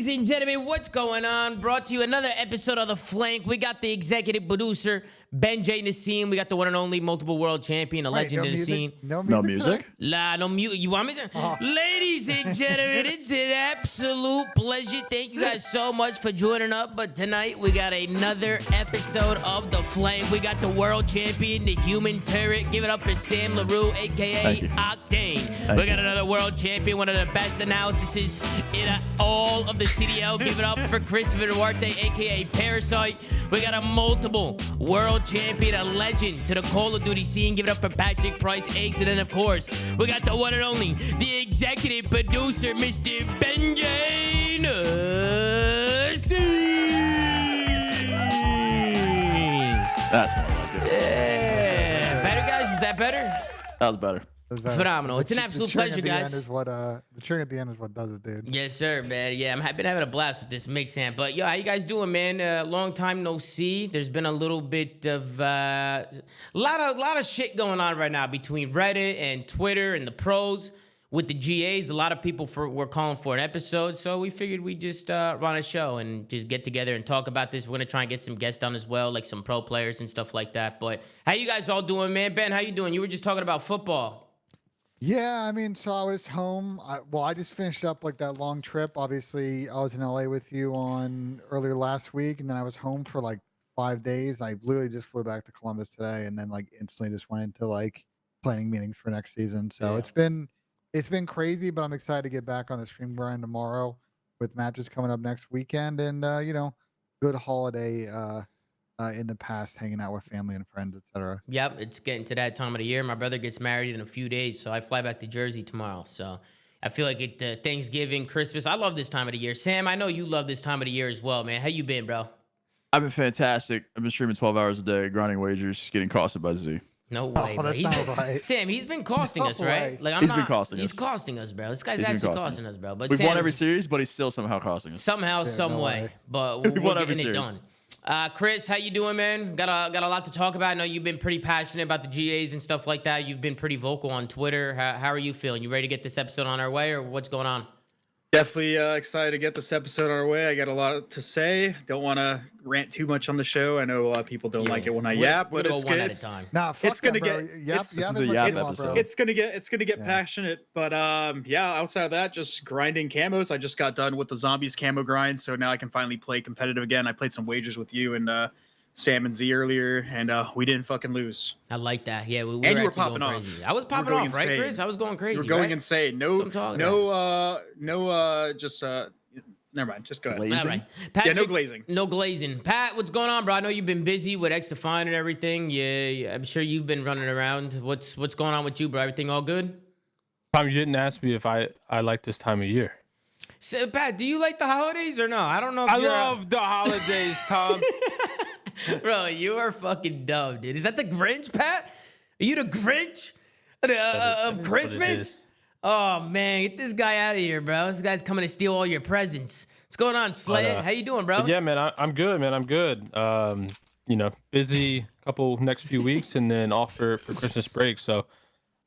Ladies and gentlemen, what's going on? Brought to you another episode of The Flank. We got the executive producer, Ben J. Nassim. We got the one and only multiple world champion, a legend in the scene. No music? No music. You want me to? Ladies and gentlemen, it's an absolute pleasure. Thank you guys so much for joining up. But tonight, we got another episode of The Flank. We got the world champion, the human turret. Give it up for Sam LaRue, a.k.a. Octane. We got another world champion, one of the best analyses in all of the CDL. Give it up for Christopher Duarte, a.k.a. Parasite. We got a multiple world champion, a legend to the Call of Duty scene. Give it up for Patrick Price, Eggs, and then of course we got the one and only, the executive producer, Mr. Benjay Nassim. That's more like it. Yeah, better guys. Was that better? That was better. Phenomenal. It's an absolute pleasure, guys. The cheering at the end is what does it, dude. Yes, sir, man. Yeah, I've been having a blast with this mix, Sam. But yo, how you guys doing, man? Long time no see. There's been a little bit of a lot of shit going on right now between Reddit and Twitter and the pros with the GAs. A lot of people were calling for an episode, so we figured we'd just run a show and just get together and talk about this. We're gonna try and get some guests on as well, like some pro players and stuff like that. But how you guys all doing, man? Ben, how you doing? You were just talking about football. Yeah, I mean, so I was home. I just finished up like that long trip. Obviously, I was in LA with you on earlier last week, and then I was home for like 5 days. I literally just flew back to Columbus today, and then like instantly just went into like planning meetings for next season. So Yeah. it's been crazy, but I'm excited to get back on the stream grind tomorrow with matches coming up next weekend, and good holiday in the past, hanging out with family and friends, etc. Yep, it's getting to that time of the year. My brother gets married in a few days, so I fly back to Jersey tomorrow. So I feel like Thanksgiving, Christmas. I love this time of the year. Sam, I know you love this time of the year as well, man. How you been, bro? I've been fantastic. I've been streaming 12 hours a day, grinding wagers, getting costed by Z. No way, bro. That's not right. Sam, he's been costing us, right? Like He's been costing He's us. costing us, bro. This guy's He's been actually costing costing us, bro. But We've Sam, won every series, but he's still somehow costing us. somehow, some no way. way. But We we're won every getting it series. done. Chris, how you doing, man? Got a lot to talk about. I know you've been pretty passionate about the GAs and stuff like that. You've been pretty vocal on Twitter. How are you feeling? You ready to get this episode on our way, or what's going on? Definitely excited to get this episode our way. I got a lot to say. Don't want to rant too much on the show. I know a lot of people don't like it when I yap, We'll but go it's one good. at a time. Nah, fuck It's gonna that, bro. get- Yap, it's- yap This is is the what yap you want, episode. bro. It's gonna get Yeah. passionate, but outside of that, just grinding camos. I just got done with the zombies camo grind, so now I can finally play competitive again. I played some wagers with you and Sam and Z earlier, and we didn't fucking lose. I like that. Yeah, we were And you were actually going popping off. crazy. I was You were popping going off, right, insane. Chris? I was going crazy. You were going right? insane. That's what I'm talking Never mind. Just go ahead. Glazing? All right. Yeah, Patrick, no glazing. No glazing. Pat, what's going on, bro? I know you've been busy with X Define and everything. Yeah, I'm sure you've been running around. What's going on with you, bro? Everything all good? Tom, you didn't ask me if I like this time of year. So, Pat, do you like the holidays or no? I don't know if I you're love the holidays, Tom. Bro, you are fucking dumb, dude. Is that the Grinch, Pat? Are you the Grinch of what it Christmas? is. Oh, man, get this guy out of here, bro. This guy's coming to steal all your presents. What's going on, Slay? How you doing, bro? But yeah, man, I'm good, man. I'm good. Busy couple next few weeks, and then off for Christmas break. So,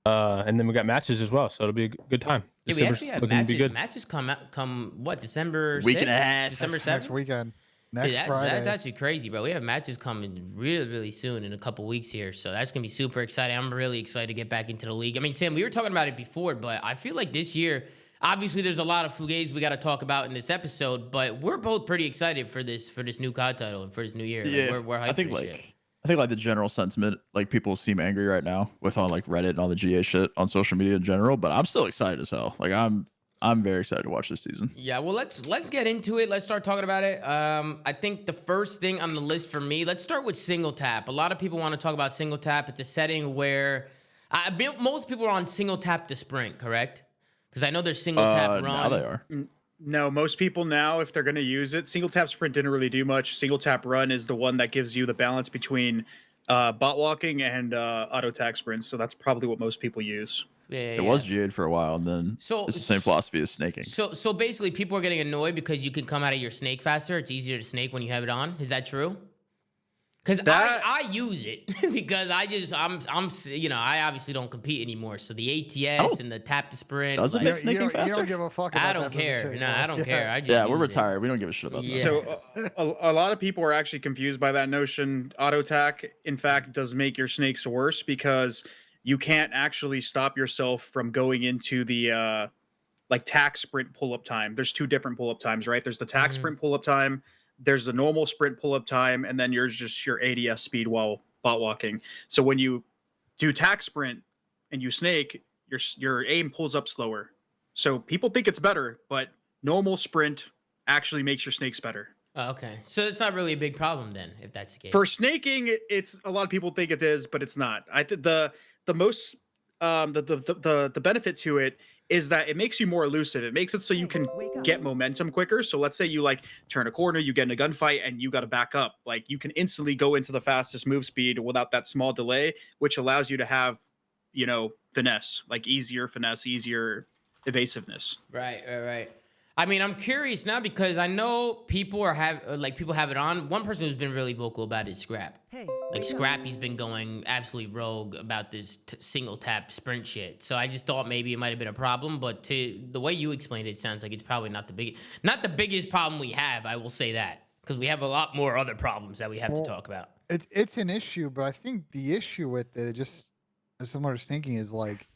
and then we got matches as well. So it'll be a good time. Yeah, we December's actually have looking to be matches. good. Matches come what, December 6th? Week and a half. December 7th? Next weekend. Next Yeah, Friday. that's actually crazy, bro. We have matches coming really, really soon in a couple weeks here. So that's going to be super exciting. I'm really excited to get back into the league. I mean, Sam, we were talking about it before, but I feel like this year, obviously there's a lot of fugays we got to talk about in this episode, but we're both pretty excited for this new COD title and for this new year. Yeah, Like, we're hyped I think for this like shit. I think like the general sentiment, like people seem angry right now with on like Reddit and all the GA shit on social media in general, but I'm still excited as hell. Like I'm very excited to watch this season. Yeah, well, let's get into it. Let's start talking about it. I think the first thing on the list for me, let's start with single tap. A lot of people want to talk about single tap. It's a setting where most people are on single tap to sprint, correct? Because I know there's single tap run. Now they are. No, most people now, if they're going to use it, single tap sprint didn't really do much. Single tap run is the one that gives you the balance between bot walking and auto tag sprints. So that's probably what most people use. Yeah, It was GA'd for a while, and then So- it's the same philosophy as snaking. So basically, people are getting annoyed because you can come out of your snake faster. It's easier to snake when you have it on. Is that true? Because That- I use it because I'm I obviously don't compete anymore. So the ATS and the tap to sprint. Does it like, make You snaking don't faster? give a fuck. I About don't that movie care. shit, No, bro. I don't care. I just Yeah, we're use it. retired. We don't give a shit about that. Yeah. So a lot of people are actually confused by that notion. Auto attack, in fact, does make your snakes worse because you can't actually stop yourself from going into the like tack sprint pull up time. There's two different pull up times, right? There's the tack sprint pull up time. There's the normal sprint pull up time, and then yours just your ADS speed while bot walking. So when you do tack sprint and you snake, your aim pulls up slower. So people think it's better, but normal sprint actually makes your snakes better. Oh, okay, so it's not really a big problem then, if that's the case. For snaking, it's a lot of people think it is, but it's not. I think the most the benefit to it is that it makes you more elusive. It makes it so you can get momentum quicker. So let's say you like turn a corner, you get in a gunfight, and you got to back up. Like you can instantly go into the fastest move speed without that small delay, which allows you to have, finesse, like easier finesse, easier evasiveness. Right. I mean, I'm curious now because I know people have it on. One person who's been really vocal about it is Scrap. Like Scrappy's been going absolutely rogue about this single tap sprint shit. So I just thought maybe it might have been a problem, but to the way you explained it, sounds like it's probably not the biggest problem we have. I will say that because we have a lot more other problems that we have to talk about. It's an issue, but I think the issue with it, just as someone was thinking, is like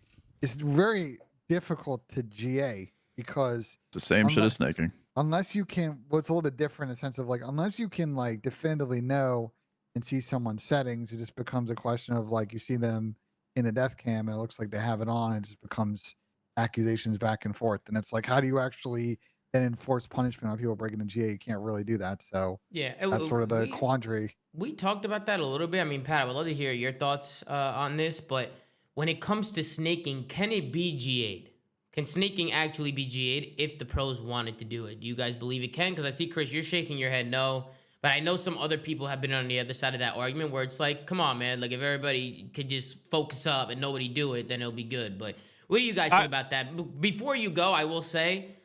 it's very difficult to GA because It's the same shit as snaking. unless you can, well, it's a little bit different in the sense of like unless you can like definitively know and see someone's settings, it just becomes a question of like you see them in the death cam and it looks like they have it on, and it just becomes accusations back and forth, and it's like how do you actually then enforce punishment on people breaking the GA? You can't really do that. So Yeah, that's sort of the quandary. We talked about that a little bit. I mean, Pat, I would love to hear your thoughts on this, but when it comes to snaking, can it be GA'd? Can snaking actually be GA'd if the pros wanted to do it? Do you guys believe it can? Because I see, Chris, you're shaking your head no, but I know some other people have been on the other side of that argument where it's like, come on, man, like if everybody could just focus up and nobody do it, then it'll be good. But what do you guys think about that? Before you go, I will say,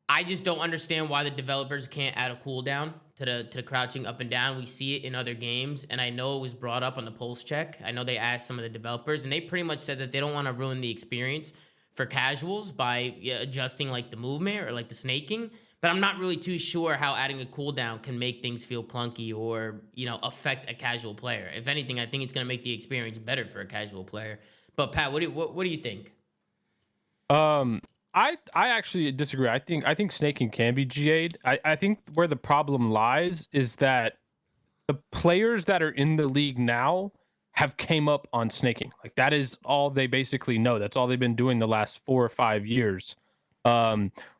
I just don't understand why the developers can't add a cooldown to the crouching up and down. We see it in other games, and I know it was brought up on the pulse check. I know they asked some of the developers, and they pretty much said that they don't want to ruin the experience for casuals by adjusting like the movement or like the snaking. But I'm not really too sure how adding a cooldown can make things feel clunky or affect a casual player. If anything, I think it's going to make the experience better for a casual player. But Pat, what do you think? I actually disagree. I think snaking can be GA'd. I think where the problem lies is that the players that are in the league now have came up on snaking. Like that is all they basically know. That's all they've been doing the last 4 or 5 years.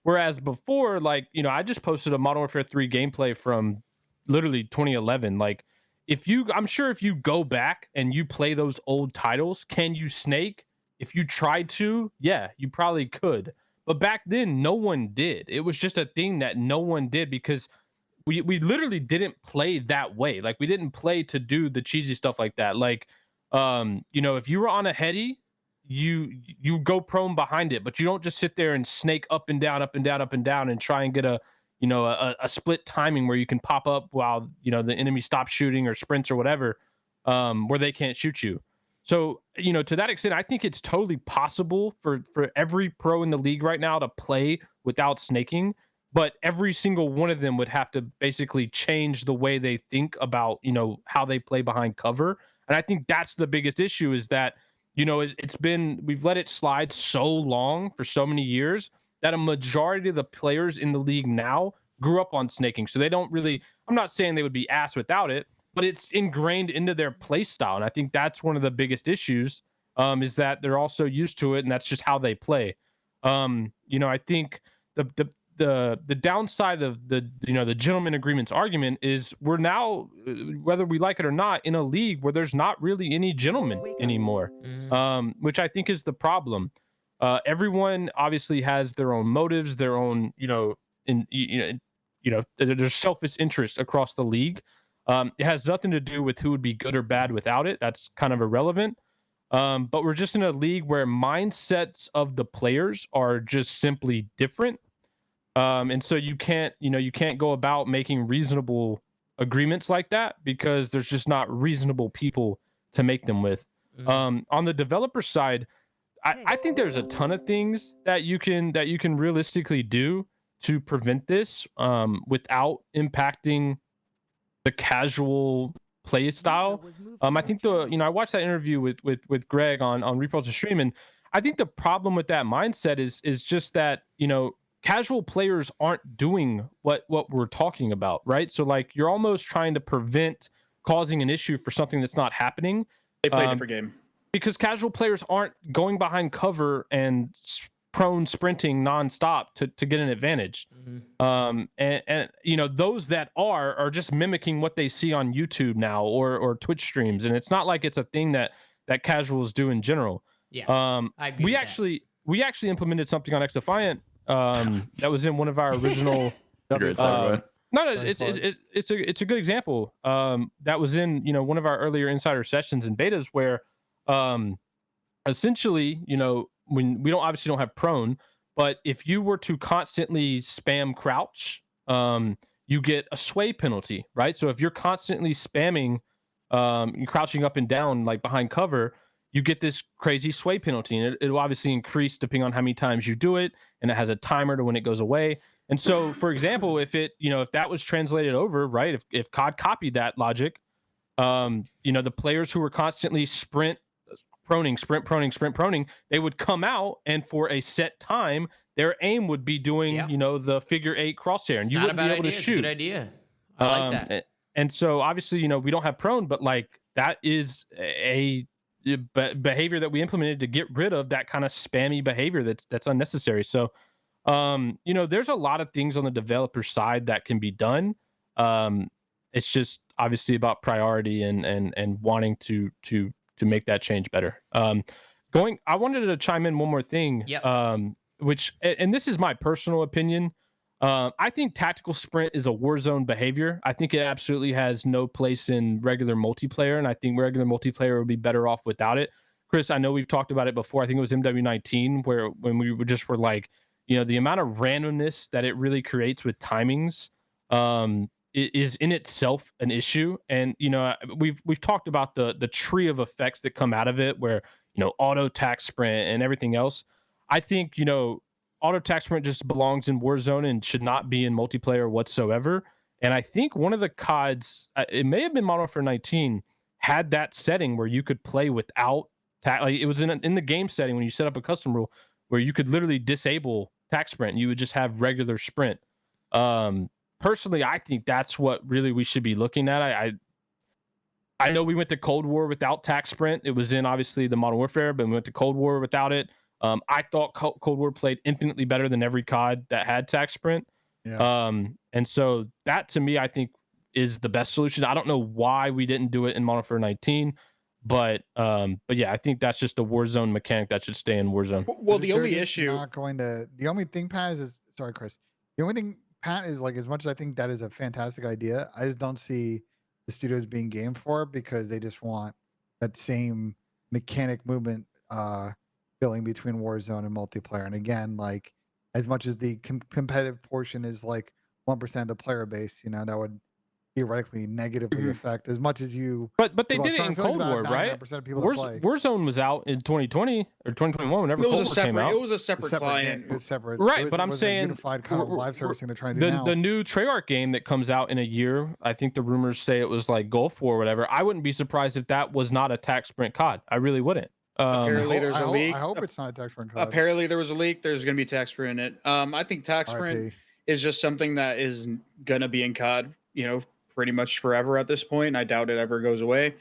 Whereas before, like, I just posted a Modern Warfare 3 gameplay from literally 2011. Like I'm sure if you go back and you play those old titles, can you snake? If you tried to, yeah, you probably could. But back then, no one did. It was just a thing that no one did because we literally didn't play that way. Like we didn't play to do the cheesy stuff like that. Like, if you were on a heady, you go prone behind it, but you don't just sit there and snake up and down, up and down, up and down, and try and get a split timing where you can pop up while the enemy stops shooting or sprints or whatever, where they can't shoot you. So, to that extent, I think it's totally possible for every pro in the league right now to play without snaking, but every single one of them would have to basically change the way they think about, how they play behind cover. And I think that's the biggest issue is that, we've let it slide so long for so many years that a majority of the players in the league now grew up on snaking. So they don't really, I'm not saying they would be ass without it, but it's ingrained into their play style. And I think that's one of the biggest issues, is that they're also used to it and that's just how they play. I think the downside of the gentleman agreements argument is we're now, whether we like it or not, in a league where there's not really any gentlemen anymore, which I think is the problem. Everyone obviously has their own motives, their own, there's selfish interest across the league. It has nothing to do with who would be good or bad without it. That's kind of irrelevant. But we're just in a league where mindsets of the players are just simply different. And so you can't go about making reasonable agreements like that because there's just not reasonable people to make them with. On the developer side, I think there's a ton of things that you can realistically do to prevent this without impacting the casual play style. I think I watched that interview with Greg on Repulse to Stream, and I think the problem with that mindset is just that casual players aren't doing what we're talking about, right? So like you're almost trying to prevent causing an issue for something that's not happening. They play a different game. Because casual players aren't going behind cover and prone sprinting nonstop to get an advantage. And those that are just mimicking what they see on YouTube now or Twitch streams, and it's not like it's a thing that casuals do in general. Yeah. I agree we actually implemented something on XDefiant that was in one of our original it's a good example. That was in one of our earlier insider sessions and betas where essentially when we obviously don't have prone, but if you were to constantly spam crouch, you get a sway penalty, right? So if you're constantly spamming crouching up and down like behind cover, you get this crazy sway penalty, and it'll obviously increase depending on how many times you do it, and it has a timer to when it goes away. And so, for example, if that was translated over, right, if COD copied that logic, the players who were constantly sprint proning, they would come out, and for a set time, their aim would be doing, the figure 8 crosshair, and you wouldn't be able to shoot. It's a good idea. I like that. And so, obviously, we don't have prone, but like that is a behavior that we implemented to get rid of that kind of spammy behavior that's unnecessary. So, there's a lot of things on the developer side that can be done. It's just obviously about priority and wanting to make that change better. I wanted to chime in one more thing. Which this is my personal opinion. I think tactical sprint is a Warzone behavior. I think it absolutely has no place in regular multiplayer, and I think regular multiplayer would be better off without it. Chris, I know we've talked about it before. I think it was MW19 when we were like, the amount of randomness that it really creates with timings is in itself an issue. And we've talked about the tree of effects that come out of it, where auto tac sprint and everything else. I think auto tac sprint just belongs in Warzone and should not be in multiplayer whatsoever. And I think one of the CODs, it may have been Modern Warfare 19, had that setting where you could play without tac. Like it was in the game setting when you set up a custom rule where you could literally disable tac sprint and you would just have regular sprint. Personally, I think that's what really we should be looking at. I know we went to Cold War without tac sprint. It was in obviously the Modern Warfare, but we went to Cold War without it. I thought Cold War played infinitely better than every COD that had tac sprint. Yeah. And so that to me, I think is the best solution. I don't know why we didn't do it in Modern Warfare 19, but yeah, I think that's just a Warzone mechanic that should stay in Warzone. Well, the only issue, the only thing, Pat, is sorry, Chris. The only thing, Pat, is like as much as I think that is a fantastic idea, I just don't see the studios being game for it because they just want that same mechanic movement filling between Warzone and multiplayer. And again, like as much as the competitive portion is like 1% of the player base, that would theoretically negatively affect as much as you. But they did it in Cold War, right? Warzone was out in 2020 or 2021 whenever Cold War came out. It was a separate client. It was separate. Right, but I'm saying unified kind of live servicing they're trying to do now. The new Treyarch game that comes out in a year, I think the rumors say it was like Gulf War or whatever. I wouldn't be surprised if that was not a tac sprint COD. I really wouldn't. Apparently there's a leak. I hope it's not a tac sprint COD. Apparently there was a leak. There's going to be tac sprint in it. I think tac sprint is just something that is going to be in COD, pretty much forever at this point. I doubt it ever goes away.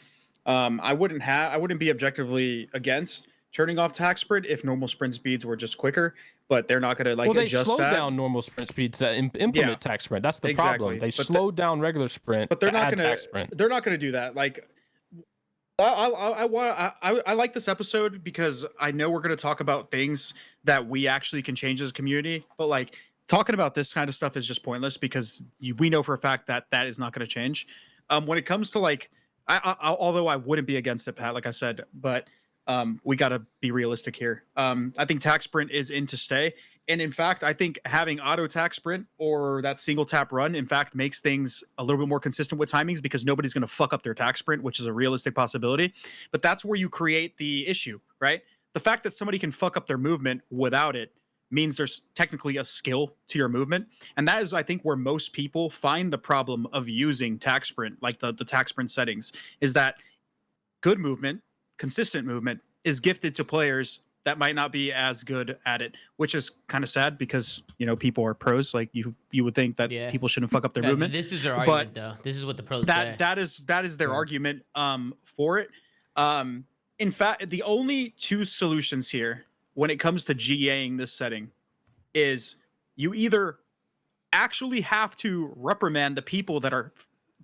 I wouldn't be objectively against turning off tac sprint if normal sprint speeds were just quicker, but they're not going to adjust that. They slowed down normal sprint speeds to implement tac sprint. That's the problem. They slowed down regular sprint, but they're not going to. They're not going to do that. Like, I like this episode because I know we're going to talk about things that we actually can change as a community, but like talking about this kind of stuff is just pointless because we know for a fact that is not going to change. When it comes to like, although I wouldn't be against it, Pat, like I said, but we got to be realistic here. I think tac sprint is in to stay, And in fact, I think having auto attack sprint or that single tap run, in fact, makes things a little bit more consistent with timings because nobody's going to fuck up their attack sprint, which is a realistic possibility. But that's where you create the issue, right? The fact that somebody can fuck up their movement without it means there's technically a skill to your movement. And that is, I think, where most people find the problem of using tack sprint, like the tack sprint settings, is that good movement, consistent movement is gifted to players that might not be as good at it, which is kind of sad because, you know, people are pros. Like you would think that people shouldn't fuck up their movement. This is their argument, though. This is what the pros say. That is their argument for it. In fact, the only two solutions here when it comes to GAing this setting is you either actually have to reprimand the people that are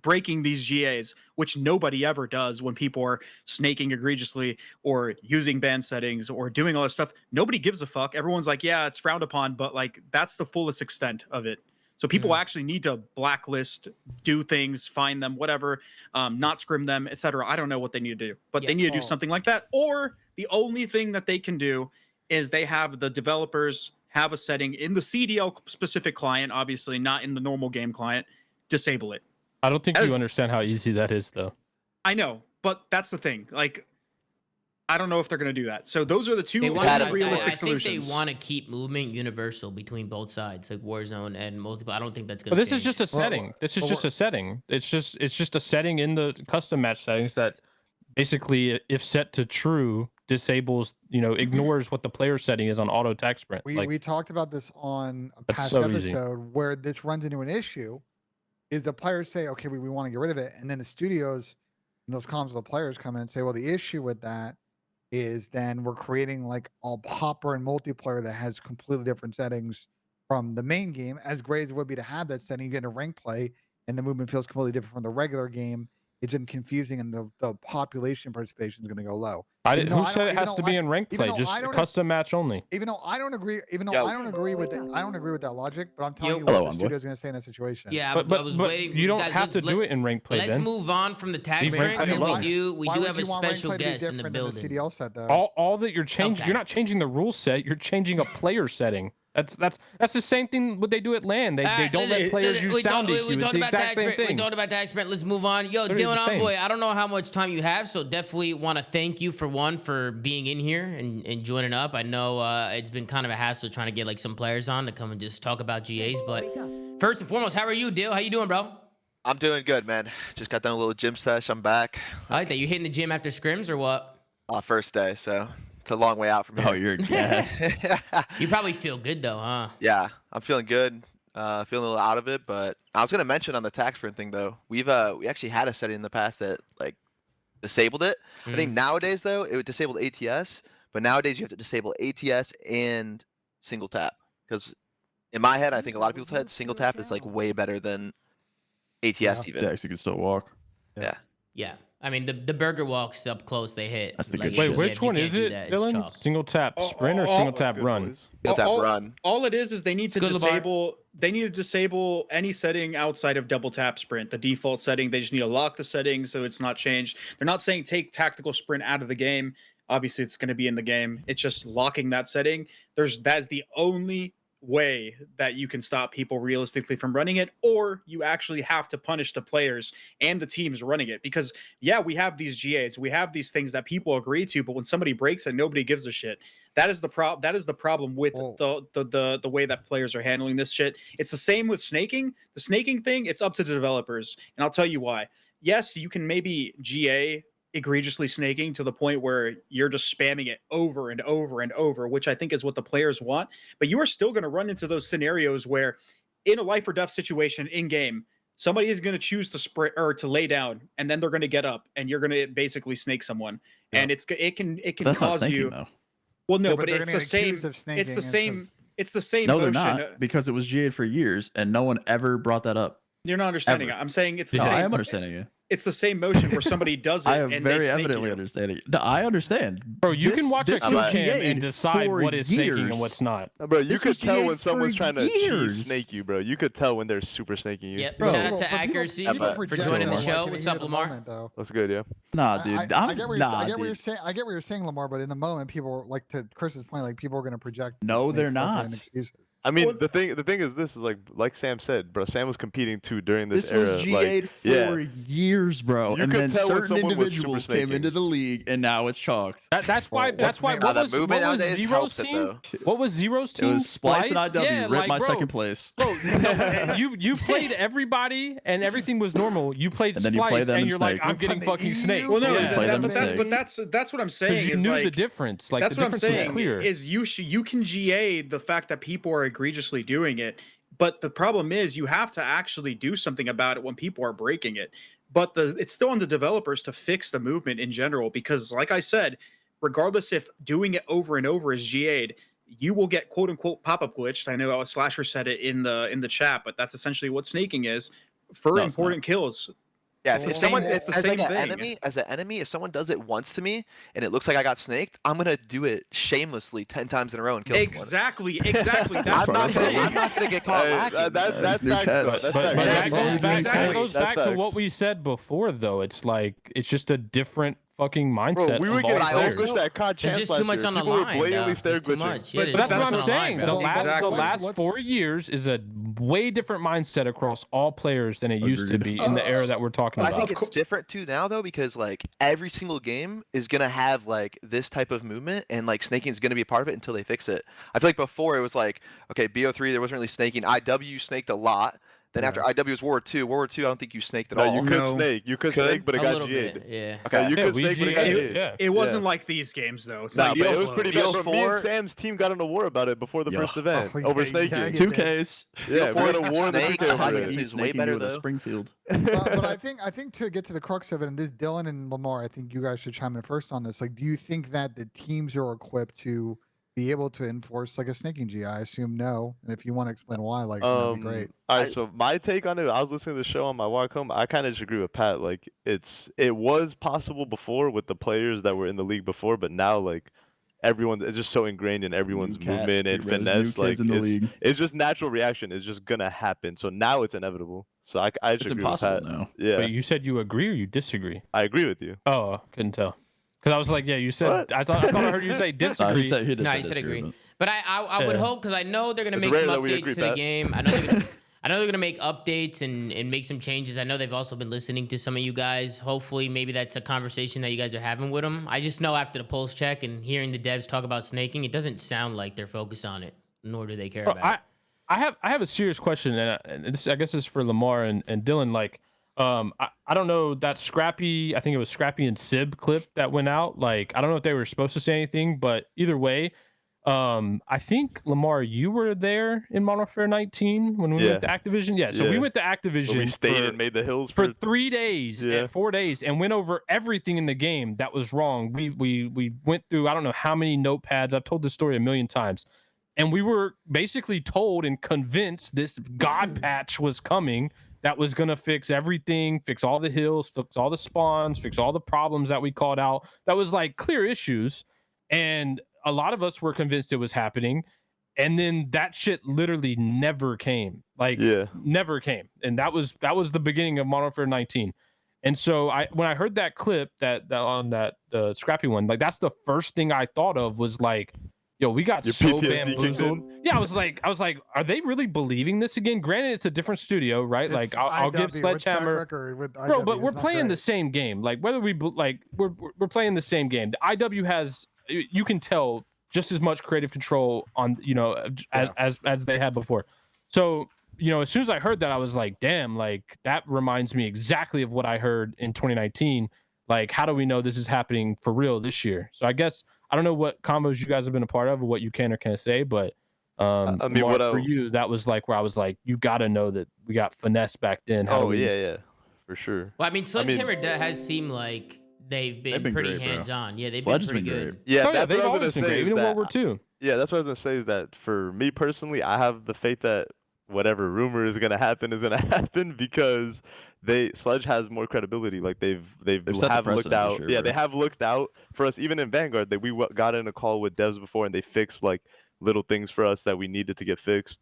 breaking these GAs, which nobody ever does when people are snaking egregiously or using ban settings or doing all this stuff. Nobody gives a fuck. Everyone's like, yeah, it's frowned upon, but like that's the fullest extent of it. So people actually need to blacklist, do things, find them, whatever, not scrim them, etc. I don't know what they need to do, but they need to do something like that. Or the only thing that they can do is they have the developers have a setting in the CDL specific client, obviously not in the normal game client, disable it. I don't think you understand how easy that is, though. I know, but that's the thing. Like, I don't know if they're going to do that. So those are the two realistic solutions. I think they want to keep movement universal between both sides, like Warzone and multiple. I don't think that's going to But this is just a setting. This is just a setting. It's just a setting in the custom match settings that basically, if set to true, disables, ignores what the player setting is on auto attack sprint. We talked about this on a past episode where this runs into an issue. Is the players say, okay, we want to get rid of it. And then the studios and those comms of the players come in and say, well, the issue with that is then we're creating like a hopper and multiplayer that has completely different settings from the main game. As great as it would be to have that setting, you get a rank play and the movement feels completely different from the regular game. It's been confusing and the population participation is going to go low. Who said it has to be in rank play? Just custom match only. Even though I don't agree, I don't agree with that logic. But I'm telling you what the studio's going to say in that situation. Yeah, but I was waiting. You don't have to do it in rank play. Let's move on from the tag sprint because we do have a special guest in the building. The CDL set, though? All that you're changing, you're not changing the rule set. You're changing a player setting. That's the same thing what they do at LAN. They don't let players use sound EQ. It's the exact same thing. We talked about tag sprint. Let's move on. Yo, Dylan Envoy, I don't know how much time you have, so definitely want to thank you for being in here and joining up. I know it's been kind of a hassle trying to get like some players on to come and just talk about GAs, but first and foremost, how are you, Dill? How you doing, bro? I'm doing good, man. Just got done a little gym sesh. I'm back. I like that. You hitting the gym after scrims or what? First day, so it's a long way out from here. Oh, you're gas. You probably feel good though, huh? Yeah, I'm feeling good. Feeling a little out of it, but I was gonna mention on the tax sprint thing though. We actually had a setting in the past that like disabled it. I think nowadays though it disabled ATS, but nowadays you have to disable ATS and single tap because in my head I think a lot of people's heads single tap is like way better than ATS even. Yeah, so you can still walk. Yeah. I mean, the burger walks up close, they hit. That's the like, good shit. Wait, which one is it, Dylan? Single tap sprint or single tap run? Single tap run. All it is they need to disable. They need to disable any setting outside of double tap sprint. The default setting. They just need to lock the setting so it's not changed. They're not saying take tactical sprint out of the game. Obviously, it's going to be in the game. It's just locking that setting. That's the only way that you can stop people realistically from running it, or you actually have to punish the players and the teams running it. Because we have these GAs, we have these things that people agree to, but when somebody breaks it, nobody gives a shit. That is the problem with the way that players are handling this shit. It's the same with snaking. The snaking thing, it's up to the developers, and I'll tell you why. Yes, you can maybe GA egregiously snaking to the point where you're just spamming it over and over and over, which I think is what the players want. But you are still going to run into those scenarios where in a life or death situation in game, somebody is going to choose to sprint or to lay down, and then they're going to get up and you're going to basically snake someone. Yeah. And it can That's cause not snaking, you. Though. Well, no, but it's the same. It's the same. It's the same. No, motion. they're not, because it was GA'd for years and no one ever brought that up. You're not understanding it. I'm saying it's the same. I am understanding it. It's the same motion where somebody does it. I am and very evidently understanding. No, I understand. Bro, you can watch a kill cam and decide what is snaking years. and what's not. Bro, you could tell when someone's trying to years. snake you, bro. You could tell when they're super snaking you. Yep. Bro. Shout out to Accuracy for joining the show. What's up, Lamar? That's good, yeah. Nah, dude. I get what you're saying. I get what you're saying, Lamar. But in the moment, people, like to Chris's point, like people are going to project. No, they're not. I mean, Well, the thing is, this is like Sam said, bro. Sam was competing too during this, This era. was GA'd for yeah. years, bro. You and could then tell when certain someone was super individuals came into snaking. the league, and now it's chalked. That's why. Well, That's why. what's the name? What Nah, was, the movement what was nowadays Zero's helps it, team? though. What was Zero's It team? was Splice and IW, Yeah, ripped like, my bro, second place. Bro, no, you played everybody and everything was normal. You played And then you play Splice them and and you're like, Snake. I'm getting We're fucking playing snaked. Well, no, Yeah. Play them but and that's what I'm saying. Because you is knew like, the difference. Like that's the what I'm difference was saying. clear. Is you can GA the fact that people are egregiously doing it, but the problem is you have to actually do something about it when people are breaking it. But it's still on the developers to fix the movement in general, because like I said, regardless if doing it over and over is GA'd, you will get quote unquote pop-up glitched. I know Slasher said it in the chat, but that's essentially what snaking is for No, it's important kills. Yeah, It's if the same- someone it's the as same like thing. an enemy, if someone does it once to me and it looks like I got snaked, I'm gonna do it shamelessly 10 times in a row and kill someone. Exactly. That's I'm what not I'm gonna, saying. I'm not gonna get caught Hey, lacking. that's new facts, cats. though. That's But facts. that That's goes back, that exactly. goes That's back to what facts. we said before, though. It's like it's just a different fucking mindset. Bro, we were of all getting I players. also- pushed at COD There's champs just last too much year. on the People were line. blatantly Though. stare It's too glitching. much. Yeah, But there's That's too what much I'm on the line, saying. bro. The Well, last what's- 4 years is a way different mindset across all players than it used to Agreed. be in the era that we're talking I about. think it's different too now though, because like every single game is gonna have like this type of movement, and like snaking is gonna be a part of it until they fix it. I feel like before it was like, okay, BO3 there wasn't really snaking. IW snaked a lot. Then after IW was World War II. World War II, I don't think you snaked at No, all. you could No. snake. You could Could? snake, but it A got little GA'd. bit, yeah. Okay. You Yeah, could we snake, but it got GA'd. GA'd. Yeah. It wasn't Yeah. like these games though. It's Nah, not but it Diablo. was pretty bad. Bro, me and BO4 Sam's team got in a war about it before the Yeah. first event Oh, over yeah, snaking. yeah, Two Ks. Yeah, we BO4 had a war in the snake, 2K over I it. can see it's way Snaking better, you at a though. Springfield. but I think to get to the crux of it, and this Dylan and Lamar, I think you guys should chime in first on this. Like, do you think that the teams are equipped to be able to enforce like a snaking G? I assume no. And if you want to explain why, like that'd be great. All right, so my take on it, I was listening to the show on my walk home. I kind of just agree with Pat. Like, it was possible before with the players that were in the league before, but now like everyone is just so ingrained in everyone's New cats, movement and Pete Rose, new finesse. kids Like, in the league. it's just natural reaction. It's just gonna happen. So now it's inevitable. So I just It's agree impossible with Pat. now. Yeah, But you said you agree or you disagree? I agree with you. Oh, couldn't tell. Because I was like, yeah, you said. What? I thought I heard you say No, disagree. he said he No, he said agree. But I would Yeah. hope, because I know they're gonna It's make rare some that we updates agree, to the Pat. game. I know they're gonna make updates and make some changes. I know they've also been listening to some of you guys. Hopefully, maybe that's a conversation that you guys are having with them. I just know after the pulse check and hearing the devs talk about snaking, it doesn't sound like they're focused on it, nor do they care Bro, about it. I have a serious question, and this I guess is for Lamar and Dylan. Like, I don't know that Scrappy. I think it was Scrappy and Sib clip that went out. Like, I don't know if they were supposed to say anything, but either way, I think Lamar, you were there in Modern Warfare 19 when we went to Activision. Yeah, so we Yeah. went to Activision. But we stayed for- and made the hills for 3 days, Yeah. 4 days, and went over everything in the game that was wrong. We went through I don't know how many notepads. I've told this story a million times, and we were basically told and convinced this God patch was coming that was gonna fix everything, fix all the hills, fix all the spawns, fix all the problems that we called out. That was like clear issues, and a lot of us were convinced it was happening. And then that shit literally never came. Like never came. And that was the beginning of Modern Warfare 19. And so when I heard that clip that on that Scrappy one, like that's the first thing I thought of was like, yo, we got Your so PTSD kicked bamboozled. in? Yeah, I was like, are they really believing this again? Granted, it's a different studio, right? Like It's I'll give IW with track Sledgehammer. record with Bro, but IW, we're it's not playing the great. same game. Like whether we're playing the same game. The IW has, you can tell, just as much creative control on as they had before. So as soon as I heard that, I was like, damn, like that reminds me exactly of what I heard in 2019. Like, how do we know this is happening for real this year? So I guess I don't know what combos you guys have been a part of or what you can or can't say, but I mean, Mark, what for you, that was like where I was like, you got to know that we got finesse back then. How do we... yeah, for sure. Well, I mean, Sledgehammer has seemed like they've been pretty great, bro. hands-on. Yeah, they've Sledge been has pretty been good. Yeah, Oh, yeah, that's they've what I was always been gonna great, say. even in Is World that, War II. yeah, that's what I was gonna say. Is that for me personally, I have the faith that whatever rumor is gonna happen is gonna happen because Sledge has more credibility. Like they've set the have looked precedent out. this year, Yeah, bro. they have looked out for us. Even in Vanguard, we got in a call with devs before, and they fixed like little things for us that we needed to get fixed.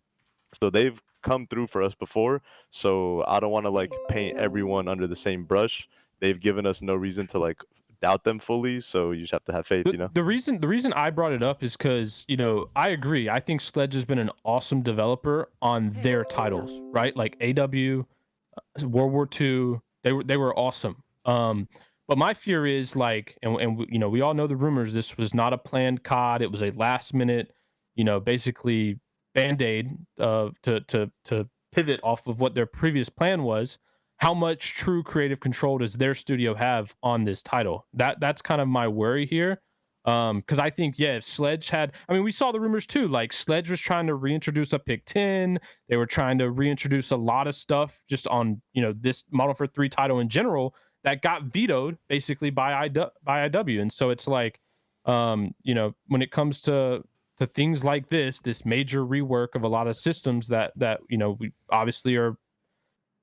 So they've come through for us before. So I don't want to like paint everyone under the same brush. They've given us no reason to like doubt them fully. So you just have to have faith, you know. The reason I brought it up is because I agree. I think Sledge has been an awesome developer on their titles, right? Like AW, World War II, they were awesome. But my fear is like, and we all know the rumors. This was not a planned COD. It was a last minute, basically Band-Aid to pivot off of what their previous plan was. How much true creative control does their studio have on this title? That's kind of my worry here. Because I think, if Sledge had, we saw the rumors too. Like Sledge was trying to reintroduce a pick 10. They were trying to reintroduce a lot of stuff just on this Modern Warfare 3 title in general that got vetoed basically by IW. And so it's like, when it comes to things like this major rework of a lot of systems that we obviously are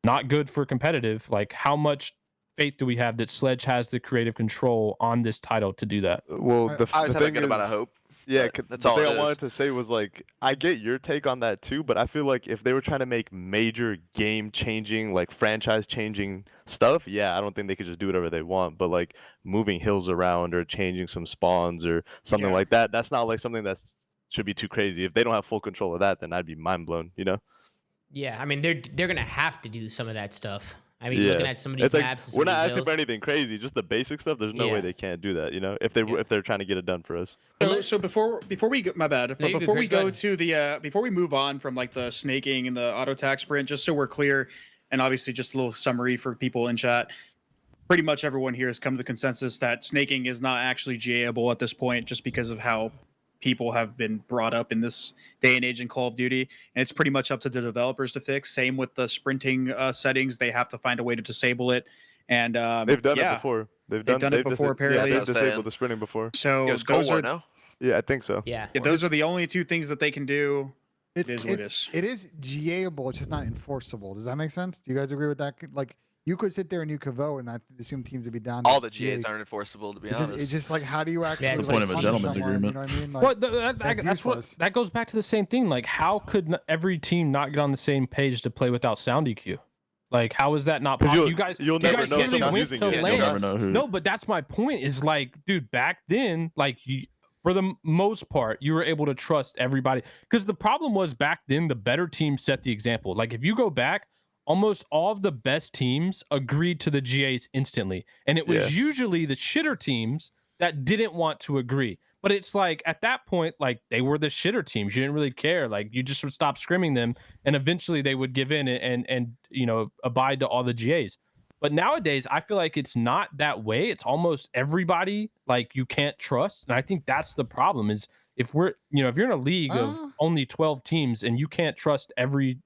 not good for competitive, like how much faith do we have that Sledge has the creative control on this title to do that? Well, I always the have a thing good is, amount of hope. yeah, but that's the all thing it I wanted is. to say was like, I get your take on that too, but I feel like if they were trying to make major game-changing, like franchise-changing stuff, I don't think they could just do whatever they want. But like moving hills around or changing some spawns or something like that, that's not like something that should be too crazy. If they don't have full control of that, then I'd be mind blown, Yeah, they're gonna have to do some of that stuff. Yeah. Looking at some of these It's like, maps, and some we're of not these asking hills. for anything crazy, just the basic stuff. There's no Yeah. way they can't do that, Yeah. if they're trying to get it done for us. So before we go, my bad, No, but you good, before we Chris, go go ahead. to the before we move on from like the snaking and the auto attack sprint, just so we're clear, and obviously just a little summary for people in chat. Pretty much everyone here has come to the consensus that snaking is not actually GA-able at this point, just because of how people have been brought up in this day and age in Call of Duty, and it's pretty much up to the developers to fix. Same with the sprinting settings; they have to find a way to disable it. And They've done it before. They've done it before, apparently. Yeah, That's they've what I'm saying. disabled the sprinting before. So It was Cold those War, are no? Yeah, I think so. Yeah. those are the only two things that they can do. It's, is what it is. it is GA-able. It's just not enforceable. Does that make sense? Do you guys agree with that? Like, you could sit there and you could vote, and I assume teams would be down. All to the GAs GA. aren't enforceable, to be It's honest. just, it's just like, how do you actually? That's the like, point of a punish gentleman's someone, agreement. You know what I mean? Like, Well, that's that's what useless. that goes back to the same thing. Like, how could every team not get on the same page to play without sound EQ? Like, how is that not 'Cause possible? you'll You never guys know literally someone's went using to it. You'll LAN. never know who. No, but that's my point. Is like, dude, back then, like, for the most part, you were able to trust everybody. Because the problem was back then, the better teams set the example. Like, if you go back, almost all of the best teams agreed to the GAs instantly, and it was usually the shitter teams that didn't want to agree. But it's like at that point, like they were the shitter teams. You didn't really care. Like you just would stop scrimming them, and eventually they would give in and abide to all the GAs. But nowadays, I feel like it's not that way. It's almost everybody like you can't trust, and I think that's the problem. Is if we're if you're in a league of only 12 teams and you can't trust every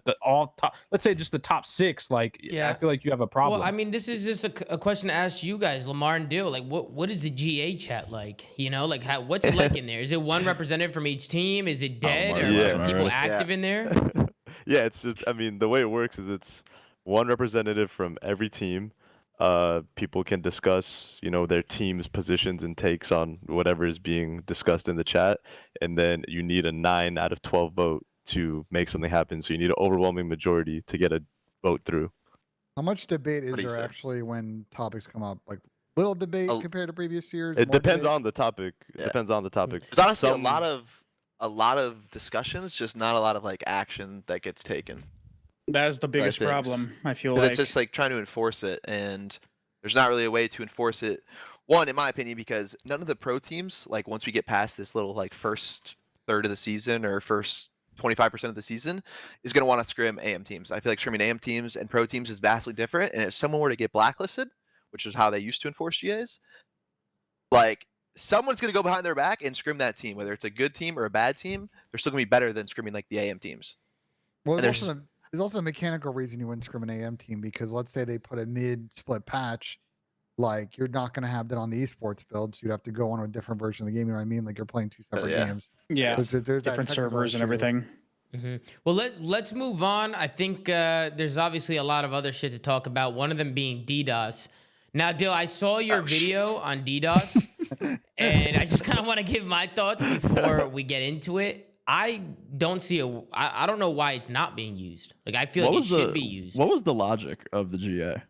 the all top, let's say just the top 6, like I feel like you have a problem. Well, this is just a question to ask you guys, Lamar and Dill. Like, what is the GA chat like? Like, what's it like in there? Is it one representative from each team? Is it dead, or yeah, are people already. active in there? Yeah, it's just the way it works is it's one representative from every team. People can discuss their team's positions and takes on whatever is being discussed in the chat, and then you need a 9 out of 12 vote to make something happen. So you need an overwhelming majority to get a vote through. How much debate is What do you there say? actually when topics come up? Like little debate compared to previous years? It more depends debate? on the topic. It Yeah. depends on the topic. There's honestly Some- a lot of discussions, just not a lot of like action that gets taken. That is the biggest things. problem. I feel 'Cause like it's just like trying to enforce it, and there's not really a way to enforce it. One, in my opinion, because none of the pro teams, like once we get past this little like first third of the season or first 25% of the season, is going to want to scrim AM teams. I feel like scrimming AM teams and pro teams is vastly different. And if someone were to get blacklisted, which is how they used to enforce GAs, like someone's going to go behind their back and scrim that team, whether it's a good team or a bad team. They're still going to be better than scrimming like the AM teams. Well, and there's also a mechanical reason you wouldn't scrim an AM team, because let's say they put a mid-split patch, like you're not going to have that on the esports build, so you'd have to go on a different version of the game. You know what I mean? Like you're playing 2 separate yeah. games. yeah, There's that different technical servers and issue. everything. Well, let's move on. I think there's obviously a lot of other shit to talk about. One of them being DDoS. Now, Dill, I saw your video on DDoS, and I just kind of want to give my thoughts before we get into it. I don't see I don't know why it's not being used. Like I feel like it should be used. What was the logic of the GA?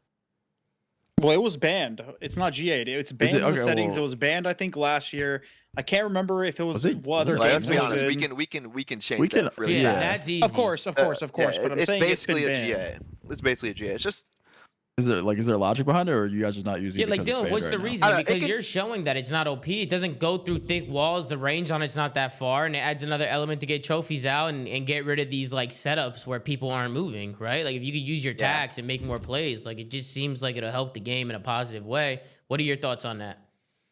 Well, it was banned. It's not GA'd. It's banned in the Okay, settings. well- It was banned, I think, last year. I can't remember if it was, Was it- what other was it Like, games let's be it was honest. in. We can change We that can- really Yeah, fast. that's easy. Of course. Yeah, But I'm it's saying basically it's a been banned. GA. It's basically a GA. It's just Is there logic behind it, or are you guys just not using Yeah, it? like because it's Dylan, banned what's right the now? reason? I don't know, it Because can- you're showing that it's not OP. It doesn't go through thick walls. The range on it's not that far, and it adds another element to get trophies out and get rid of these like setups where people aren't moving, right? Like if you could use your Yeah. tax and make more plays, like it just seems like it'll help the game in a positive way. What are your thoughts on that?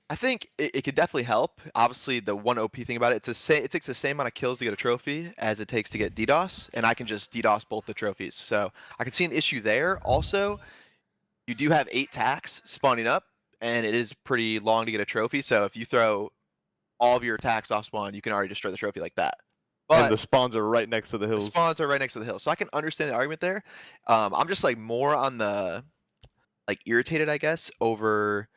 I think it could definitely help. Obviously, the one OP thing about it, it takes the same amount of kills to get a trophy as it takes to get DDoS, and I can just DDoS both the trophies. So I can see an issue there. Also, you do have 8 attacks spawning up, and it is pretty long to get a trophy. So if you throw all of your attacks off spawn, you can already destroy the trophy like that. But And the spawns are right next to the the hills. spawns are right next to the hill, so I can understand the argument there. I'm just like more on the irritated, I guess, over.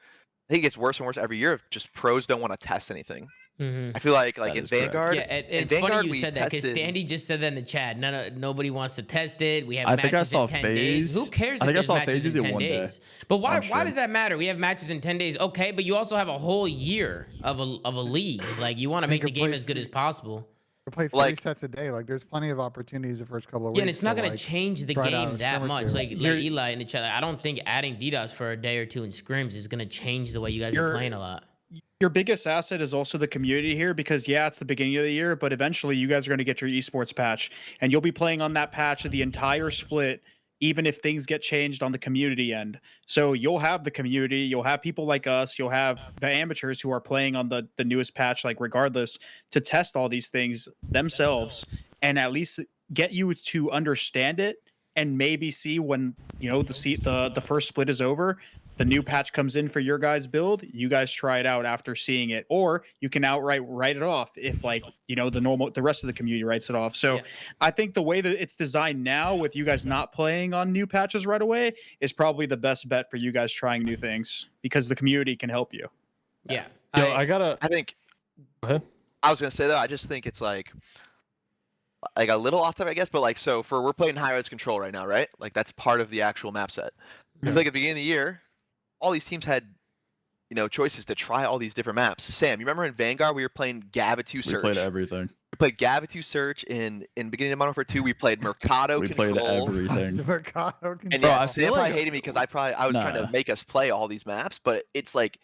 I think it gets worse and worse every year if just pros don't want to test anything. Mm-hmm. I feel like That in is correct. Vanguard, Yeah, and in it's Vanguard funny you we said that because tested- Standy just said that in the chat. Nobody wants to test it. We have I think I matches saw in 10 days. FaZe- Who cares I if think I there's saw matches FaZe in use it 10 one day days? But why on stream. does that matter? We have matches in 10 days. Okay, but you also have a whole year of a league. Like you want to You make the could game play as good as possible. We play 3 Like- sets a day. Like there's plenty of opportunities the first couple of weeks. Yeah, and it's not to, going to like, change the try it out game in a that scrim or much. two. Like You're- Eli in the chat, I don't think adding DDoS for a day or two in scrims is going to change the way you guys are You're- playing a lot. Your biggest asset is also the community here because yeah, it's the beginning of the year, but eventually you guys are going to get your esports patch and you'll be playing on that patch of the entire split, even if things get changed on the community end. So you'll have the community, you'll have people like us, you'll have the amateurs who are playing on the newest patch, like regardless, to test all these things themselves and at least get you to understand it and maybe see when the first split is over. The new patch comes in for your guys' build, you guys try it out after seeing it, or you can outright write it off if the rest of the community writes it off. So Yeah. I think the way that it's designed now with you guys not playing on new patches right away is probably the best bet for you guys trying new things because the community can help you. Yeah. Yo, I gotta. I think. Go ahead. I was gonna say though, I just think it's like a little off topic, I guess, but we're playing high res control right now, right? Like that's part of the actual map set. I feel like at the beginning of the year, all these teams had, choices to try all these different maps. Sam, you remember in Vanguard we were playing Gavitu We Search. played everything. We played Gavitu Search in beginning of Modern Warfare 2. We played Mercado We Control. played everything. The Mercado And Bro, yeah, I Sam feel probably like- hated me because I was trying to Nah. make us play all these maps, but it's like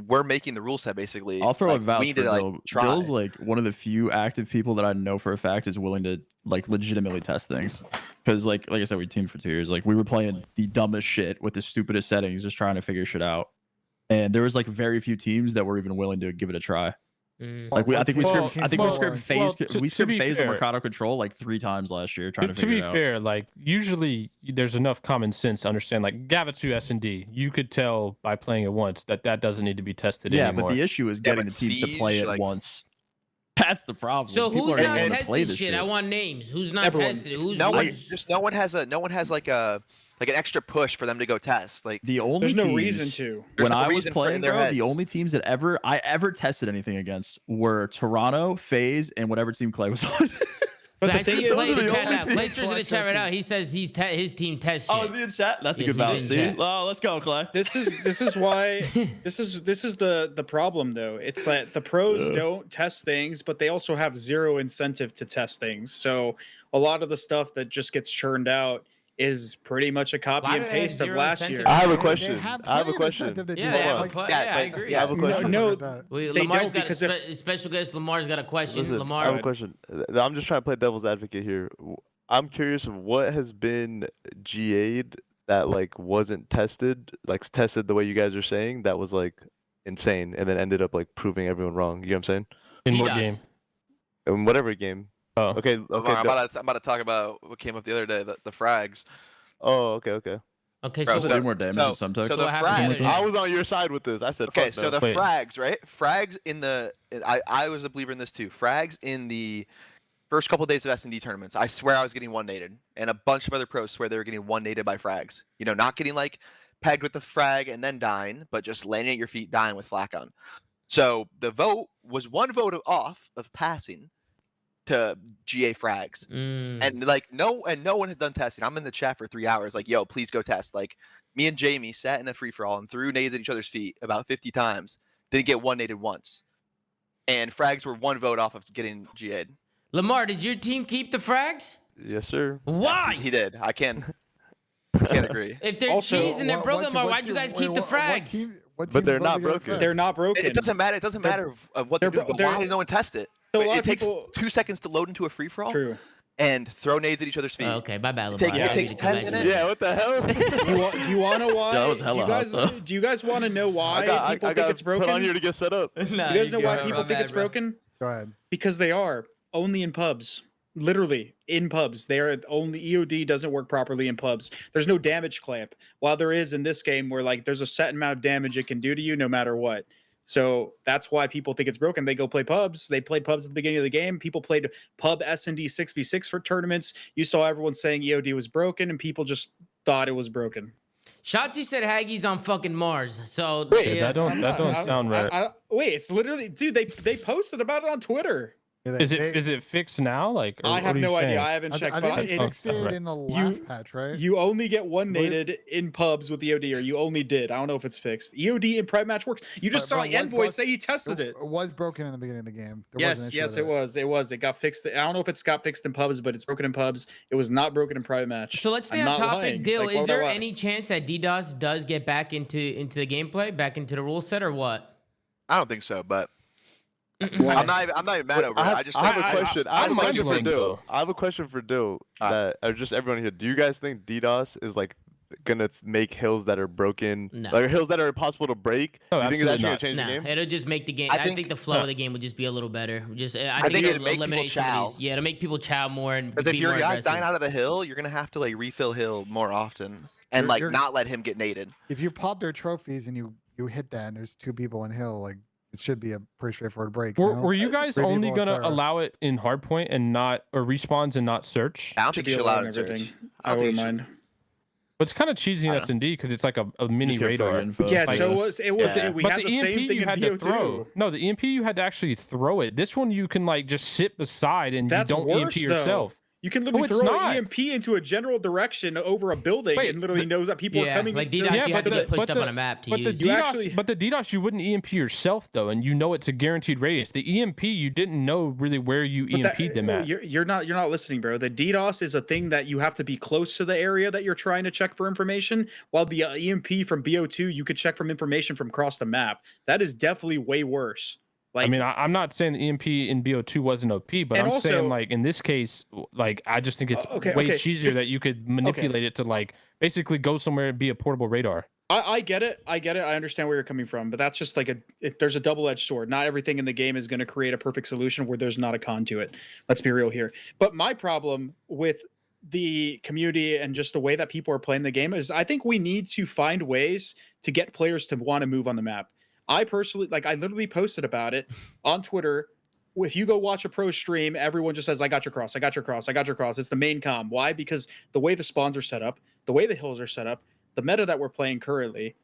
we're making the rule set basically. I'll throw a like, vouch we need for to Dill. try. Dill's like one of the few active people that I know for a fact is willing to like legitimately test things. Because like I said, we teamed for 2 years. Like we were playing the dumbest shit with the stupidest settings, just trying to figure shit out. And there was like very few teams that were even willing to give it a try. Mm. Like I think we Well, scripted, I think we well, scripted phase, well, to- we to be scripted phase on fair- Mercado Control like 3 times last year trying to To figure be it out. fair, like usually there's enough common sense to understand. Like Gavitu S&D, you could tell by playing it once that doesn't need to be tested Yeah, anymore. but the issue is getting the but teams to play Siege, it like- once. That's the problem. So People who's are not gonna wanna play testing this shit? I want names. Who's not Everyone. tested? Who's no one who's- has like an extra push for them to go test. Like The only There's no teams, reason to. There's when no I was reason for it in playing, their bro, the heads. only teams that I ever tested anything against were Toronto, FaZe, and whatever team Clay was on. But I the see thing is, Clay in the those are the chat only now. teams Clayster's in the chat right now. He says his team tests shit. Oh, is he in chat? That's Yeah, a good he's bounce. in See? chat. Oh, let's go, Clay. this is why this is the problem though. It's that the pros don't test things, but they also have zero incentive to test things. So a lot of the stuff that just gets churned out is pretty much a copy Why and do they have paste of zero last incentive year. to I have a test? question. They have I have a plenty of question. incentive to do Yeah, that. they have a Like, pl- yeah, yeah, I but- agree. yeah, I have a question. No, that. Wait, They Lamar's don't got because a special guest. Lamar's got a question. Listen, I Lamar, have a question. I'm just trying to play devil's advocate here. I'm curious of what has been GA'd that like wasn't tested, like tested the way you guys are saying, that was like insane, and then ended up like proving everyone wrong. You know what I'm saying? In what DDoS. game? In whatever game. Oh, Okay. I'm Okay. about to talk about what came up the other day, the frags. Oh, okay. Okay. Okay, Bro, so Way more damage than some so types. the what happened frags. the other day? I was on your side with this. I said. Okay, fuck so no. the Wait. frags, right? Frags I was a believer in this too. Frags in the first couple days of S&D tournaments, I swear I was getting one-nated, and a bunch of other pros swear they were getting one-nated by frags. Not getting like pegged with the frag and then dying, but just landing at your feet, dying with flak on. So the vote was one vote off of passing, to GA frags. And like no one had done testing. I'm in the chat for 3 hours, like, yo, please go test. Like me and Jamie sat in a free for all and threw nades at each other's feet about 50 times. Didn't get one naded once. And frags were 1 vote off of getting GA'd. Lamar, did your team keep the frags? Yes, sir. Why? He did. I can't agree. If they're Also, cheese and they're broken, Lamar, why'd you guys keep the frags? But they're not broken. They're not broken. It doesn't matter. It doesn't matter of what they're doing. But why did no one test it? So a lot It of takes people- 2 seconds to load into a free for all. True. And throw nades at each other's feet. Oh, okay, my bad, Lamar. It takes 10 minutes. Yeah, what the hell? You want to know why? That was hella hot, though. Do you guys want to know why I people think got it's broken? put on here to get set up. Nah, You guys know why good. people My think bad, it's bro. broken? Go ahead. Because they are only in pubs. Literally in pubs. They are only EOD doesn't work properly in pubs. There's no damage clamp. While there is in this game where like there's a set amount of damage it can do to you no matter what. So that's why people think it's broken. They go play pubs. They played pubs at the beginning of the game. People played pub S&D 6v6 for tournaments. You saw everyone saying EOD was broken and people just thought it was broken. Shotzi said Haggie's on fucking Mars. So Wait, that don't sound right. Wait, it's literally, dude. They posted about it on Twitter. Yeah, Is it fixed now? Like or I what have are you no idea. saying? I haven't checked. I But think they it's, fixed it in the last patch, right? you only get one What if- nated in pubs with EOD, or you only did. I don't know if it's fixed. EOD in private match works. You just But saw it was Envoy broken. say he tested it. It was broken in the beginning of the game. There was an Yes, issue yes, with it was. It was. It got fixed. I don't know if it's got fixed in pubs, but it's broken in pubs. It was not broken in private match. So let's stay I'm on not topic. lying. Dill, Like, why is would I there lie? any chance that DDoS does get back into the gameplay, back into the rule set, or what? I don't think so, but Why? I'm not even mad over it. I just I have think a question. I just I think have you a think question for Dill. I have a question for Dill. Alright. Or just everyone here. Do you guys think DDoS is like gonna make hills that are broken, No. like hills that are impossible to break? No, Do you think it's absolutely actually gonna change Nah, the game? it'll just make the game. I I think think- the flow of the game would just be a little better. Just I think think it'd it'll make people eliminate some of chow. these. Yeah, it'll make people chow more and Because if be your more guy's aggressive. dying out of the hill, you're gonna have to like refill hill more often and like You're- not let him get naded. If you pop their trophies and you hit that and there's 2 people in hill, like it should be a pretty straightforward break. Were, no? were you guys 3 only people, et gonna cetera. allow it in hardpoint and not or respawns and not search? I don't Should think you be should allow allowed it in everything. search. I don't think wouldn't you should. mind. But it's kind of cheesy in I don't S&D because it's like a mini Just get radar. free info. Yeah, Like, so it was. It was. Yeah. We but had the the EMP same thing you in had to throw. BO2. No, the EMP you had to actually throw it. This one you can like just sit beside and That's you don't worse, EMP though. yourself. You can No, literally it's throw not. an EMP into a general direction over a building Wait, and literally knows that people are Yeah, coming. like to- DDoS, Yeah, you have but to get the- pushed but up the- on a map to But the use. You DDoS, actually- but the DDoS you wouldn't EMP yourself though, and you know it's a guaranteed radius. The EMP you didn't know really where you But that- EMP'd them at. You're not listening, bro. The DDoS is a thing that you have to be close to the area that you're trying to check for information. While the EMP from BO2, you could check from information from across the map. That is definitely way worse. Like, I mean, I'm not saying the EMP in BO2 wasn't OP, but And I'm also- saying like in this case, like I just think it's Okay, way okay, cheesier this- that you could manipulate it to like basically go somewhere and be a portable radar. I get it. I get it. I understand where you're coming from, but that's just like there's a double-edged sword. Not everything in the game is going to create a perfect solution where there's not a con to it. Let's be real here. But my problem with the community and just the way that people are playing the game is I think we need to find ways to get players to want to move on the map. I personally, like, I literally posted about it on Twitter. If you go watch a pro stream, everyone just says, I got your cross, I got your cross, I got your cross. It's the main comm. Why? Because the way the spawns are set up, the way the hills are set up, the meta that we're playing currently,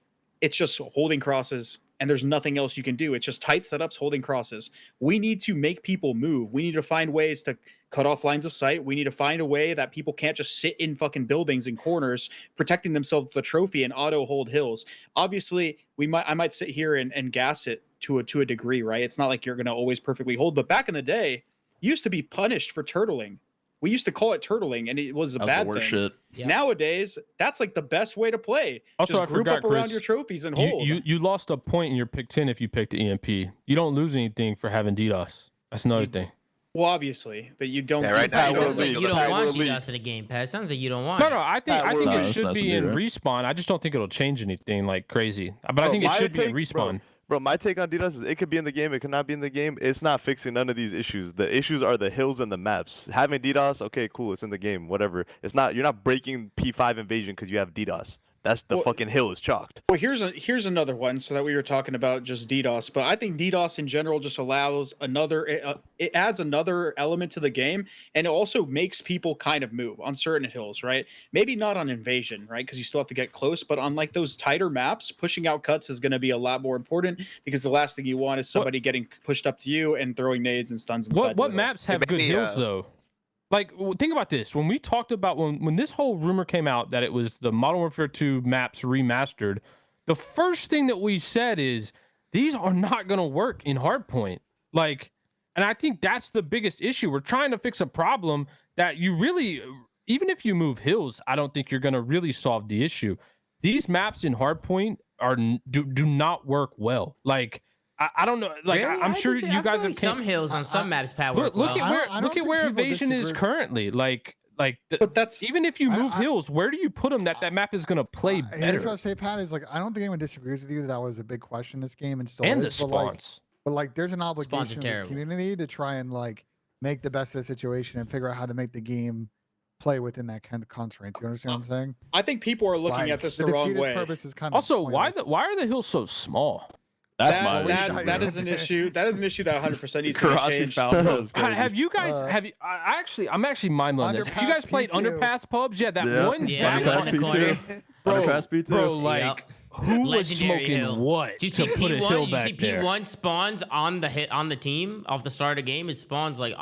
it's just holding crosses and there's nothing else you can do. It's just tight setups, holding crosses. We need to make people move. We need to find ways to cut off lines of sight. We need to find a way that people can't just sit in fucking buildings and corners, protecting themselves with the trophy and auto hold hills. Obviously, I might sit here and gas it to a degree, right? It's not like you're gonna always perfectly hold, but back in the day, you used to be punished for turtling. We used to call it turtling, and it was a That's bad the worst thing. shit. Yeah. Nowadays, that's like the best way to play. Also, Just I group forgot, up around Chris, your trophies and hold. You lost a point in your pick 10 if you picked the EMP. You don't lose anything for having DDoS. That's another thing. Well, obviously, but you don't. Yeah, right now It you sounds don't like leave. you don't want leave. DDoS in the game, Pat. It sounds like you don't want No, it. no, I think Pat, we're it not- should that's be in neither. respawn. I just don't think it'll change anything like crazy. But I Bro, think it my should be in take- respawn. Bro, my take on DDoS is it could be in the game, it could not be in the game. It's not fixing none of these issues. The issues are the hills and the maps. Having DDoS, okay, cool, it's in the game, whatever. It's not. You're not breaking P5 invasion because you have DDoS. That's the Well- fucking hill is chalked. Well, here's another one. So that we were talking about just DDoS, but I think DDoS in general just allows it adds another element to the game, and it also makes people kind of move on certain hills, right? Maybe not on invasion, right? Because you still have to get close, but on like those tighter maps, pushing out cuts is going to be a lot more important because the last thing you want is somebody getting pushed up to you and throwing nades and stuns inside. What maps have good hills though? Like, think about this. When we talked about when this whole rumor came out that it was the Modern Warfare 2 maps remastered, the first thing that we said is these are not going to work in Hardpoint. Like, and I think that's the biggest issue. We're trying to fix a problem that you really, even if you move hills, I don't think you're going to really solve the issue. These maps in Hardpoint do not work well. Like, I don't know. Like, Really? I'm sure you guys have some hills on some maps pad work look well. at where evasion is currently. But that's even if you move hills, where do you put them that map is going to play Here's better? what I say, Pat, is like I don't think anyone disagrees with you that was a big question in this game and still And the is. But like, spawns. there's an Spawns are obligation in this terrible. community to try and like make the best of the situation and figure out how to make the game play within that kind of constraint. You understand what I'm saying? I think people are looking Like, at this the defeat wrong its way. purpose is kind of Also, why pointless. are the hills so small? That's my issue. That is an issue. That is an issue that 100% needs to be Karachi changed. found that was crazy. Have you guys? Have you? I'm actually mind blown. This. Have you guys Underpass played P2. Underpass pubs? Yeah, that Yeah. one. Yeah, that one in the one- corner. Underpass P2. Bro, like Yep. who was Legendary smoking hill. what Do you to see put a hill P1? You back see there? P1 spawns on the team off the start of the game. It spawns like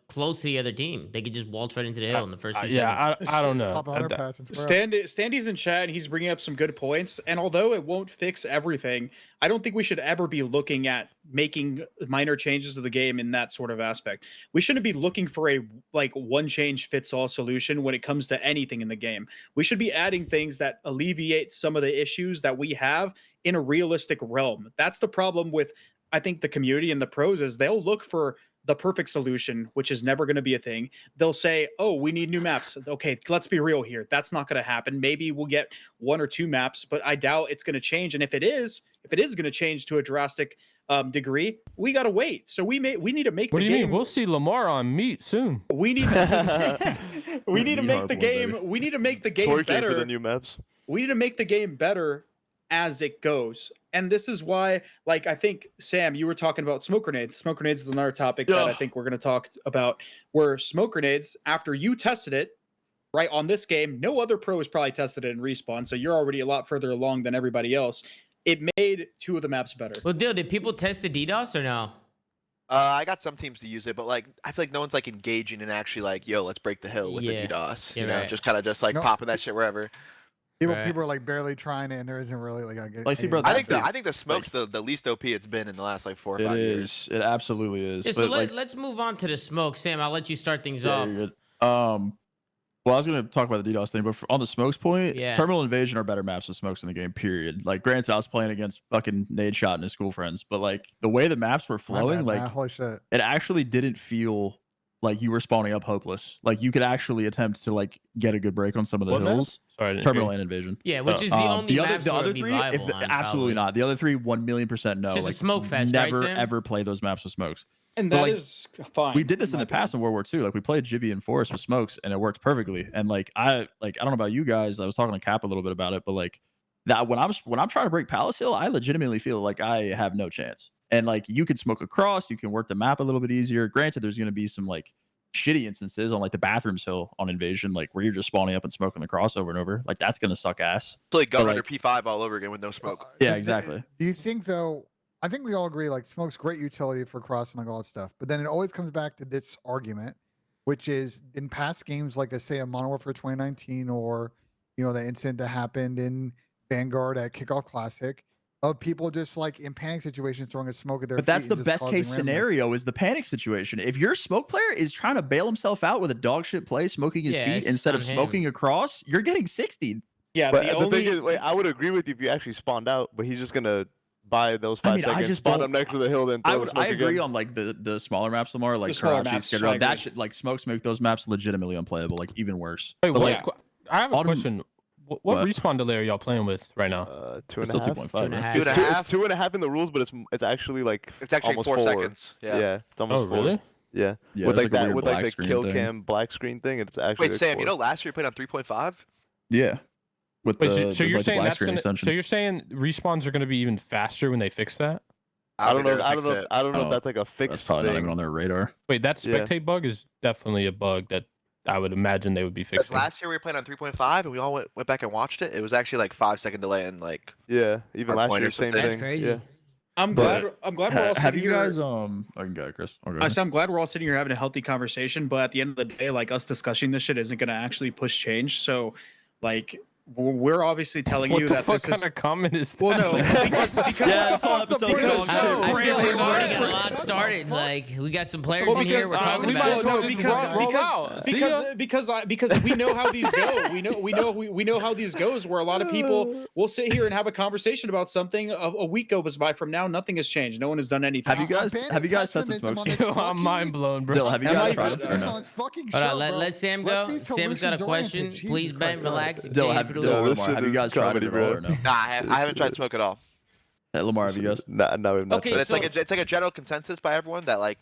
close to the other team. They could just waltz right into the hill in the first 2 seconds. Yeah, I don't know. Stop underpass and swear. Standy's in chat and he's bringing up some good points. And although it won't fix everything, I don't think we should ever be looking at making minor changes to the game in that sort of aspect. We shouldn't be looking for a one change fits all solution when it comes to anything in the game. We should be adding things that alleviate some of the issues that we have in a realistic realm. That's the problem with, I think, the community and the pros is they'll look for the perfect solution, which is never going to be a thing. They'll say, oh, we need new maps. Okay, let's be real here. That's not going to happen. Maybe we'll get 1 or 2 maps, but I doubt it's going to change. And if it is going to change to a drastic degree, we got to wait. So we need to make What the do you game. mean? We'll see Lamar on meat soon. We need to we need to Meat make the hardcore, game. baby. We need to make the game Twerking for better. the new maps. We need to make the game better as it goes. And this is why, I think, Sam, you were talking about smoke grenades. Smoke grenades is another topic that I think we're going to talk about, where smoke grenades, after you tested it, right, on this game, no other pro has probably tested it in Respawn, so you're already a lot further along than everybody else. It made 2 of the maps better. Well, did people test the DDoS or no? I got some teams to use it, but I feel like no one's engaging and actually yo, let's break the hill with Yeah, the DDoS. you're You know, right. just kind of just No. popping that shit wherever. People are barely trying it, and there isn't really a good. Like, see, bro, I That's think the smoke's the least OP it's been in the last 4 or 5 It years. is. It absolutely is. Yeah, so But, let's move on to the smoke. Sam, I'll let you start things yeah, off. you're good. Well, I was gonna talk about the DDoS thing, but on the smokes point, Yeah. Terminal Invasion are better maps with smokes in the game. Period. Granted, I was playing against fucking Nade Shot and his school friends, but the way the maps were My flowing, bad, man. Holy shit. it actually didn't feel like you were spawning up hopeless. You could actually attempt to get a good break on some of the What map? hills. Sorry, I didn't Terminal hear and Invasion. Yeah, which is the only maps the where other it'd be three, viable on, absolutely probably. not. The other 3, 1,000,000% no. Just a smoke fest, right, never Sam? ever play those maps with smokes. And But, that is fine. We did this in my the past in World War II. We played Jibby and Forest with smokes, and it worked perfectly. And I don't know about you guys. I was talking to Cap a little bit about it, but that when I'm trying to break Palace Hill, I legitimately feel like I have no chance. And you can smoke across, you can work the map a little bit easier. Granted, there's going to be some shitty instances on the bathrooms hill on Invasion, where you're just spawning up and smoking the cross over and over. That's gonna suck ass. It's Gun But, Runner P5 all over again with no smoke. Yeah, exactly. Do you think though? I think we all agree smoke's great utility for crossing all that stuff, but then it always comes back to this argument, which is in past games say a Modern Warfare 2019 or the incident that happened in Vanguard at Kickoff Classic of people just in panic situations throwing a smoke at their But that's feet the and just best causing case randomness. scenario is the panic situation. If your smoke player is trying to bail himself out with a dog shit play, smoking his Yeah, feet it's instead on of him. smoking across, you're getting 60. Yeah, But the the only thing is, I would agree with you if you actually spawned out, but he's just gonna buy those 5 I seconds, just spawn don't- up next to the hill, then throw the smoke I agree again. on the smaller maps, Lamar, The smaller Karachi, maps, Skid I Row. That agree. shit, smokes make those maps legitimately unplayable, even worse. Wait, But, what? I have a on- question. What what? respawn delay are y'all playing with right now? 2 It's and still a half. 2.5. 2.5. right? 2.5. It's 2.5 in the rules, but it's actually It's actually almost 4 4 seconds. Yeah. it's almost Oh, 4. really? Yeah. Yeah, with there's, a weird with black the screen kill thing. cam black screen thing, it's actually Wait, Sam, 4. you know last year you played on 3.5? Yeah. with Wait, the, so there's, you're like, the saying black that's screen gonna? extension. So you're saying respawns are gonna be even faster when they fix that? I don't know. think they're I gonna don't know. fix it. I don't know Oh, if that's like a That's fixed probably thing. not even on their radar. Wait, that Yeah. spectate bug is definitely a bug that I would imagine they would be Because fixing. last year we were playing on 3.5 and we all went back and watched it. It was actually like 5-second delay and like Yeah, even Our last point year, or same something. That's thing. crazy. Yeah. I'm But glad. I'm glad we're all Have sitting you here. guys I can go, Chris. I'll go I ahead. said I'm glad we're all sitting here having a healthy conversation, but at the end of the day, like us discussing this shit isn't going to actually push change. So, like, we're obviously telling What you the that fuck this kind is. of comment is that? Well, no, because Yeah, this whole episode's because- going I feel we've already got a What lot the started. fuck? Like we got some players Well, in here. because, We're talking we about might it. as well no, just because roll out. See ya. because we know how these go. We know how these goes. Where a lot of people will sit here and have a conversation about something. A week goes by from now, nothing has changed. No one has done anything. Have you guys tested pessimism smokes? on this Yo, I'm fucking- mind blown, bro. Dill, have you Am guys I- tried it or no? on this fucking Hold on, show, bro. let Sam Let's go. be Sam's got a solutions-oriented. question. Jesus Please, Ben, Christ. relax. Dill, Continue have, to do Dill, it. Yeah, this Lamar, shit have you is guys tried comedy, it at all bro. or no? nah, I haven't tried smoke at all. Hey, Lamar, have you guys? No, we've not. Okay, But touched it's so- like a general consensus by everyone that like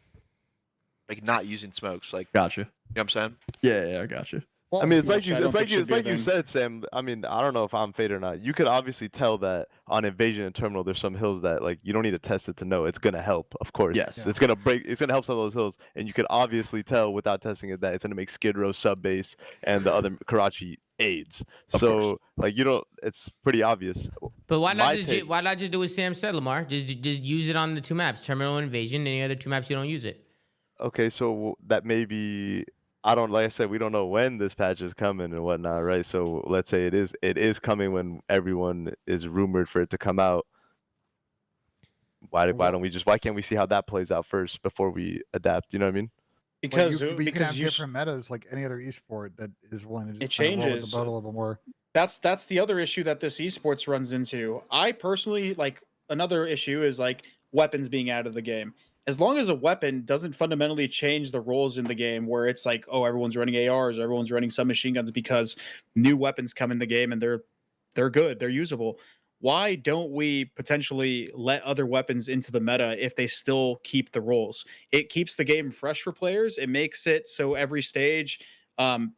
not using smokes. Like, Gotcha. you know what I'm saying? Yeah, I got you. Well, I mean, it's like Which you, I don't it's like think you, should it's be a like you thing. said, Sam. I mean, I don't know if I'm fade or not. You could obviously tell that on Invasion and Terminal, there's some hills that like you don't need to test it to know it's gonna help. Of course, Yes. it's gonna break. It's gonna help some of those hills, and you could obviously tell without testing it that it's gonna make Skid Row sub base and the other Karachi aids. Of So course. like you don't. It's pretty obvious. But why not My just take- why not just do what Sam said, Lamar? Just use it on the two maps, Terminal and Invasion. Any other two maps you don't use it. Okay, so that may be. I don't like I said we don't know when this patch is coming and whatnot, right? So let's say it is coming when everyone is rumored for it to come out. Why don't we just why can't we see how that plays out first before we adapt? You know what I mean? because you can because have you different metas like any other esport that is willing to just It kind of roll with changes. the boat a little bit more. that's the other issue that this esports runs into. I personally like another issue is like weapons being out of the game. As long as a weapon doesn't fundamentally change the roles in the game, where it's like, oh, everyone's running ARs, everyone's running submachine guns because new weapons come in the game and they're good, they're usable. Why don't we potentially let other weapons into the meta if they still keep the roles? It keeps the game fresh for players. It makes it so every stage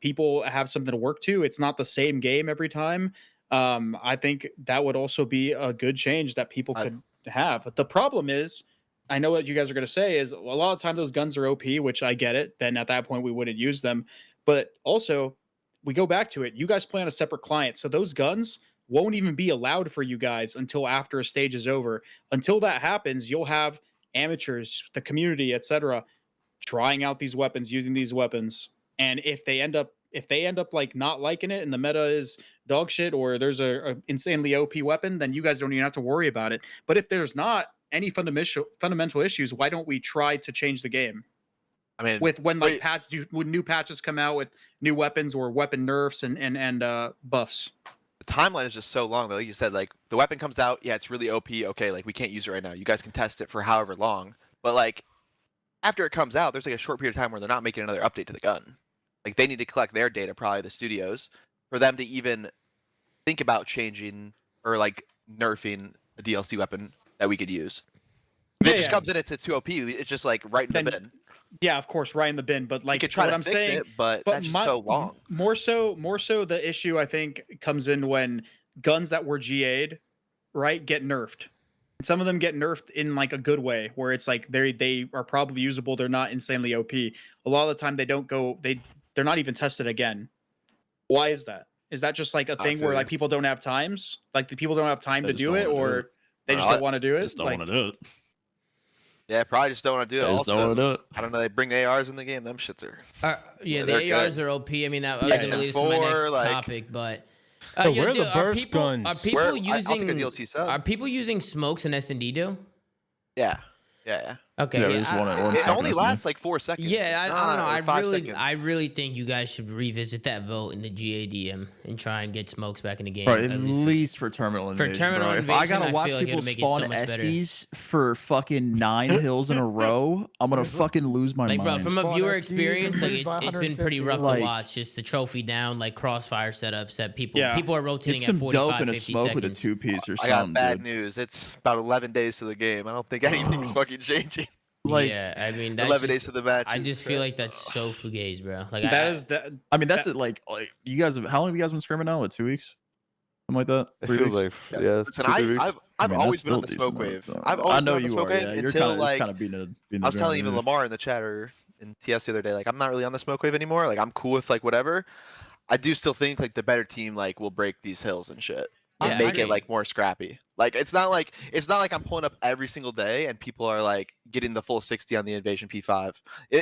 people have something to work to. It's not the same game every time. I think that would also be a good change that people could have. The problem is, I know what you guys are going to say is a lot of time those guns are OP, which I get it. Then at that point we wouldn't use them. But also, we go back to it. You guys play on a separate client, so those guns won't even be allowed for you guys until after a stage is over. Until that happens, you'll have amateurs, the community, etc., trying out these weapons, using these weapons. And if they end up like not liking it and the meta is dog shit or there's a insanely OP weapon, then you guys don't even have to worry about it. But if there's not any fundamental issues, why don't we try to change the game? I mean, With when like when new patches come out with new weapons or weapon nerfs and buffs. the timeline is just so long though. Like you said, like the weapon comes out, yeah, it's really OP. Okay, like we can't use it right now. You guys can test it for however long, but like after it comes out, there's like a short period of time where they're not making another update to the gun. Like they need to collect their data, probably the studios, for them to even think about changing or like nerfing a DLC weapon that we could use. If it just comes in, it's too OP. It's just like right in the bin. Yeah, of course, right in the bin. But You like could try what to I'm fix saying, it, but that's just so long. More so, the issue I think comes in when guns that were GA'd, right, get nerfed. Some of them get nerfed in like a good way, where it's like they are probably usable. They're not insanely OP. A lot of the time, they don't go. They're not even tested again. Why is that? Is that just like a thing where like people don't have times? Like the people don't have time They to just do don't it, wanna do or it. they just don't want to do it? Just don't Like, want to do it. Yeah, probably just don't want to do it. Just don't Also, want to do it. I don't know. They bring ARs in the game. Them shits are. Yeah, they're the ARs good. are OP. I mean, that was Yeah, going to lead us to my four, next like- topic, but So yo, where are the dude, are burst people, guns? Are people I'll using take a DLC sub. Are people using smokes in S&D do? Yeah, yeah. Okay, Yeah, yeah, there's one- I- one It smoke only in lasts like 4 seconds. Yeah, It's I don't know. not, or 5 seconds. I really think you guys should revisit that vote in the GADM and try and get smokes back in the game. Bro, at at least for Terminal Invasion. Terminal bro. If I Invasion, gotta I watch feel like people it'd make it so spawn much better. Espies for fucking 9 hills in a row, I'm gonna fucking lose my Like, bro, mind. from a Spawn viewer SDs experience, like increased by it's been pretty 150. rough Like- to watch. Just the trophy down, like crossfire setups that people Yeah. people are rotating It's at some 45, dope in a 50 smoke seconds. with a 2-piece or I something. got bad dude. news. It's about 11 days to the game. I don't think anything's fucking changing. Like, yeah, I mean, that's 11 days just, to the match. I just feel like that's so fugazi, bro. Like that is that. I mean, that's it. Like you guys have. How long have you guys been scrimming now? What, 2 weeks? something like that. It 3 feels weeks? like yeah. Listen, 2-3 weeks. I've I mean, always that's been on still the smoke decent, wave. though. I've always I know been on the you smoke are. wave Yeah, you're until kind of like kind of being a. I was telling even Lamar in the chat or in TS the other day, like I'm not really on the smoke wave anymore. Like I'm cool with like whatever. I do still think like the better team like will break these hills and shit and Yeah, make it agreed. like more scrappy. Like it's not like I'm pulling up every single day and people are like getting the full 60 on the Invasion P5.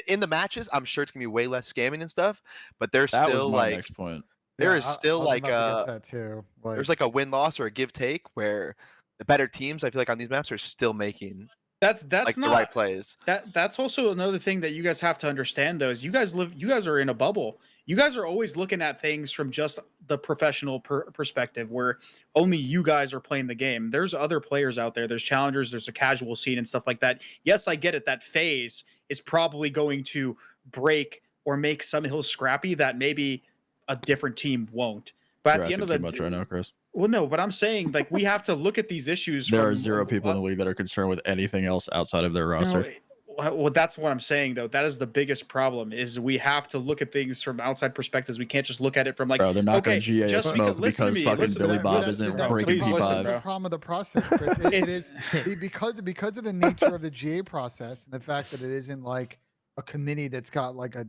In the matches, I'm sure it's gonna be way less scamming and stuff, but there's That was still my like next point. there is I still was like about to get that too. there's like a win-loss or a give-take where the better teams I feel like on these maps are still making That's like the not right plays. that's also another thing that you guys have to understand though is you guys are in a bubble. You guys are always looking at things from just the professional perspective where only you guys are playing the game. There's other players out there. There's challengers, there's a casual scene and stuff like that. Yes, I get it. That phase is probably going to break or make some hills scrappy that maybe a different team won't. But You're at the end asking of the too much right now, Chris. well, no, but I'm saying like we have to look at these issues. There from, are 0 people in the league that are concerned with anything else outside of their roster. Well, that's what I'm saying though. That is the biggest problem. Is we have to look at things from outside perspectives. We can't just look at it from like. Bro, they're not okay, going to GA just smoke listen to because me, fucking listen to Billy me, Bob listen isn't to me. breaking Please listen, P5. bro. The problem of the process, Chris. It is because of the nature of the GA process and the fact that it isn't like a committee that's got like a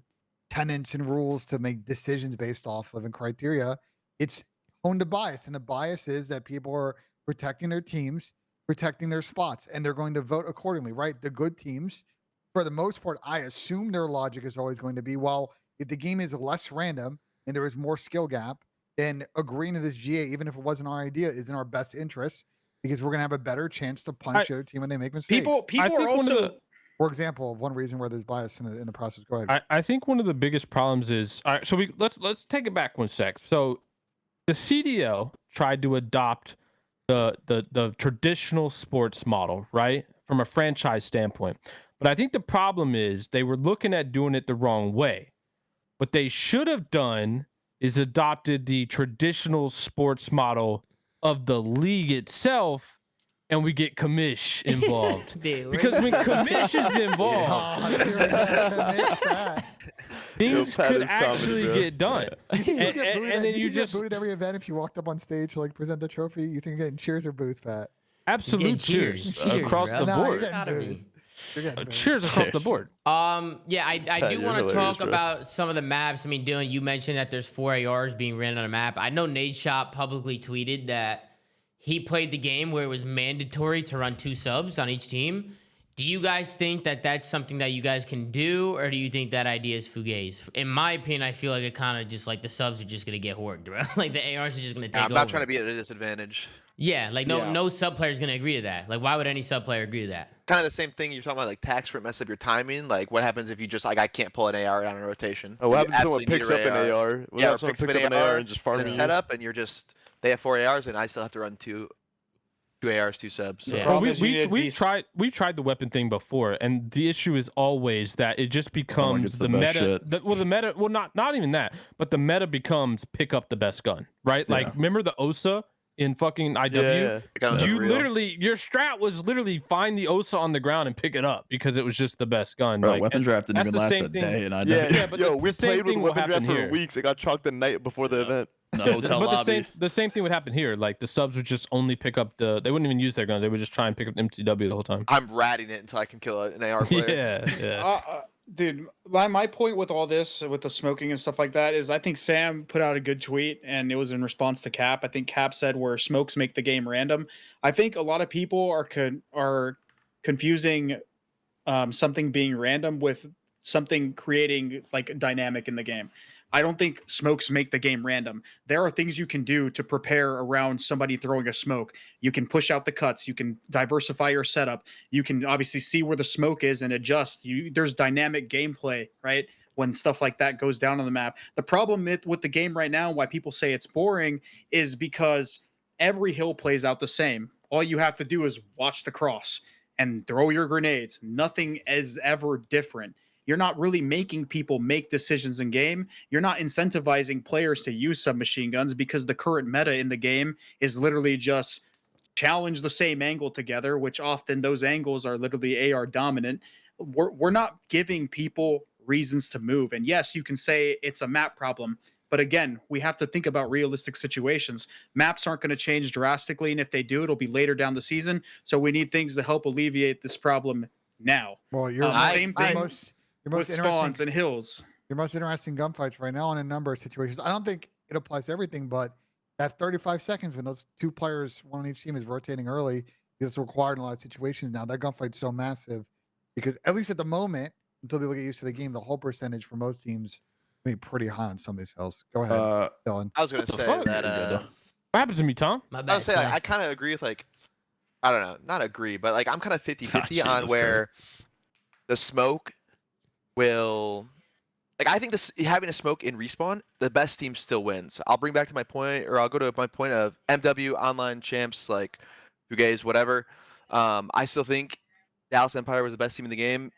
tenets and rules to make decisions based off of and criteria. It's honed to bias, and the bias is that people are protecting their teams, protecting their spots, and they're going to vote accordingly, right? The good teams, for the most part, I assume their logic is always going to be, well, if the game is less random and there is more skill gap, then agreeing to this GA, even if it wasn't our idea, is in our best interest because we're going to have a better chance to punish the other team when they make mistakes. People I are think also. For example, one reason where there's bias in the process. Go ahead. I think one of the biggest problems is all right, so let's take it back one sec. So the CDL tried to adopt the traditional sports model, right? From a franchise standpoint. But I think the problem is they were looking at doing it the wrong way. What they should have done is adopted the traditional sports model of the league itself, and we get commish involved. Dude, Because when commish is involved, things Pat could is comedy, actually bro. get done. You think you And- get and- booed and at- then you you think get just booed at every event if you walked up on stage to like present the trophy. You think you're getting cheers or boos, Pat? absolute cheers. cheers, Cheers, across bro. the No, you're board. getting Proud of me. boos. You're getting boos. Cheers across the board. Yeah, I Pat, do you're want to hilarious, talk bro. about some of the maps. I mean, Dylan, you mentioned that there's 4 ARs being ran on a map. I know Nate Shop publicly tweeted that he played the game where it was mandatory to run 2 subs on each team. Do you guys think that that's something that you guys can do, or do you think that idea is fugazi? In my opinion, I feel like it kind of just like the subs are just gonna get horked, bro. Like the ARs are just gonna take I'm over. not trying to be at a disadvantage. Yeah, like no sub player is gonna agree to that. Like, why would any sub player agree to that? Kind of the same thing you're talking about, like tax for mess up your timing. Like, what happens if you just like I can't pull an AR out on a rotation? Oh, what You happens if someone absolutely need picks your up an AR? What Yeah, or if someone picks up picks an AR and just in farms a you? setup, and they have 4 ARs, and I still have to run two ARs, 2 subs. So. Yeah. Well, Problem is you need a we tried the weapon thing before, and the issue is always that it just becomes gets the the best meta. shit. Not even that, but the meta becomes pick up the best gun, right? Like Yeah. remember the OSA in fucking IW? Yeah. It kind of You unreal. literally, your strat was literally find the OSA on the ground and pick it up because it was just the best gun. Bro, like, weapon draft didn't that's even the last same a thing. day, and I Yeah, but yo, the we same played with thing will weapon draft happen for here. weeks. It got chalked the night before the event. in the hotel but lobby. the same thing would happen here. Like the subs would just only pick up they wouldn't even use their guns. They would just try and pick up MTW the whole time. I'm ratting it until I can kill an AR player. Yeah. Dude, my point with all this, with the smoking and stuff like that, is I think Sam put out a good tweet, and it was in response to Cap. I think Cap said where smokes make the game random. I think a lot of people are confusing something being random with something creating like a dynamic in the game. I don't think smokes make the game random. There are things you can do to prepare around somebody throwing a smoke. You can push out the cuts. You can diversify your setup. You can obviously see where the smoke is and adjust. There's dynamic gameplay, right? When stuff like that goes down on the map. The problem with the game right now, why people say it's boring, is because every hill plays out the same. All you have to do is watch the cross and throw your grenades. Nothing is ever different. You're not really making people make decisions in game. You're not incentivizing players to use submachine guns because the current meta in the game is literally just challenge the same angle together, which often those angles are literally AR dominant. We're not giving people reasons to move. And yes, you can say it's a map problem. But again, we have to think about realistic situations. Maps aren't going to change drastically, and if they do, it'll be later down the season. So we need things to help alleviate this problem now. Well, Same thing with spawns and hills. Your most interesting gunfights right now in a number of situations. I don't think it applies to everything, but that 35 seconds when those two players, one on each team, is rotating early, because it's required in a lot of situations now. That gunfight's so massive because, at least at the moment, until people get used to the game, the whole percentage for most teams will be pretty high on some of these hills. Go ahead, Dylan. I was gonna say fuck? that. What happened to me, Tom? My I bad. would say son. I kind of agree with like, I don't know, not agree, but like I'm kind of 50-50 on Jesus where the smoke will. Like I think this having a smoke in respawn, the best team still wins. I'll bring back to my point, or I'll go to my point of MW online champs like Fugaze, whatever. I still think Dallas Empire was the best team in the game,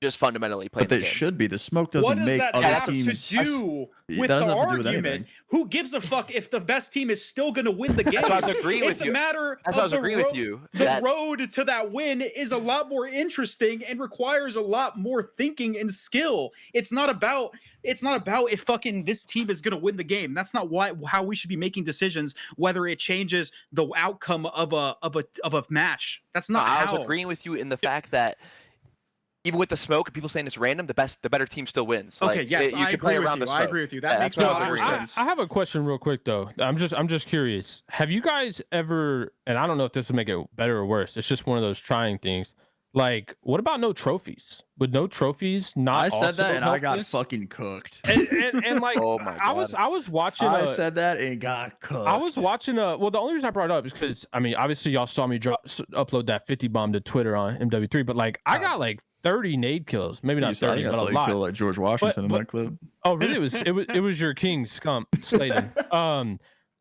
just fundamentally playing But they the game. should be. The smoke doesn't What does make that other have teams. to do It with doesn't the have to do with argument? anything. Who gives a fuck if the best team is still going to win the game? That's why I was agreeing It's with a you. matter That's why I of was agreeing with you. the that- road to that win is a lot more interesting and requires a lot more thinking and skill. It's not about if fucking this team is going to win the game. That's not how we should be making decisions, whether it changes the outcome of a match. That's not I how. was agreeing with you in the fact that even with the smoke, people saying it's random, the better team still wins. Okay, Like, yes, you I can play agree with around you. the I smoke. agree with you. Yeah, That makes that's a what lot I more was agreeing. sense. I have a question real quick though. I'm just curious. Have you guys ever, and I don't know if this will make it better or worse, it's just one of those trying things. Like, what about no trophies? Would no trophies not I said also that and I help got this? fucking cooked. And like Oh my I was watching I said that and got cooked. I was watching well, the only reason I brought it up is because I mean obviously y'all saw me upload that 50 bomb to Twitter on MW3, but like I got like 30 nade kills, maybe not 30, but a lot. Kill like George Washington in but- that clip. Oh, really? It was your king Scump Sladen.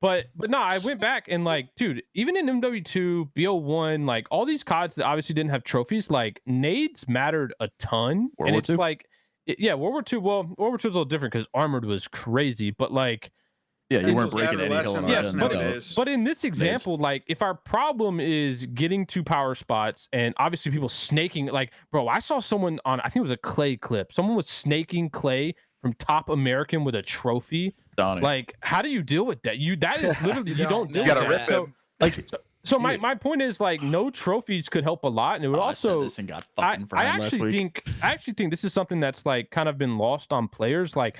But no, I went back and like, dude, even in MW2, BO1, like all these CODs that obviously didn't have trophies, like nades mattered a ton. World and War it's II? like, yeah, World War II. Well, World War II is a little different because Armored was crazy, but like, Yeah, you It weren't was breaking any hill adolescent on Yes, that. but- nowadays. but in this example, like if our problem is getting to power spots and obviously people snaking, like, bro, I saw someone on, I think it was a Clay clip. Someone was snaking Clay from top American with a trophy. Donnie. Like, how do you deal with that? That is literally, you don't do You gotta that. rip So, him. like so my point is like no trophies could help a lot. And it would I said also, this and got I fucking framed last week. actually think this is something that's like kind of been lost on players. Like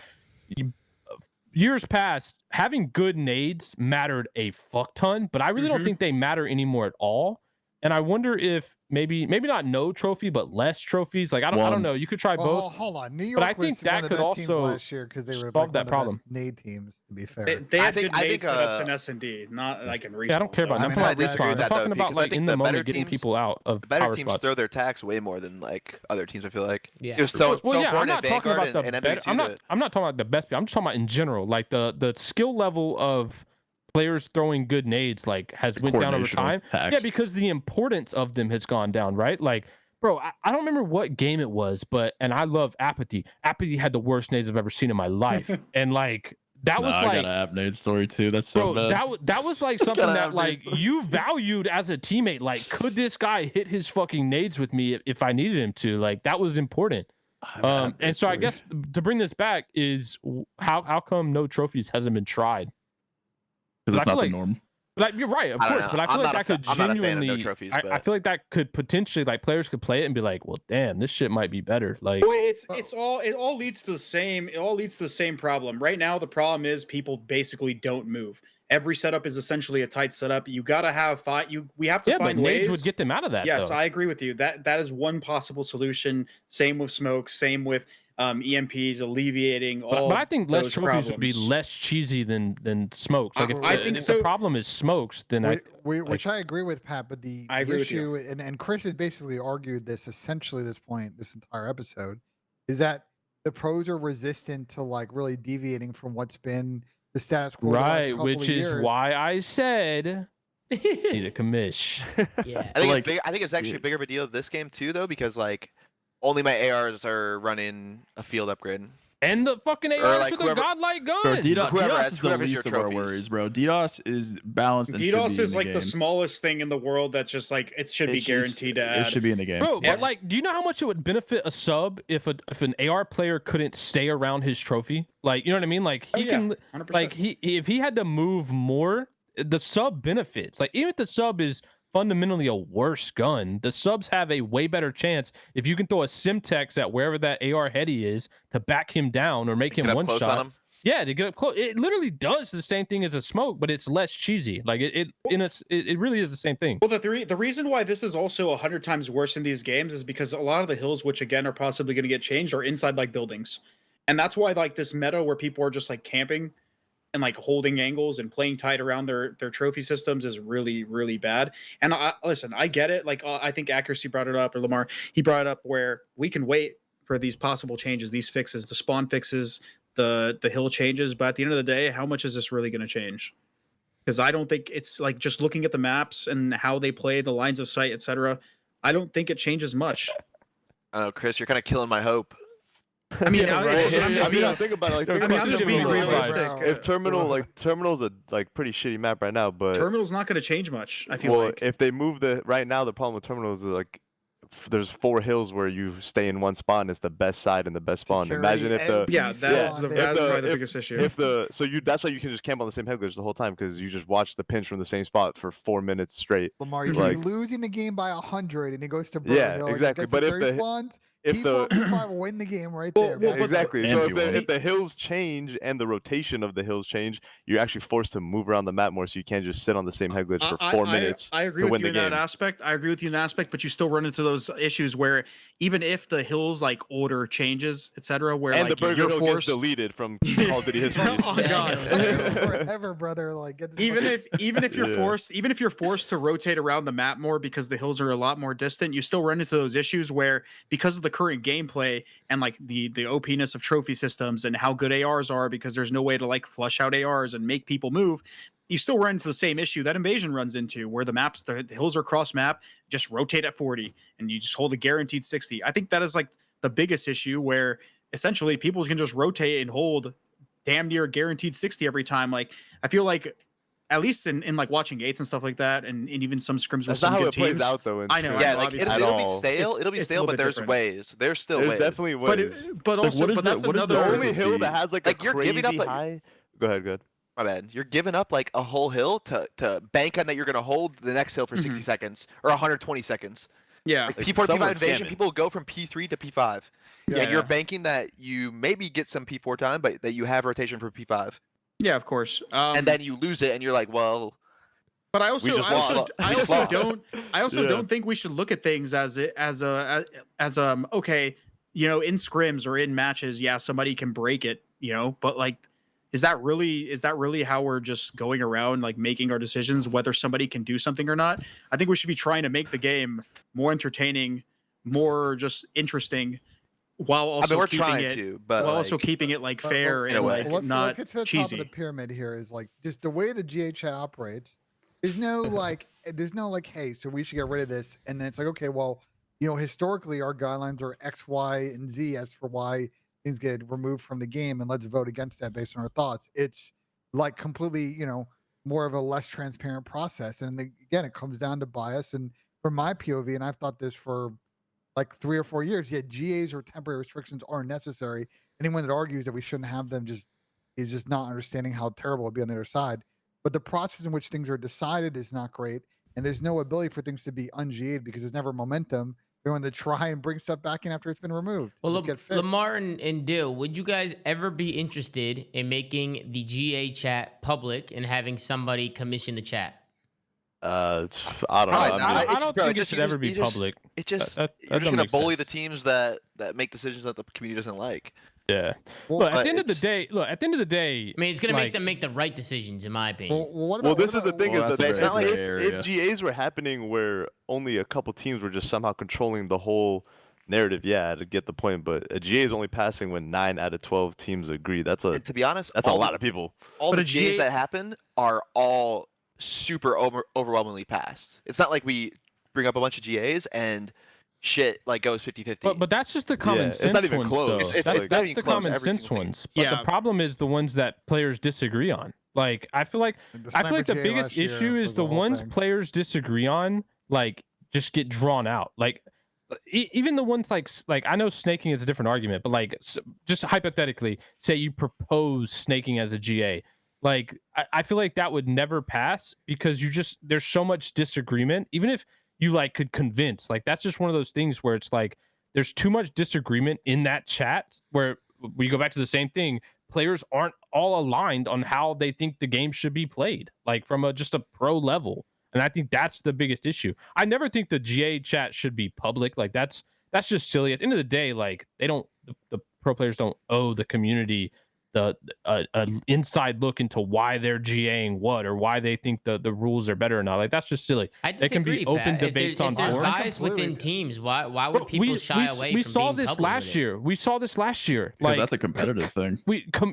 years past, having good nades mattered a fuck ton, but I really don't think they matter anymore at all. And I wonder if maybe not no trophy, but less trophies. Like I don't One. know. You could try Well, both. hold on. New York I think was that one of the could best teams also last year because they were solve like that one problem. of the best nade teams, to be fair. They I have think- good I nade think, setups in S&D, not like in respawn. Yeah, I don't care about. I I'm mean, talking I about disagree respawn. with I'm that, talking though, about because I like think in the the moment better getting teams- people out of The better power teams spots. throw their attacks way more than like other teams. I feel like. Yeah. It was so Well, yeah, I'm important not at talking Vanguard about the and better. MW2 I'm not talking about the best. I'm just talking about in general, like the skill level of players throwing good nades like has went down over Coordination of time. attacks. Yeah, because the importance of them has gone down, right? Like, bro, I don't remember what game it was, and I love Apathy. Apathy had the worst nades I've ever seen in my life, and like that was I like. got an app nade story too. That's so Bro, bad. that was like something Gotta that have like nades. you valued as a teammate. Like, could this guy hit his fucking nades with me if I needed him to? Like, that was important. I have an app And nade so I story. guess to bring this back is how come no trophies hasn't been tried? because I it's feel not the like- norm. Like you're right, of I don't course, know. but I feel I'm like not that a could I'm not a fan of no genuinely. trophies, I but- feel like that could potentially like players could play it and be like, well, damn, this shit might be better. Like, Well, it all leads to the same. It all leads to the same problem. Right now, the problem is people basically don't move. Every setup is essentially a tight setup. You gotta have we have to yeah, but find nades ways. would get them out of that. Yes, though. I agree with you. That is one possible solution. Same with smoke. Same with EMPs, alleviating all. But I think less those trophies would be problems. less cheesy than smokes. Like, I if think the so. problem is smokes, then Which I agree with, Pat. But the I agree with issue, and Chris has basically argued this essentially this point, this entire episode, is that the pros are resistant to like really deviating from what's been the status quo. the last right, couple which of is years. why I said need a commish. Yeah. I think Like, it's big, I think it's actually a bigger of a deal this game too, though, because like only my ARs are running a field upgrade. And the fucking Or, ARs like, to the whoever- godlike gun. Bro, DDoS, Whoever DDoS has- is the whoever's your least of our trophies. worries, bro. DDoS is balanced and should DDoS be is in like the the game. smallest thing in the world that's just like it should be guaranteed to add. It should be in the game. Bro, Yeah. but like, do you know how much it would benefit a sub if an AR player couldn't stay around his trophy? Like, you know what I mean? Like he can, 100%. like if he had to move more, the sub benefits. Like even if the sub is fundamentally a worse gun, the subs have a way better chance if you can throw a Simtex at wherever that AR heady is to back him down or make him Get up one close shot. on him. Yeah, to get up close. It literally does the same thing as a smoke, but it's less cheesy. Like it really is the same thing. Well, the reason why this is also 100 times worse in these games is because a lot of the hills, which again are possibly going to get changed, are inside like buildings, and that's why like this meta where people are just like camping and like holding angles and playing tight around their trophy systems is really, really bad. And listen, I get it. Like I think Accuracy brought it up, or Lamar, he brought it up where we can wait for these possible changes, these fixes, the spawn fixes, the hill changes. But at the end of the day, how much is this really going to change? Because I don't think it's like just looking at the maps and how they play, the lines of sight, etc. I don't think it changes much. Oh, Chris, you're kind of killing my hope. I mean, Yeah, I- right. it's just- I mean, think about it. Like, think I mean, about I'm it. just being Bro, realistic. If Terminal's a like pretty shitty map right now, but Terminal's not going to change much. I feel well, like. if they move right now, the problem with Terminal is like there's 4 hills where you stay in one spot and it's the best side and the best spawn. Security Imagine if the every Yeah, that's spawn, that's baby. probably the biggest issue. that's why you can just camp on the same head glitch the whole time because you just watch the pinch from the same spot for 4 minutes straight. Lamar, you Like- could be losing the game by 100 and it goes to Yeah, Hill. exactly. But if the- spawns, If P4, the P5 will win the game right Well, there. well, man. but- exactly. And So you will. if the hills change and the rotation of the hills change, you're actually forced to move around the map more, so you can't just sit on the same head glitch for 4 minutes I agree to with win you the in that game. aspect. I agree with you in that aspect, but you still run into those issues where even if the hills like order changes, etc., where And like the Burger you're Hill gets forced. deleted from Call of Duty history. Oh Yeah, god. yeah. Forever, brother. Like, get this even if you're Yeah. forced to rotate around the map more because the hills are a lot more distant, you still run into those issues where because of the current gameplay and like the OP-ness of trophy systems and how good ARs are because there's no way to like flush out ARs and make people move, you still run into the same issue that Invasion runs into where the hills are cross map, just rotate at 40 and you just hold a guaranteed 60. I think that is like the biggest issue where essentially people can just rotate and hold damn near guaranteed 60 every time. Like I feel like at least in like watching gates and stuff like that, and even some scrims with That's some not how good it plays teams. out though. I know, Yeah, know, like obviously. At it'll be all. stale. It'll be It's a stale, little but bit there's different. ways. There's still There's ways. definitely ways. But Like, also, what is but the- that's what is the another. The only hill urgency? that has like Like, a you're giving up, crazy like- high. Go ahead. My bad. You're giving up like a whole hill to bank on that you're gonna hold the next hill for 60 seconds or 120 seconds. Yeah, Like Like, P4, P5 someone's invasion, scamming. people go from P3 to P5. Yeah, and you're yeah. banking that you maybe get some P4 time, but that you have rotation for P5. yeah, of course. And then you lose it, and you're like, well, but I also, just I also, lost. I We just also lost. don't, I also Yeah. don't think we should look at things as okay, you know, in scrims or in matches, yeah, somebody can break it, you know, but like, is that really how we're just going around like making our decisions whether somebody can do something or not? I think we should be trying to make the game more entertaining, more just interesting, while also I mean, we're keeping trying it, to, but while also like, keeping it like But- fair in a and way. like let's not get to the cheesy. top of the pyramid here. Is like just the way the GHI operates. There's no like, hey, so we should get rid of this, and then it's like, okay, well, you know, historically our guidelines are X, Y, and Z as for why things get removed from the game, and let's vote against that based on our thoughts. It's like completely, you know, more of a less transparent process, and again, it comes down to bias. And from my POV, and I've thought this for like 3 or 4 years, yet GAs or temporary restrictions are necessary. Anyone that argues that we shouldn't have them is just not understanding how terrible it'd be on the other side. But the process in which things are decided is not great, and there's no ability for things to be un-GA'd because there's never momentum. They're going to try and bring stuff back in after it's been removed. Well, Let's get fixed. Lamar and Dill, would you guys ever be interested in making the GA chat public and having somebody commission the chat? I don't know. Probably I not. mean, I It's- don't bro, think it it just- should you ever just- be you just- public. it just that you're just don't gonna make bully sense. the teams that make decisions that the community doesn't like. Yeah. Well, Look, at but the end of the it's- day, I mean, it's gonna make like- them make the right decisions, in my opinion. what well, about, this is the thing Well, is that's that a it's very not like gray if area. GAs were happening where only a couple teams were just somehow controlling the whole narrative, yeah, to get the point. But a GA is only passing when 9 out of 12 teams agree. That's And to be honest, a all lot the, of people. all But the a GAs GA that happen are all super overwhelmingly passed. It's not like we bring up a bunch of GAs and shit like goes 50-50. But that's just the common it's sense not even ones, close. though. It's That's not that's even the close common every sense single thing. ones. But the Yeah. problem is the ones that players disagree on. Like I feel like the Sniper biggest last year issue is was the whole ones thing. players disagree on, like just get drawn out. Like even the ones like I know snaking is a different argument, but like just hypothetically, say you propose snaking as a GA. Like I feel like that would never pass because there's so much disagreement. Even if you like could convince, like that's just one of those things where it's like there's too much disagreement in that chat where we go back to the same thing. Players aren't all aligned on how they think the game should be played, like from just a pro level. And I think that's the biggest issue. I never think the GA chat should be public. Like that's just silly. At the end of the day, like the pro players don't owe the community the inside look into why they're GAing what or why they think the rules are better or not. Like that's just silly. I They can be disagree, open Pat. debates on if there's forums. bias within Completely. teams, why would people shy away we from saw being this public last with it? year. We saw this last year. Because Like that's a competitive thing.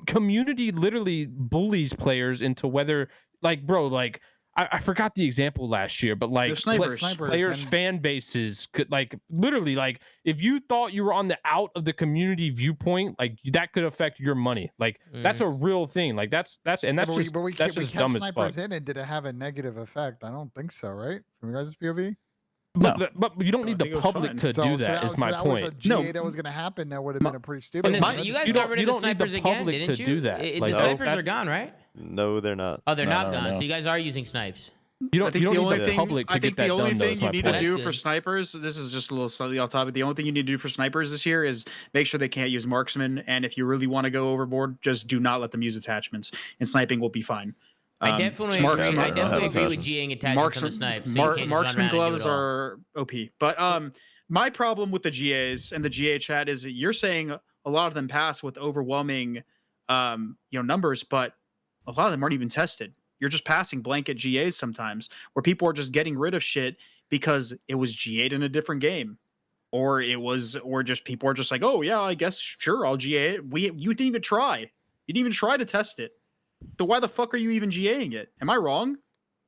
community literally bullies players into whether like bro like I forgot the example last year, but like snipers. players and- fan bases could like literally like if you thought you were on the out of the community viewpoint, like that could affect your money. Like that's a real thing. Like that's and that's but just we that's kept just dumb as snipers fuck. in, and did it have a negative effect? I don't think so, right? From your guys' POV. But you don't I need think it the was public fine. to do that. Is my that point. was a GA that was going to happen. That would have been a pretty stupid. And the, one. you guys you got don't- rid you of the don't need the snipers again, public didn't to you? do that. The Like, no, snipers that- are gone, right? No, they're not. Oh, they're No, not no, gone. no. So you guys are using snipes. You I don't think you the don't only need the thing public to I get think that the only done. Though, thing is you my need point. to do That's for good. snipers, this is just a little slightly off topic. The only thing you need to do for snipers this year is make sure they can't use marksman, and if you really want to go overboard, just do not let them use attachments, and sniping will be fine. I definitely smart- agree. I smart- definitely agree with attachments. GAing attachments on the snipes. So you can't just run marksman around and do gloves it all. are OP. But my problem with the GAs and the GA chat is that you're saying a lot of them pass with overwhelming numbers, but a lot of them aren't even tested. You're just passing blanket GAs sometimes, where people are just getting rid of shit because it was GA'd in a different game, or just people are just like, oh yeah, I guess sure, I'll GA it. You didn't even try. You didn't even try to test it. So why the fuck are you even GAing it? Am I wrong?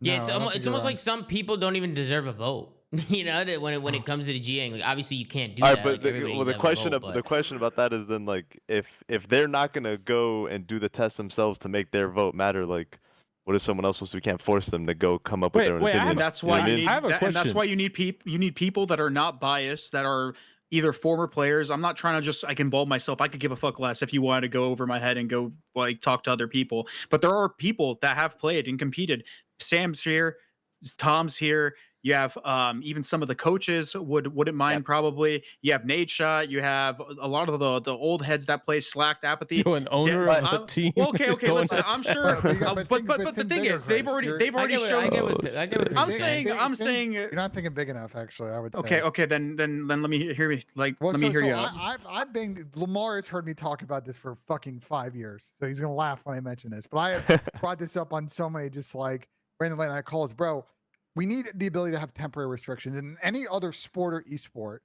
Yeah, No, it's I don't almost, think it's you're almost wrong. like some people don't even deserve a vote. You know, that when it comes to the GAing, like obviously you can't do All that. right, but like, everybody needs the to have a question vote, the question about that is then like if they're not gonna go and do the test themselves to make their vote matter, like what is someone else supposed to? We can't force them to go come up with their own Wait, I have opinion. And a- that's You know why what I you mean? need I have a and that's question. why you need people that are not biased, that are either former players. I'm not trying to just I can involve myself. I could give a fuck less if you wanted to go over my head and go like talk to other people. But there are people that have played and competed. Sam's here, Tom's here. You have even some of the coaches wouldn't mind Yep. probably. You have Nate Shot. You have a lot of the old heads that play slacked apathy. You an owner but of a I'm- team. Well, okay. going Listen, to I'm town. sure. But you got- But think- but but the think thing bigger, is, they've Chris. already You're- I shown. get what I'm Chris is saying. I'm Think- saying. You're not thinking big enough, actually. I would say. Okay. Then let me hear me. Like Well, let me so, hear so you out. I've been Lamar has heard me talk about this for fucking 5 years, so he's gonna laugh when I mention this. But I have brought this up on so many just like random late night calls, bro. We need the ability to have temporary restrictions. In any other sport or esport,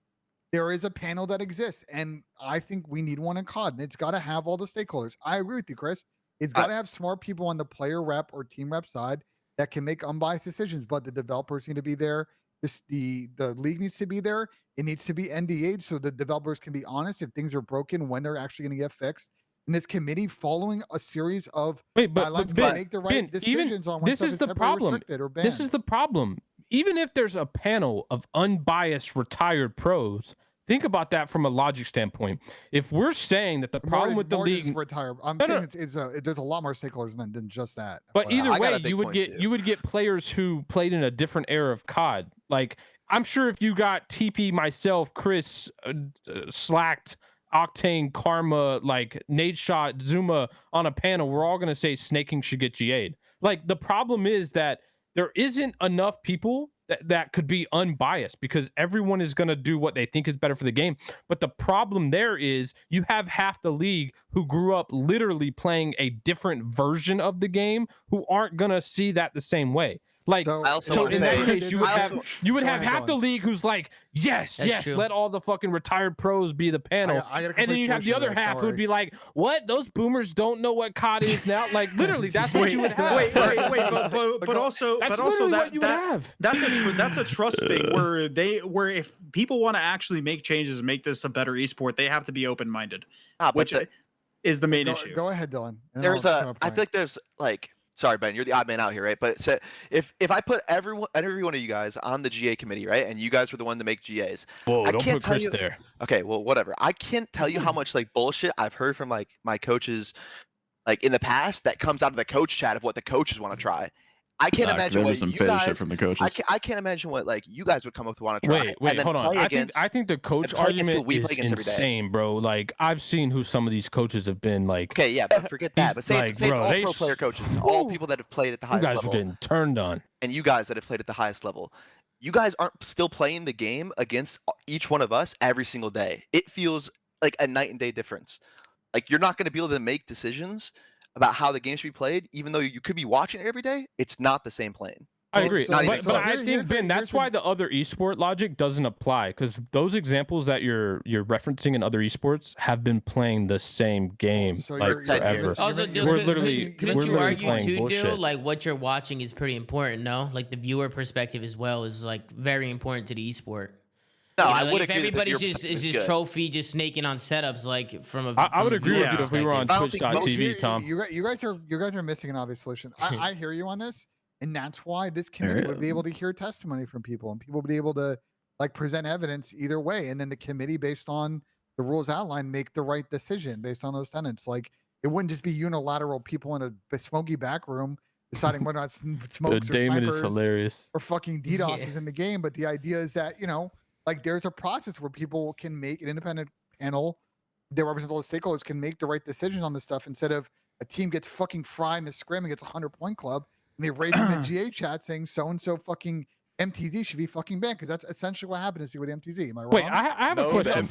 there is a panel that exists, and I think we need one in COD, and it's got to have all the stakeholders. I agree with you, Chris. It's got to have smart people on the player rep or team rep side that can make unbiased decisions, but the developers need to be there. The league needs to be there. It needs to be NDA'd so the developers can be honest if things are broken, when they're actually going to get fixed. And this committee following a series of Wait, guidelines Ben, can make the right Ben, even decisions on when this stuff is the temporarily problem. restricted or banned. This is the problem. Even if there's a panel of unbiased retired pros, think about that from a logic standpoint. If we're saying that the problem with the More just league, retire. I'm No, no. saying there's a lot more stakeholders than just that. but FYI. either I got a way, big you would point get too. you would get players who played in a different era of COD. Like I'm sure if you got TP, myself, Chris, Slacked, Octane, Karma, like Nade Shot, ZooMaa on a panel, we're all gonna say snaking should get GA'd. Like the problem is that there isn't enough people that could be unbiased because everyone is going to do what they think is better for the game. But the problem there is you have half the league who grew up literally playing a different version of the game who aren't going to see that the same way. Like, So, I also so wanna in say- that case, you would I have also- Go half ahead, the Dylan. league who's like, yes, That's yes, true. let all the fucking retired pros be the panel. I got a And then complete you have the solution other to this, half don't who'd worry. be like, what? Those boomers don't know what COD is now. Like, literally, that's what you would have. Wait, but go- also, That's but also literally that what you would have. that's a trust thing where if people want to actually make changes and make this a better esport, they have to be open minded, but which is the main Go, issue. go ahead, Dylan. and then there's I'll finish my I point. feel like there's like, sorry Ben, you're the odd man out here, right? But so if I put every one of you guys on the GA committee, right, and you guys were the one to make GAs, Whoa, I don't can't put tell Chris you- there. okay, well whatever. I can't tell you how much like bullshit I've heard from like my coaches, like in the past, that comes out of the coach chat of what the coaches want to try. I can't imagine there what was some you fake guys. shit from the coaches. I can't imagine what like you guys would come up with want to try. Wait, and then hold on. play against, I think the coach play against argument people we is play against every day. insane, bro. Like, I've seen who some of these coaches have been. Like, Okay, yeah, but forget that. He's But say, like, it's, say bro, it's all they pro sh- player coaches, all Woo. people that have played at the you highest guys level, are getting turned on. and you guys that have played at the highest level. You guys aren't still playing the game against each one of us every single day. It feels like a night and day difference. Like you're not going to be able to make decisions about how the game should be played, even though you could be watching it every day. It's not the same playing. I Well, agree, so- not but, even but close. I Here's think the- Ben, here's that's the- why the other esport logic doesn't apply, because those examples that you're referencing in other esports have been playing the same game So like you're- you're- forever. you're- Also, You're- dude, we're you're- literally- you're- couldn't we're you literally argue playing too, bullshit. Dill? Like what you're watching is pretty important, no? Like the viewer perspective as well is like very important to the esport. No, You know, I like, would if agree that everybody's your just perspective is is just good. trophy, just snaking on setups, like from a. I would from a agree viewer with you if we were on I don't think most- Twitch.tv, You- Tom. You guys are missing an obvious solution. I hear you on this, and that's why this committee would be able to hear testimony from people, and people would be able to like present evidence either way, and then the committee, based on the rules outlined, make the right decision based on those tenets. Like it wouldn't just be unilateral people in a smoky back room deciding whether or not The smokes or Damon is snipers hilarious. or fucking DDoS Yeah. is in the game. But the idea is that, like there's a process where people can make an independent panel that represents all the stakeholders can make the right decisions on this stuff instead of a team gets fucking fried in a scrim and gets a 100-point club and they rage in the GA chat saying so-and-so fucking MTZ should be fucking banned, because that's essentially what happened to see with MTZ. Am I wrong? Wait, I have a No, the question.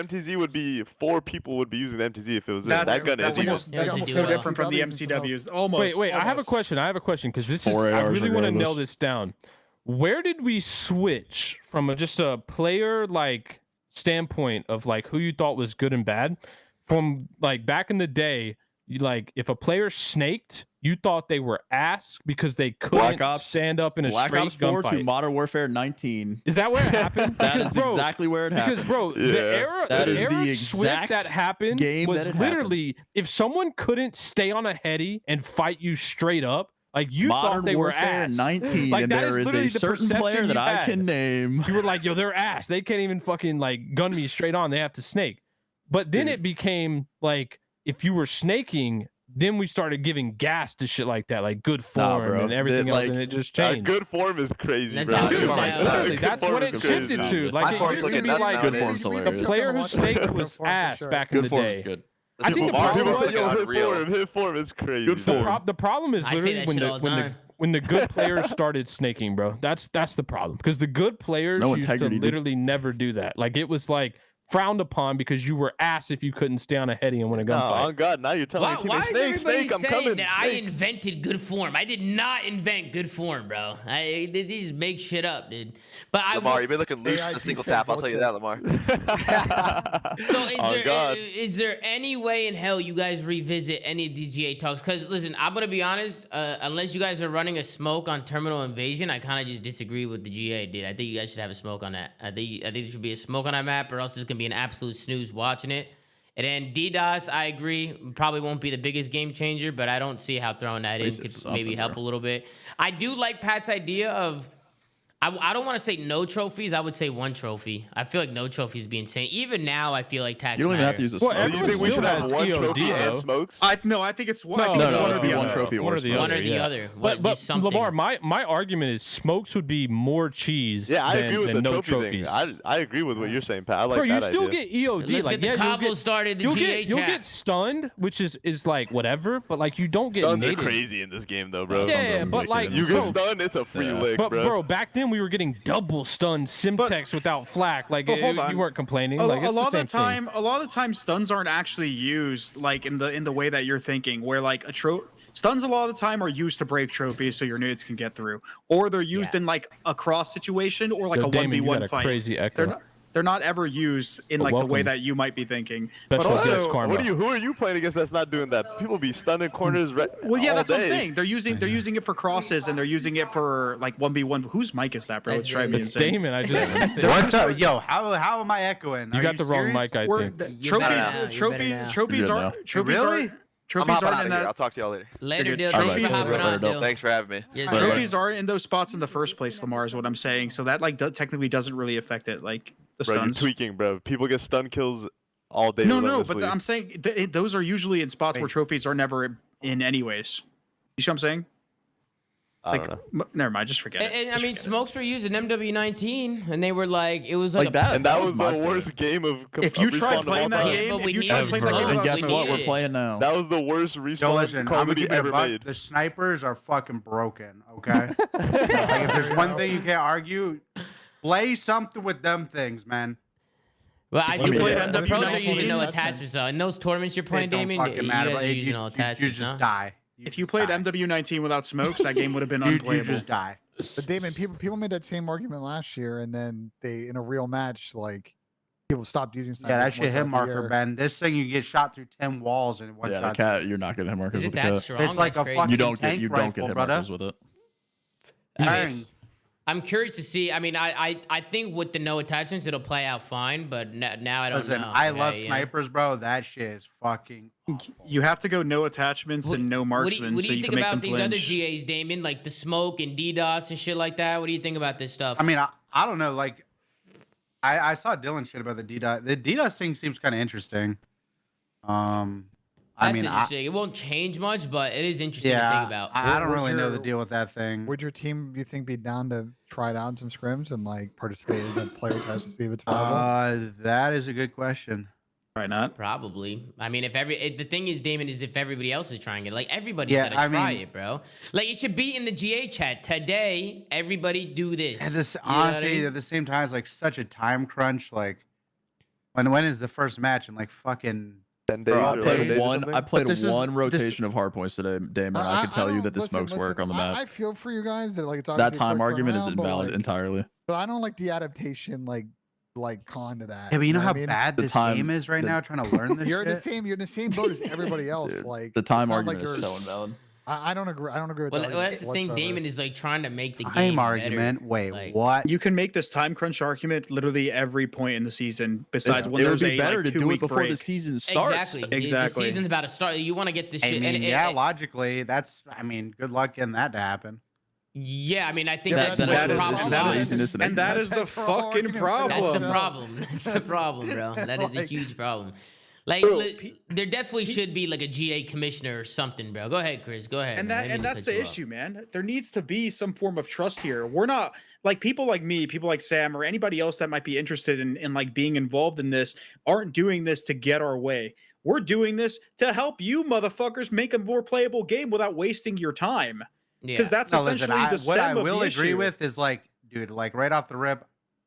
MTZ would be 4 people would be using the MTZ if it was That's, that gun. that's is almost, Yeah, that's it's a almost duo. no different from the MCWs and stuff MCWs. Almost. Wait, I have a almost. question. Because this is 4 I hours really want to nail regardless. this down. Where did we switch from just a player like standpoint of like who you thought was good and bad, from like back in the day? You like if a player snaked, you thought they were ass because they couldn't stand up in a Black straight Ops 4 to gunfight. Modern Warfare 19. Is that where it happened? That Because, is bro, exactly where it happened. because bro, Yeah. the That is the era Swift exact that happened game was that it literally if someone couldn't stay on a heady and fight you straight up, like you Modern thought they were Warfare ass. 19, Like, and that there is is literally a the certain player perception that you I had. can name. You were like, yo, they're ass. They can't even fucking like gun me straight on. They have to snake. But then it became like if you were snaking, then we started giving gas to shit like that, like good Nah, form bro. and everything That, else, like, and it just changed. Good form is crazy, That's bro. how it Dude, is like, now. literally, Good that's form what is it crazy, shifted man. to. My Like it form's used to looking be nuts like nowadays. Good form's Read hilarious. the player who Watch snaked Good was form for ass sure. back in Good the form's day. good. I think the People problem are was looking unreal. Hit form is crazy. Good bro. form. the problem is I say literally that when shit the all the when the time. when the good players started snaking, bro. That's the problem, because the good players No used to integrity, dude. literally never do that. Like it was like frowned upon because you were ass if you couldn't stay on a heady and win a No, gunfight. on God, now you're telling Why, your why teammates, is snake, everybody snake, I'm saying coming. that I snake." invented good form? I did not invent good form, bro. They just make shit up, dude. But I Lamar, will- you've been looking loose AI with the single defense tap. I'll tell you that, Lamar. So On God. is there any way in hell you guys revisit any of these GA talks? Because listen, I'm gonna be honest. Unless you guys are running a smoke on Terminal Invasion, I kind of just disagree with the GA, dude. I think you guys should have a smoke on that. I think there should be a smoke on that map, or else it's gonna be an absolute snooze watching it. And then DDoS, I agree, probably won't be the biggest game changer, but I don't see how throwing that in least could it's maybe something, help bro. a little bit. I do like Pat's idea of. I don't want to say no trophies. I would say one trophy. I feel like no trophies be insane. Even now, I feel like tax You don't even have to matter. use a Well, smoke. Do you everyone think we still should have has one EOD, trophy and though. smokes? No, I think it's one. I No, think it's no, one no, or the no, other. one trophy One or or the smoke. One or other, the yeah. other. But Just something. Lamar, my argument is smokes would be more cheese Yeah, I than, agree with than the no trophy trophies. thing. I agree with what you're saying, Pat. I like Bro, you that still idea. get EOD. Let's like, get the yeah, Cabo started. The you'll GA get chat. stunned, which is like whatever, but like you don't get Stuns are nated. crazy in this game, though, bro. Yeah, but like You bro, get stunned, it's a free Yeah. lick, but bro. bro, back then we were getting double stunned Simtex without flak. Like But hold on. you weren't complaining. A, Like a it's lot the of the same thing. time, stuns aren't actually used like in the way that you're thinking. Where like Stuns a lot of the time are used to break trophies so your nades can get through, or they're used in like a cross situation or like Yo, a Damon, you got 1v1 a fight. crazy echo. They're not ever used in But like the way welcome. that you might be thinking. Special but also, guest Karma. Who are you playing against that's not doing that? People be stunning corners well, yeah, all that's what I'm day. saying. They're using it for crosses and they're using it for like 1v1. Whose mic is that, bro? It's driving me It's insane. Damon. I just. What's up, yo? How am I echoing? You Are got the wrong serious? mic, I We're- think. the You're better now, you're better trophies now. trophies You're aren't good trophies Really? aren't I'm trophies hopping aren't out in of here. that I'll talk to y'all later. Later, You're Dill. good. Thank you for Trophies- hopping Later, on, Dill. Dill. Thanks for having me. Yes, Right, sir. right. trophies aren't in those spots in the first place, Lamar, is what I'm saying. So that like technically doesn't really affect it, like the Bro, you're stuns. tweaking, bro. People get stun kills all day. No, but relentlessly. I'm saying those are usually in spots where Wait. trophies are never in anyways. You see what I'm saying? I don't know. Never mind, just forget it. And I Just mean, forget it. smokes were using MW19, and they were like, it was like, Like that. And that was my the favorite. worst game of. If you of tried Respawn of playing all that time. Yeah, game, but we if you need tried it, playing that bro. game And without guess We what? smoke, need We're it. playing now. That was the worst Yo, respawn listen, Call I'm of gonna Duty keep it a ever buck. made. The snipers are fucking broken. Okay. Like, if there's one thing you can't argue, play something with them things, man. well, I If do you played the pros are MW19, using no that's attachments though. In those tournaments you're playing, It don't Damon, you fucking guys matter. are But using no you attachments. just huh? die. if you played die. MW19 without smokes, that game would have been you unplayable. just die. But Damon, people made that same argument last year, and then they in a real match, like people stopped using. Yeah, that snipers shit more hit throughout the marker, year. man. This thing you get shot through 10 walls in one Yeah, the shot. cat. You're not getting hit markers Is it with the that cat. strong? It's like That's a crazy. fucking You don't get tank you don't rifle, get hit brother. markers with it. I mean, Dang. I'm curious to see. I mean, I think with the no attachments, it'll play out fine. But now I don't Listen, know. I love Yeah. snipers, bro. That shit is fucking awful. You have to go no attachments What- and no What marksmen do so you you think can make them about these other flinch. GAs, Damon? Like the smoke and DDOS and shit like that. What do you think about this stuff? I mean, I don't know. Like, I saw Dylan shit about the DDoS. The DDoS thing seems kind of interesting. I That's mean, interesting. It won't change much, but it is interesting to think yeah, about. I don't Would really know the your- deal with that thing. Would your team, you think, be down to try it out in some scrims and like participate in the player test to see if it's viable? That is a good question. Why not? Probably. I mean, the thing is, Damon, is if everybody else is trying it, like everybody's Yeah, gotta I try mean- it, bro. Like it should be in the GA chat today. Everybody do this. And this, You know what I honestly, mean? at the same time, it's like such a time crunch. Like, when is the first match? In like fucking 10 days Bro, I or 11 played days or one. something? I played this is- one this- rotation of hard points today, Damon. I can tell you don't- that the listen, smokes work on the listen, map. I feel for you guys that like it's That obviously a time quick argument is turnaround, but, invalid like, entirely. But I don't like the adaptation like con to that. Yeah, but you know what how I mean? bad The this time- game is right the- now, trying to learn this You're in the shit. same. You're in the same boat as everybody else. Dude, like the time it's not argument like is you're- so invalid. I don't agree. I don't agree with Well, that. that's the thing. whatsoever. Damon is like trying to make the game Time better. argument. Wait, Like- what? You can make this time crunch argument literally every point in the season besides when It would there's be a better like, to do it 2-week before break. the season starts. Exactly. Exactly. The season's about to start. You want to get this I shit. mean, and, yeah, and- logically, that's. I mean, good luck getting that to happen. yeah. I mean, I think Yeah, that's then what that the is- problem and that was. is- laziness and that is the That's the whole fucking argument. problem. That's the No. problem. That's the problem, bro. That is a Like- huge problem. Like, there definitely should be like a GA commissioner or something, bro. Go ahead, Chris. Go ahead. And man. I didn't mean to that's cut the you off. issue, man. There needs to be some form of trust here. We're not like people like me, people like Sam, or anybody else that might be interested in like being involved in this aren't doing this to get our way. We're doing this to help you motherfuckers make a more playable game without wasting your time. Yeah. Because that's No, essentially listen, the what I stem of will the agree issue. with is like, dude, like right off the rip,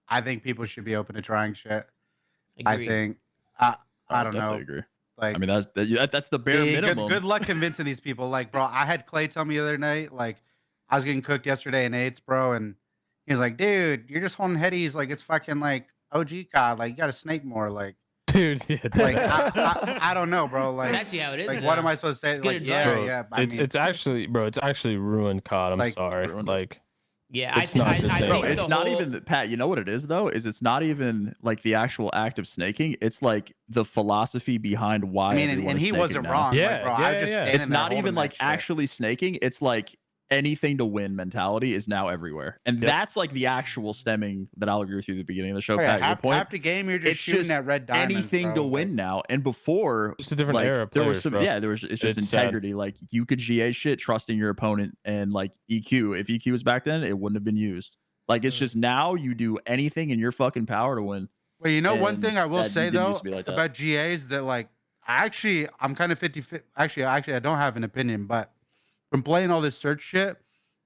I think people should be open to trying shit. I Agreed. think. I don't know. definitely agree. Like, I mean, that's the bare yeah, minimum. good luck convincing these people. Like, bro, I had Clay tell me the other night, like, I was getting cooked yesterday in eights, bro, and he was like, dude, you're just holding headies like it's fucking like OG COD. Like, you got to snake more. Like, Dude, yeah. like I don't know, bro. That's Like, actually how it is. like what am I supposed to say? It's good Like, yeah, advice. yeah. It's it's actually, bro. It's actually ruined COD. I'm Like, sorry. ruined. Like, Yeah, It's not the same. Bro, think it's the not whole- even Pat. You know what it is though? Is it's not even like the actual act of snaking. It's like the philosophy behind why. I mean, everyone and is he snaking wasn't now. wrong. Yeah, like, bro, yeah, I just yeah. standing It's there not even holding like that shit. actually snaking. It's like anything to win mentality is now everywhere, and Yep. that's like the actual stemming that I'll agree with you at the beginning of the show. Oh, yeah, Pat, your point. half the game, you're just it's shooting just at red diamonds. anything bro. to Like, win now, and before just a different like, era of there players, was some bro. it's just It's sad. integrity. Like you could GA shit trusting your opponent, and like EQ. If EQ was back then, it wouldn't have been used. Like it's just now you do anything in your fucking power to win. Well, you know, one And thing I will that say didn't though used to be like that. about GAs that like, I'm kind of 50. Actually, I don't have an opinion, but from playing all this search shit,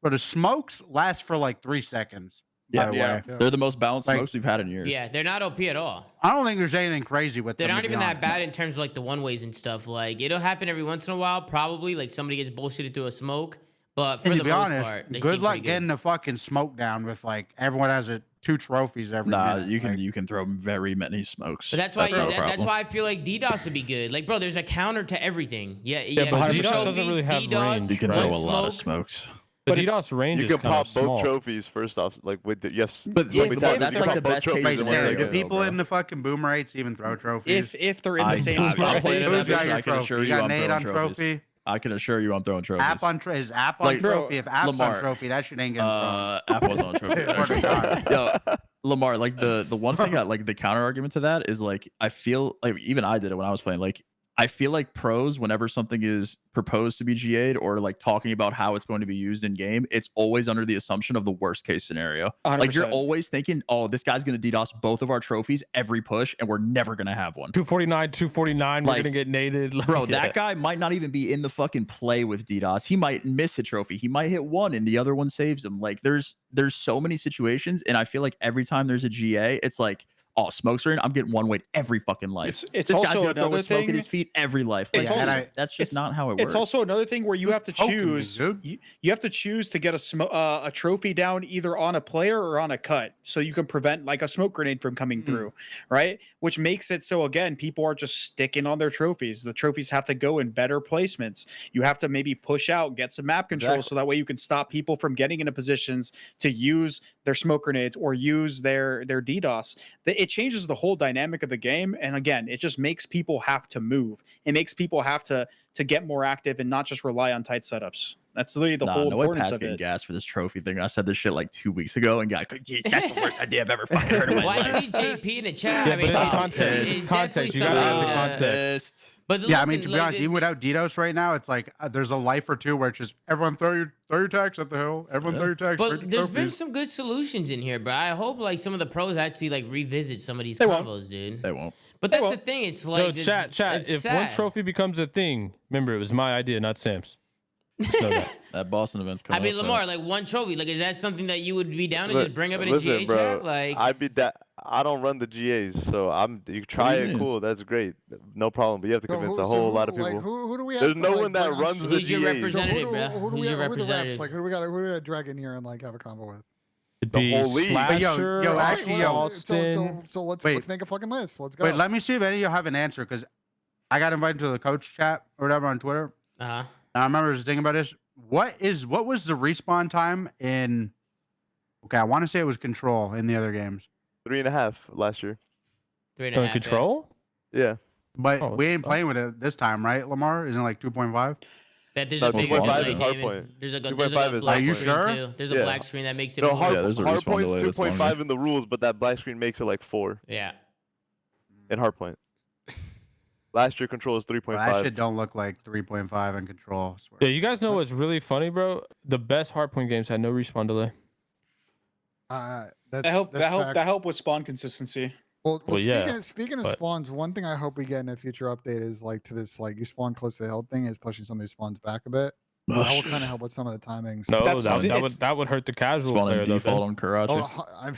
but the smokes last for like 3 seconds. By the Yeah. way, Yeah. They're the most balanced Like- smokes we've had in years. Yeah, they're not OP at all. I don't think there's anything crazy with They're them. not to be even that honest. bad in terms of like the one ways and stuff. Like it'll happen every once in a while, probably. Like somebody gets bullshitted through a smoke, but for And the to be most honest, part, they good seem luck pretty good. getting the fucking smoke down with like everyone has 2 trophies every Nah, minute. you can Like, you can throw very many smokes. But that's why not a that's problem. why I feel like DDoS would be good. Like, bro, there's a counter to everything. Yeah, but two DDoS doesn't trophies, really have DDoS, range, You can right? throw one a lot of smoke. smokes. The But it's- DDoS range You is can kind pop of both small. trophies first off, like with the yes. But let yeah, me but tell you, that's you can like the pop both best case trophies in one scenario. do second. people bro. in the fucking boom rates even throw trophies? If they're in the I- same I- spot. I'm playing in that Who's got bitch, your I can assure trophy? You you got I'm Nate throwing on trophies. trophy. I can assure you I'm throwing trophies. App on is app on Like, trophy. If app's Lamar, on trophy, that shit ain't getting thrown. App was on trophy. Swear to God. Yo, Lamar, like the one thing, like the counter argument to that is like I feel like even I did it when I was playing. Like I feel like pros, whenever something is proposed to be GA'd or like talking about how it's going to be used in game, it's always under the assumption of the worst case scenario. Like you're 100%. always thinking, oh, this guy's gonna DDoS both of our trophies every push, and we're never gonna have one. 249, we're Like, gonna get naded. Like, Bro, yeah. that guy might not even be in the fucking play with DDoS. He might miss a trophy. He might hit one and the other one saves him. Like there's so many situations, and I feel like every time there's a GA, it's like, oh, smokes are in. I'm getting one weight every fucking life. It's This guy's also gonna throw another a smoke thing. at his feet every life. Like, It's also- that's just it's- not how it works. It's also another thing where you have to Poking me, choose. dude. You have to choose to get a trophy down either on a player or on a cut, so you can prevent like a smoke grenade from coming through, right? Which makes it so again, people are just sticking on their trophies. The trophies have to go in better placements. You have to maybe push out, get some map control, so that way you can stop people from getting into positions to use their smoke grenades or use their DDoS. It changes the whole dynamic of the game, and again, it just makes people have to move. It makes people have to get more active and not just rely on tight setups. That's literally the whole no way importance Pat's of getting it. gas for this trophy thing. I said this shit like 2 weeks ago, and got that's the worst idea I've ever fucking heard in my Well, I life. see JP in the chat. Yeah, I mean, but it's it- context. it's It's definitely context. You gotta something, have the context. But Yeah, I listen, mean, to be like, honest, even without DDoS right now, it's like there's a life or two where it's just everyone throw your tags at the hill. Everyone throw your tags. break But your there's been trophies. some good solutions in here, bro. I hope like some of the pros actually like revisit some of these They won't. combos, dude. They won't. But that's the won't. thing. It's Yo, like chat. it's If one sad. trophy becomes a thing, remember it was my idea, not Sam's. Just know that. That Boston event's I coming. mean, up, Lamar, like one trophy, like is that something that you would be down to Li- just bring up in a listen, GA bro, chat? Like, I'd be that. I don't run the GAs, so you try do you it, mean? cool, that's great, no problem. But you have to So convince who- a so whole who- lot of like, people. who do we have There's to, no like, one that bring on runs to the Who's your GAs. representative? bro? Who do Who's we your who are the reps? representative? Like who do we got to drag in here and like have a combo with? It'd The be whole league. But yo, Slasher, yo, All right, actually, well, yo, Austin. so let's Wait. make a fucking list. Let's go. Wait, let me see if any of you have an answer because I got invited to the coach chat or whatever on Twitter. Uh-huh. And I remember just thinking about this. What was the respawn time in? Okay, I want to say it was Control in the other games, 3.5 last year. 3.5. in yeah. control. Yeah. but Oh, we ain't oh. playing with it this time, right? Lamar isn't it like 2.5. That there's No, a big 2.5 delay, is David. hardpoint. There's a 2.5 is black Are you screen sure? too. There's a Yeah. black screen that makes it No, more. hard, Yeah, there's a hard respawn point's delay that's 2.5 longer. in the rules, but that black screen makes it like 4 Yeah. in hard point. Last year control is That 3.5. shit don't look like 3.5 in Control. I swear. Yeah, you guys know what's really funny, bro? The best hardpoint games had no respawn delay. That's, That helped. that's That facts. helped with spawn consistency. Well, Well, yeah, speaking of but- spawns, one thing I hope we get in a future update is like to this like you spawn close to the hill thing is pushing some of these spawns back a bit. That will kind of help with some of the timings. No, That's how that would hurt the casual Spawn player and though. default Ben. on Karachi. Oh, I'm,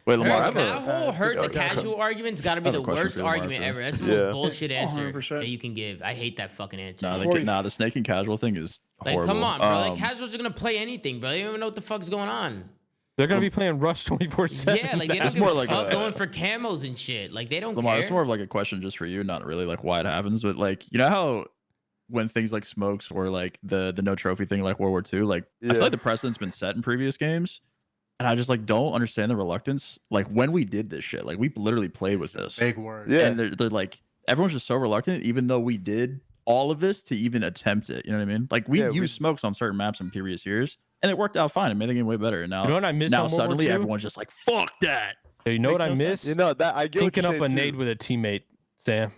Wait, Lamar, I have that a, whole hurt the okay. casual argument's got to be I have a the question worst for you, Lamar, argument first. ever. That's the most Yeah. bullshit answer 100%. that you can give. I hate that fucking answer. the snake and casual thing is Like, horrible. come on, bro. Like, casuals are gonna play anything, bro. They don't even know what the fuck's going on. They're gonna be playing Rush 24/7. Yeah, like they don't It's give more a like fuck a- going for camos and shit. Like they don't Lamar, care. it's more of like a question just for you, not really like why it happens, but like you know how when things like smokes or like the no trophy thing like World War II, like I Yeah. feel like the precedent's been set in previous games, and I just like don't understand the reluctance. Like when we did this shit, like we literally played with this, Big word. Yeah. and they're like everyone's just so reluctant, even though we did all of this to even attempt it. You know what I mean? Like we Yeah, used we- smokes on certain maps in previous years, and it worked out fine. It made the game way better. And now, You know what I miss now on World War suddenly II? everyone's just like, "Fuck that." You know Makes what I no miss? sense. You know that I get what Picking you're up a saying, nade too. with a teammate, Sam.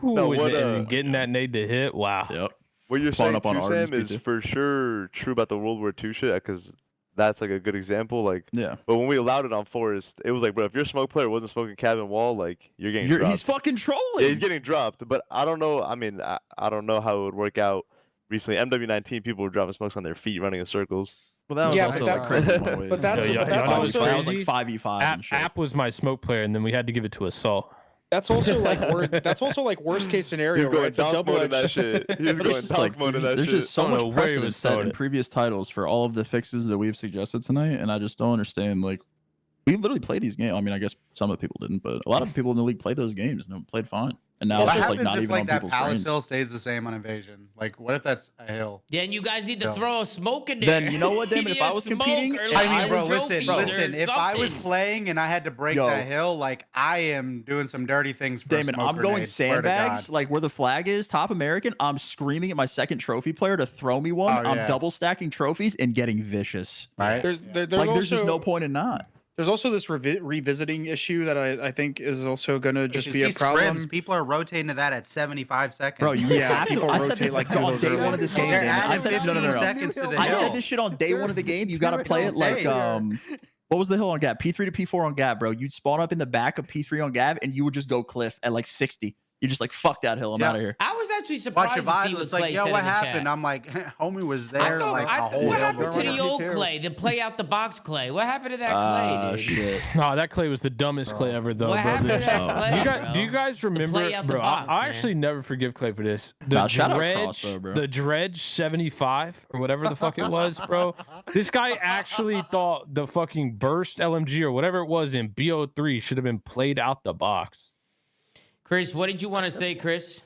No, and, what, and getting that nade to hit. Wow. Yep. What you're Spawn saying up on too, Arden's Sam, is PC. for sure true about the World War II shit, because that's like a good example. Like, Yeah. but when we allowed it on Forest, it was like, bro, if your smoke player wasn't smoking cabin wall, like you're getting dropped. He's fucking trolling. Yeah, he's getting dropped. But I don't know. I mean, I don't know how it would work out. Recently, MW19 people were dropping smokes on their feet, running in circles. Well, that was Yeah, also but like that- crazy. in one way. but that's- Yeah, but that's y'all know also- what's that was like crazy? 5v5 and shit. App was my smoke player, and then we had to give it to Assault. That's also like worst case scenario. He's going right? It's a dunk mode in that double-edged. shit. He's But going it's dunk like, mode in that there's shit. just so I don't know much where he precedent was set throwing in it. previous titles for all of the fixes that we've suggested tonight, and I just don't understand. Like, we literally played these games. I mean, I guess some of the people didn't, but a lot of people in the league played those games and played fine. And now What it's just like happens not if even like on that people's palace brains. hill stays the same on invasion? Like, what if that's a hill? Then you guys need to No. throw a smoke in there. Then you know what, Damon? If I was competing, or I like I mean, bro, trophies or listen. If I was something. playing and I had to break Yo. that hill, like I am doing some dirty things for a Damon, smoke I'm going grenade, swear to sandbags, God. like where the flag is, top American. I'm screaming at my second trophy player to throw me one. Oh, I'm yeah. double stacking trophies and getting vicious. Right? There's Like, also there's just no point in not. there's also this revisiting issue that I think is also going to just If be you a see problem. scrims, people are rotating to that at 75 seconds. Bro, you Yeah, have to. people I said rotate this like on two of day those one of this game. They're Damon. I adding said no, no, 15 no. seconds to the I hill. said this shit on day one of the game. You gotta They're play it like insane. what was the hill on Gab? P3 to P4 on Gab, bro. You'd spawn up in the back of P3 on Gab and you would just go cliff at like 60. You're just like, fuck that hill. I'm Yeah. out of here. I was actually Watch surprised your to see vibe. what It's like, Clay yo, said what in the happened? chat. I'm like, homie was I there. thought, like I a thought, whole what hill happened to before. the old Me too. Clay, the play out the box Clay? What happened to that Clay, dude? Shit. No, that Clay was the dumbest Clay ever, though, What bro. happened to that Oh. Clay, Do you bro? guys remember, play out the bro? box, I man. actually never forgive Clay for this. The Nah, shout out dredge, Crossbow, bro. the dredge 75 or whatever the fuck it was, bro. This guy actually thought the fucking burst LMG or whatever it was in BO3 should have been played out the box. Chris, what did you want to say, Chris?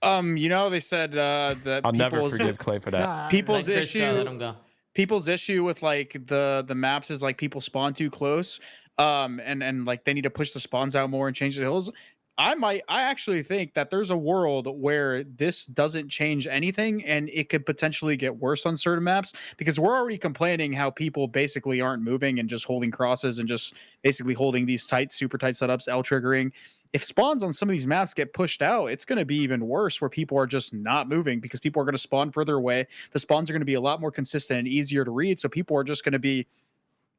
They said that I'll never people's- forgive Clay for that. Nah, people's Let Chris go, let issue him go. people's issue with like the maps is like people spawn too close and like they need to push the spawns out more and change the hills. I actually think that there's a world where this doesn't change anything and it could potentially get worse on certain maps because we're already complaining how people basically aren't moving and just holding crosses and just basically holding these tight, super tight setups, L triggering. If spawns on some of these maps get pushed out, it's going to be even worse where people are just not moving because people are going to spawn further away. The spawns are going to be a lot more consistent and easier to read. So people are just going to be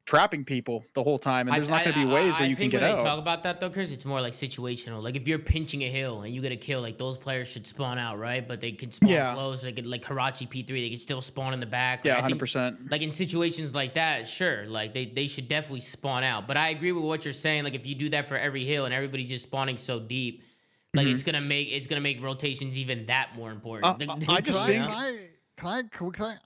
trapping people the whole time. And there's not going to be ways where you can get when out. they talk about that though, Chris, it's more like situational. Like if you're pinching a hill and you get a kill, like those players should spawn out, right? But they can spawn Yeah. close. They could like Harachi P3, they can still spawn in the back. Yeah, Like, I think, 100%. like in situations like that, sure, like they should definitely spawn out. But I agree with what you're saying. Like if you do that for every hill and everybody's just spawning so deep, like it's gonna make rotations even that more important. I just You think- know?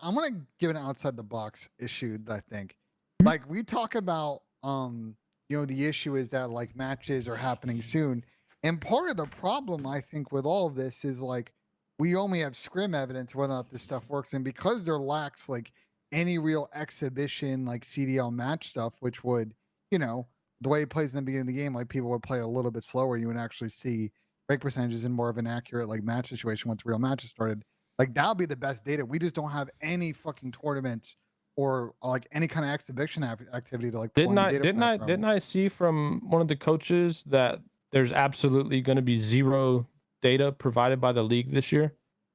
I'm gonna give an outside the box issue that I think, like we talk about, the issue is that like matches are happening soon, and part of the problem I think with all of this is like we only have scrim evidence whether or not this stuff works, and because there lacks like any real exhibition like CDL match stuff, which would, the way it plays in the beginning of the game, like people would play a little bit slower, you would actually see break percentages in more of an accurate like match situation once real matches started. Like that'll be the best data. We just don't have any fucking tournaments or like any kind of exhibition activity to like. pull Didn't any I data didn't from I that from. didn't I see from one of the coaches that there's absolutely going to be zero data provided by the league this year?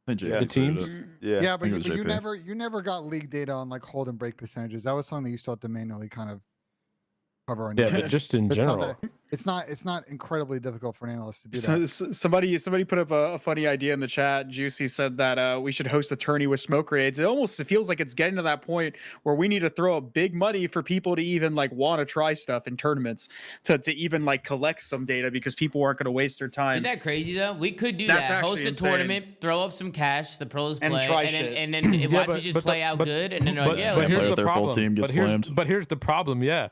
I think Yeah, JP the teams? did it. Yeah. Yeah, but, think it was you JP. never got league data on like hold and break percentages. That was something that you still have to manually kind of cover on Yeah, your but just in It's not general. that- it's not incredibly difficult for an analyst to do So, that. somebody put up a funny idea in the chat. Juicy said that we should host a tourney with smoke grenades. It feels like it's getting to that point where we need to throw up big money for people to even like want to try stuff in tournaments to even like collect some data because people aren't going to waste their time. Isn't that crazy though? We could do That's that. Host actually a insane. tournament, throw up some cash, the pros And play, try and shit. then watch it just play out good, and then they're like, yeah, but let's here's play the with their full problem. team, get slammed. But here's the problem. Yeah,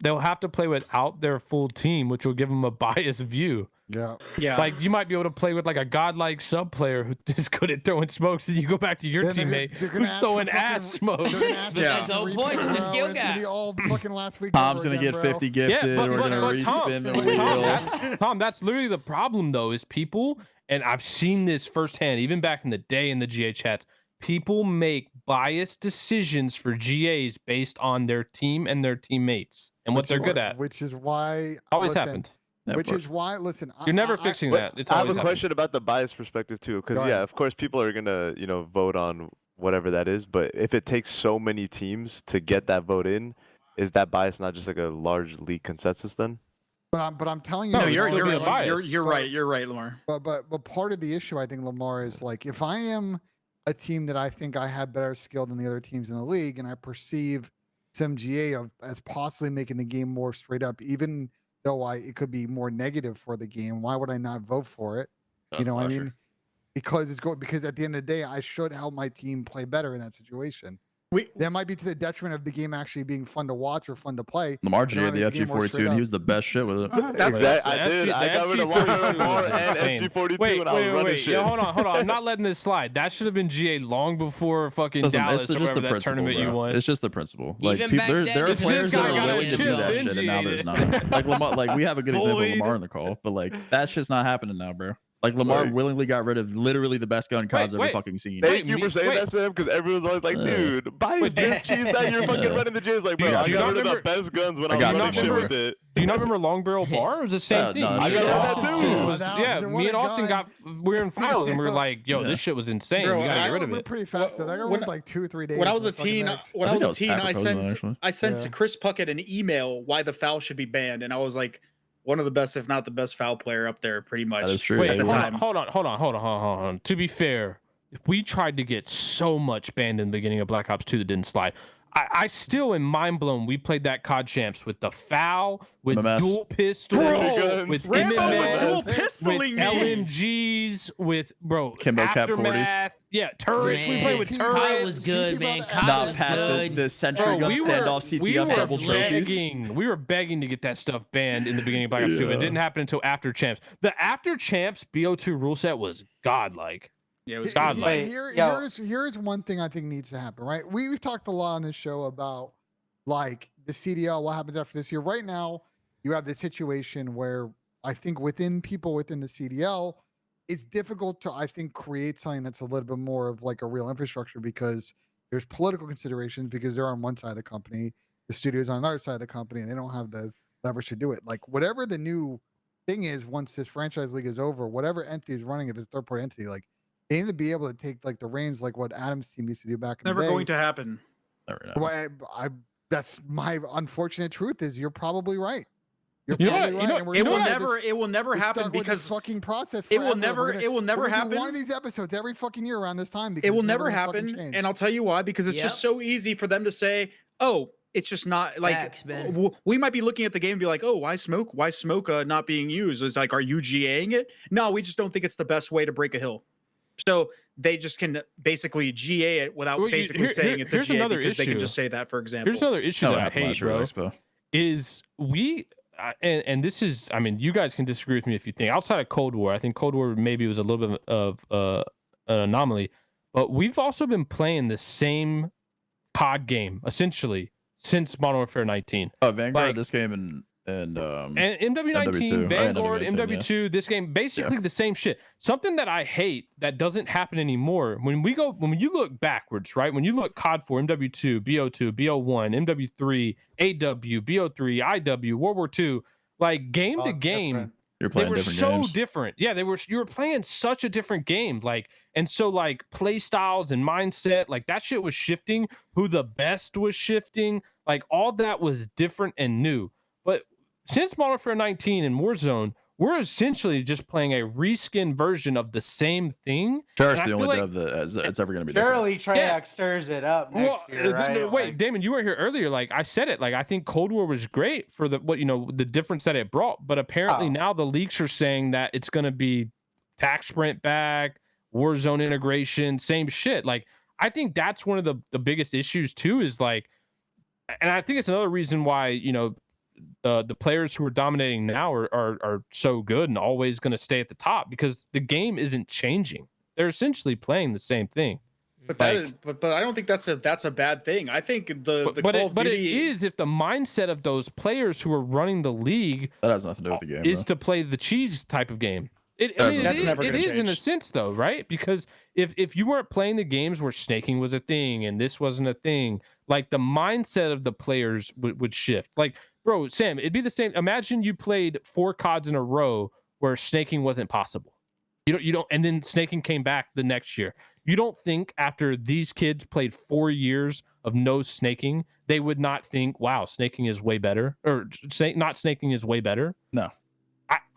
they'll have to play without their full team, which will give them a biased view. Yeah. Yeah. Like you might be able to play with like a godlike sub player who is good at throwing smokes, and you go back to your Then they're teammate gonna who's ask throwing for fucking- ass smokes. They're gonna ask for Yeah. That's the whole fucking point, replay, it's a bro. skill It's gonna gap. be all fucking last week. Tom's over gonna again, get bro. 50 gifted. We're gonna respin the wheel. Tom, that's literally the problem though, is people, and I've seen this firsthand, even back in the day in the GA chats, people make biased decisions for GAs based on their team and their teammates and what they're good at. Which is why Always listen, happened. Yeah, of Which course. is why listen. You're never I- fixing But that. It's I have always a happened. question about the bias perspective too, because Go yeah, ahead. of course people are gonna vote on whatever that is, but if it takes so many teams to get that vote in, is that bias not just like a large league consensus then? But I'm telling you, No, no, it's you're still still be a like- bias. you're right. You're right, Lamar. But part of the issue I think, Lamar, is like if I am a team that I think I have better skill than the other teams in the league, and I perceive SMGA as possibly making the game more straight up, even though it could be more negative for the game. Why would I not vote for it? You know what I mean? Because because at the end of the day, I should help my team play better in that situation. That might be to the detriment of the game actually being fun to watch or fun to play. Lamar but it G might had the make game more FG42, straight and he up. was the best shit with it. Exactly. I did. I got rid of Lamar and FG42 when I was running shit. Yo, hold on. I'm not letting this slide. That should have been GA long before fucking Listen, Dallas it's or just whatever the that tournament principle, you bro. won. It's just the principle. Like Even back then, there are because players this that guy are got willing to do chill, that didn't shit, and now you? there's not. Like Lamar, like we have a good example of Lamar in the call, but like that's just not happening now, bro. Like Lamar willingly got rid of literally the best gun COD's ever fucking seen. Thank you for saying that, Sam, because everyone's always like, dude, buy his gym keys that you're fucking running the gyms. Like, bro, I got rid of the best guns when I was running shit with it. Do you not remember Long Barrel Bar? It was the same thing. No, I got rid of that too. Yeah, me and Austin we were in finals and we were like, yo, this shit was insane. Bro, we gotta get rid of We're it. pretty fast though. That got rid like 2 or 3 days. When I was a in the fucking teen, mix. I sent to Chris Puckett an email why the foul should be banned, and I was like, one of the best, if not the best, foul player up there, pretty much. That is true. Wait, at the time. hold on. To be fair, we tried to get so much banned in the beginning of Black Ops 2 that didn't slide. I still am mind blown. We played that COD champs with the foul, with MMS. dual pistols, with Rambo was MMS, dual with pistoling me. LMGs, with Kimbo Cap 40s. aftermath. Yeah, turrets. We played with Man, turrets. COD was good, man. COD Not was Pat good. the Sentry Gun standoff CTF double trophies. begging. We were begging to get that stuff banned in the beginning of Black Ops 2. It didn't happen until after champs. The after champs BO2 rule set was godlike. Yeah, it was godlike. Here's one thing I think needs to happen, right? We've talked a lot on this show about like the CDL, what happens after this year. Right now, you have this situation where I think within people within the CDL, it's difficult to, I think, create something that's a little bit more of like a real infrastructure because there's political considerations because they're on one side of the company, the studio's on another side of the company, and they don't have the leverage to do it. Like whatever the new thing is, once this franchise league is over, whatever entity is running, if it's third party entity, like they need to be able to take like the reins, like what Adam's team used to do back in never the day. going to happen. Never know. That's my unfortunate truth. Is you're probably right. You're You know probably what- right. you know- and we're It stuck will with never. this- It will never we're happen stuck with this because fucking process. it will forever. never. We're gonna- It will never we're gonna do happen. One of these episodes every fucking year around this time. Because It will it's never gonna fucking happen, change. and I'll tell you why. Because it's just so easy for them to say, "Oh, it's just not like." Facts, man. We might be looking at the game and be like, "Oh, why smoke? Why smoke not being used?" It's like, "Are you GAing it?" No, we just don't think it's the best way to break a hill. So they just can basically GA it without basically saying it's a here's GA another because they can issue. just say that, for example. Here's another issue No, that it I happened hate, last year bro. at Expo. Is we and this is, I mean, you guys can disagree with me if you think outside of Cold War, I think Cold War maybe was a little bit of an anomaly, but we've also been playing the same COD game essentially since Modern Warfare 19. Oh, Vanguard, Like- this game and MW19, MW2, Vanguard, yeah. MW2, this game, basically the same shit. Something that I hate that doesn't happen anymore. When you look backwards, right? When you look COD 4, MW2, BO2, BO1, MW3, AW, BO3, IW, World War II, like game to game, You're they playing were different so games. different. Yeah, you were playing such a different game. Like, and so like play styles and mindset, like that shit was shifting. Who the best was shifting, like all that was different and new. But since Modern Warfare 19 and Warzone, we're essentially just playing a reskin version of the same thing. Char's And I the feel only like- dev that it's ever going to be different. Surely Treyarch stirs it up next year, right? Wait, Like, Damon, you were here earlier. Like I said it. Like I think Cold War was great for the difference that it brought. But apparently now the leaks are saying that it's going to be tax sprint back, Warzone integration, same shit. Like I think that's one of the biggest issues too. Is like, and I think it's another reason why the players who are dominating now are so good and always going to stay at the top because the game isn't changing. They're essentially playing the same thing. But but I don't think that's a bad thing. I think the Call of But it Duty is if the mindset of those players who are running the league That has nothing to do with the game. is though. to play the cheese type of game. That's never it gonna is in a change. sense though, right? Because if you weren't playing the games where snaking was a thing and this wasn't a thing, like the mindset of the players would shift. Like, bro, Sam, it'd be the same. Imagine you played 4 CODs in a row where snaking wasn't possible. You don't, and then snaking came back the next year. You don't think after these kids played 4 years of no snaking, they would not think, wow, snaking is way better, or not snaking is way better? No.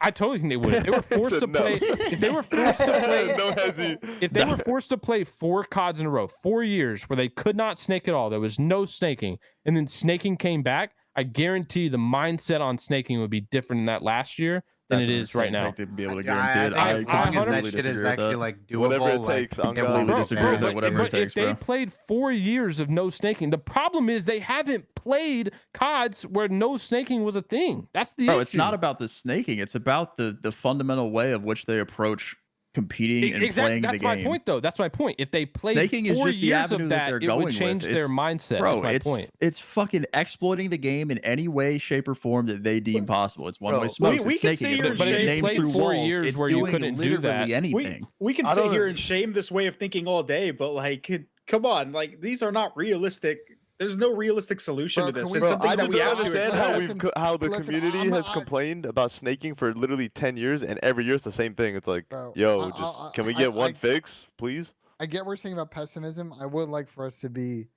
I totally think they would. If they were forced to play, if they were forced to play, No hezzy. if they were forced to play 4 CODs in a row, 4 years where they could not snake at all, there was no snaking, and then snaking came back, I guarantee the mindset on snaking would be different than that last year than it is right now. To be able to I guarantee think it. as long as that completely shit is disagree with actually that. like doable, Whatever it like, takes, I'm completely gone. disagree with that. Whatever it but takes, if they bro. played 4 years of no snaking, the problem is they haven't played CODs where no snaking was a thing. That's the Bro, issue. it's not about the snaking. It's about the fundamental way of which they approach competing and playing That's the my game. point, though. That's my point. If they played Snaking is 4 just the years avenue of that that, they're it going would with. change their It's- mindset. Bro, That's my it's point. it's fucking exploiting the game in any way, shape, or form that they deem possible. It's one way Bro, smokes. we it's can snaking. sit If here it and say names played through 4 walls, years it's where you doing couldn't do literally that. anything. We can I sit don't- here and shame this way of thinking all day, but like, come on, like these are not realistic. There's no realistic solution Bro, to this. can It's we- something I that don't we have to understand how accept. how the Listen, community I'm- has I- complained about snaking for literally 10 years, and every year it's the same thing. It's like, Bro, yo, I- can we I- get one I- fix, please? I get what we're saying about pessimism. I would like for us to be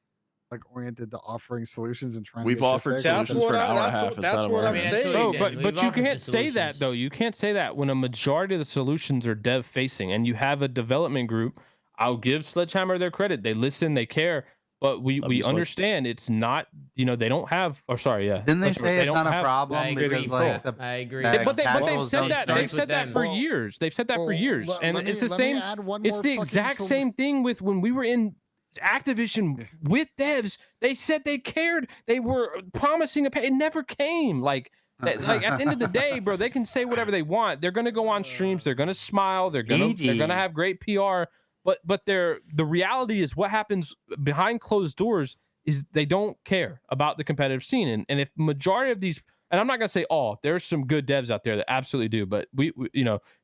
like oriented to offering solutions and trying We've to get shit offered fixed. That's solutions for what an hour and a that's half. what- It's that's not what I'm working. saying. Bro, We've but you offered can't the say that solutions. though. You can't say that when a majority of the solutions are dev facing, and you have a development group. I'll give Sledgehammer their credit. They listen, they care, but we Love you, Sledge. understand it's not. They don't have. Or sorry, yeah. Didn't they say it's don't not a have- I problem agree, because bro. like the I agree. that But they've casuals said don't that. start They've said that for them. years. They've said that for years, and it's the let same. me add one It's more the fucking exact sol- same thing with when we were in Activision with devs. They said they cared. They were promising a pay. It never came. Like at the end of the day, bro, they can say whatever they want. They're gonna go on streams. They're gonna smile. They're gonna GG. have great PR. But the reality is what happens behind closed doors is they don't care about the competitive scene. And if majority of these, and I'm not gonna say all, there's some good devs out there that absolutely do. But we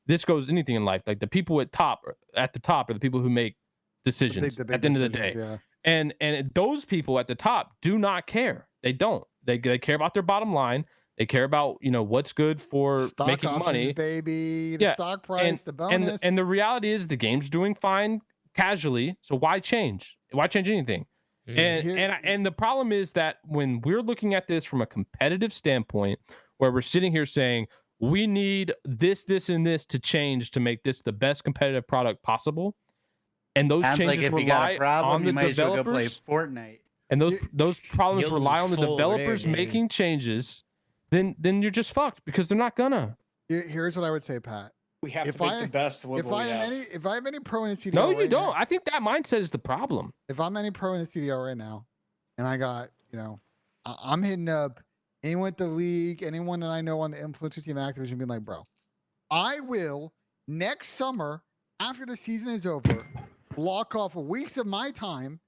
this goes anything in life. Like the people at the top are the people who make decisions the big at the end of the day. decisions, yeah. And those people at the top do not care. They don't. They care about their bottom line. They care about what's good for Stock making options, money. baby. The Yeah, stock price, the bonus. And the reality is the game's doing fine casually. So why change? Why change anything? And the problem is that when we're looking at this from a competitive standpoint, where we're sitting here saying we need this, and this to change to make this the best competitive product possible, and those Sounds changes like if you rely got a problem, on the you might as well go play developers, Fortnite. and those problems You'll rely on the fold there, developers dude. making changes, then you're just fucked because they're not gonna. Here's what I would say, Pat. We have If to make I- the best of what If we I have. have any pro in the CDL, No, you right don't. now- I think that mindset is the problem. if I'm any pro in the CDL right now, and I got I'm hitting up anyone at the league, anyone that I know on the influencer team Activision, being like, bro, I will next summer after the season is over, block off weeks of my time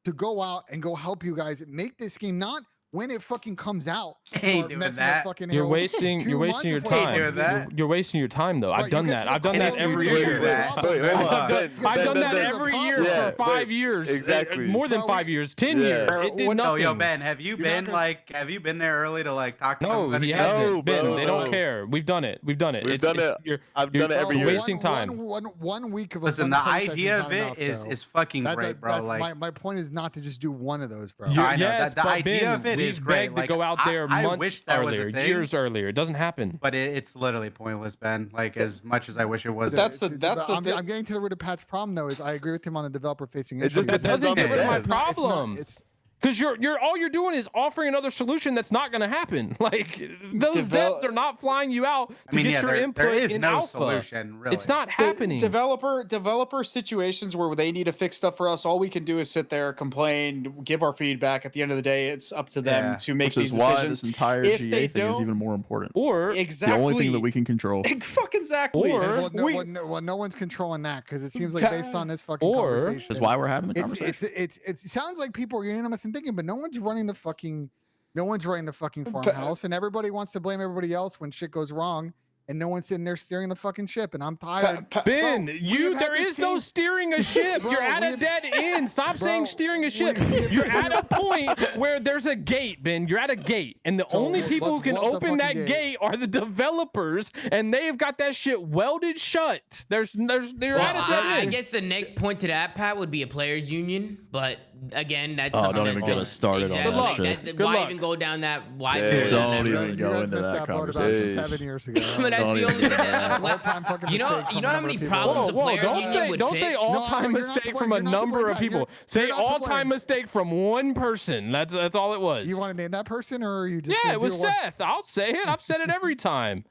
to go out and go help you guys make this game, not when it fucking comes out. Ain't start doing messing with that. fucking You're hills wasting 2 your months time. before Ain't doing that. You're wasting your time though. Right, I've you done get that. to I've done the that point every where you year. do that. Wait, I've done Ben, that Ben, every Ben, year yeah, for 5 wait, years. exactly. More than Bro, 5 years. 10 Yeah. years. It did What- nothing. Oh, yo, Ben, have you You're not been gonna- have you been there early to like talk to them No, about he it? hasn't. No, Ben, bro, they don't no. care. We've done it. We've done it. I've done it you're every year. wasting time. One week of a Listen, fun the play session's idea not of it enough, is though. is fucking That- great, that- bro. that's Like my point is not to just do one of those, bro. You- I know, Yes, the but idea Ben, of it is we've great. begged Like, to go out there I months wish that was a earlier, thing. years earlier. It doesn't happen. but it's literally pointless, Ben. Like as much as I wish it was. That's the I'm thing. getting to the root of Pat's problem though. Is I agree with him on the developer facing It issue. just That depends doesn't on get the rid of my dev. It's not- problem. It's Because you're all you're doing is offering another solution that's not going to happen. Like those Devel- devs are not flying you out to I mean, get yeah, your there input is in no alpha. solution. Really, It's not The happening. developer situations where they need to fix stuff for us, all we can do is sit there, complain, give our feedback. At the end of the day, it's up to them Yeah. to make Which is these why decisions. this entire If GA they thing is don't- even more important. Or Exactly. The only thing that we can control. Fucking exactly. Or- well, no, we- well, no one's controlling that because it seems like based on this fucking Or- conversation, That's why we're having the it's conversation. it sounds like people are unanimous in thinking, but no one's running the fucking farmhouse, and everybody wants to blame everybody else when shit goes wrong, and no one's sitting there steering the fucking ship. And I'm tired. Ben, Bro, there is no steering a ship. Bro, You're at a we've- dead end. Stop Bro, saying steering a ship. we- You're at a point where there's a gate, Ben. You're at a gate, and the So only people who let's can walk the open that fucking gate. gate. are the developers, and they've got that shit welded shut. They're Well, at a dead I end. guess the next point to that, Pat, would be a players' union, but again, that's Oh, something don't even that's get been- us started exactly, on that like, shit. that- Good why luck. even go down that? Why Yeah, go down don't that even road? You go guys into missed that that boat about conversation. 7 years ago. But that's Don't the even only get thing into that. that. All-time fucking You know mistake from a how number many of people. problems a Whoa, player union would don't fix? say No, all-time you're not to mistake blame. from a You're not to number blame. of No, people. you're Say not to all-time blame. mistake from one person. That's all it was. You want to name that person, or are you just? Yeah, gonna it was do one? Seth. I'll say it. I've said it every time.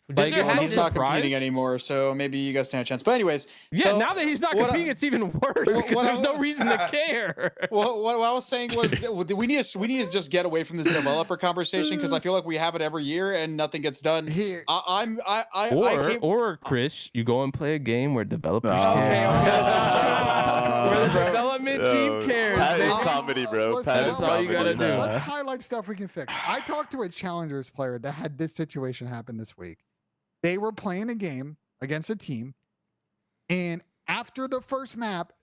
Does Like, there it's have no He's to- not competing surprise. anymore, so maybe you guys stand a chance. But anyways, Yeah, so now that he's not what I- competing, it's even worse what because I- there's no reason to care. what I was saying was that we need to just get away from this developer conversation because I feel like we have it every year and nothing gets done. Here, I came, Or Chris, you go and play a game where developers Oh. care. Okay, Where the bro. development Yo, team cares. That is baby. comedy, bro. listen, That That's is all you comedy. gotta do. Let's highlight stuff we can fix. I talked to a Challengers player that had this situation happen this week. They were playing a game against a team, and after the first map,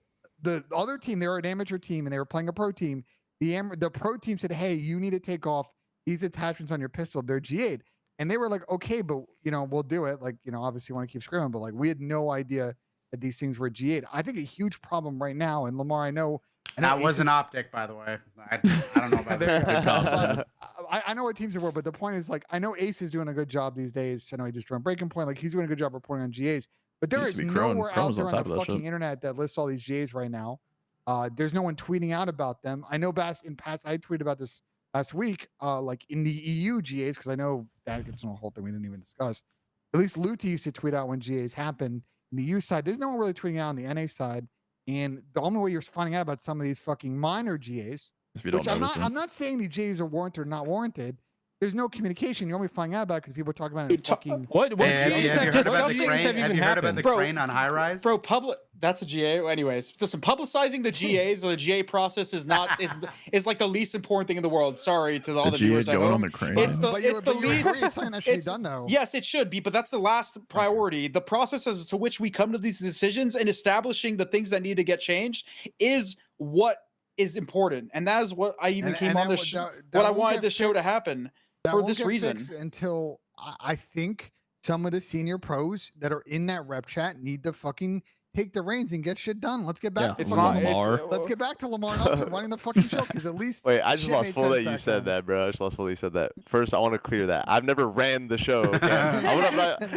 the other team, they were an amateur team, and they were playing a pro team. The pro team said, "Hey, you need to take off these attachments on your pistol. They're G8." And they were like, "Okay, but we'll do it." Like, obviously you want to keep screaming, but like we had no idea that these things were G8. I think a huge problem right now, and Lamar, I know That Ace was is- an OpTic, by the way. I don't know about There you that. go. I know what teams it were, but the point is, like, I know Ace is doing a good job these days. I know he just joined Breaking Point. Like, he's doing a good job reporting on GAs. But there Used is to be Crone. nowhere Crone out was on there on top the of that fucking shit. internet that lists all these GAs right now. There's no one tweeting out about them. I know in past, I tweeted about this last week, like in the EU GAs, because I know that gets on a whole thing we didn't even discuss. At least Luti used to tweet out when GAs happen. In the EU side, there's no one really tweeting out on the NA side. And the only way you're finding out about some of these fucking minor GAs, If you don't which I'm notice not, it. I'm not saying the GAs are warranted or not warranted. There's no communication. You're only finding out about it because people are talking about it. In Dude, fucking What Hey, have GAs you have heard about the discussing- crane? have Have even you heard about happened? the Bro, crane on high rise? Bro, that's a GA. Anyways, listen, publicizing the GAs or the GA process is like the least important thing in the world. Sorry to all the GA viewers at going on home. the crane. It's the but you, it's the but you least. agree it's something that should be it's- done though. Yes, it should be, but that's the last priority. The process as to which we come to these decisions and establishing the things that need to get changed is what is important, and that is what I even came on that this. that What I won't wanted get this show to fixed- happen that for won't this get reason. fixed until I think some of the senior pros that are in that rep chat need to fucking take the reins and get shit done. Let's get back. Yeah, to It's Lamar. not. Let's get back to Lamar Nelson running the fucking show because at least. Wait, I just shit lost made full sense that you back said then. that, bro. I just lost full that you said that. First, I want to clear that. I've never ran the show. Okay?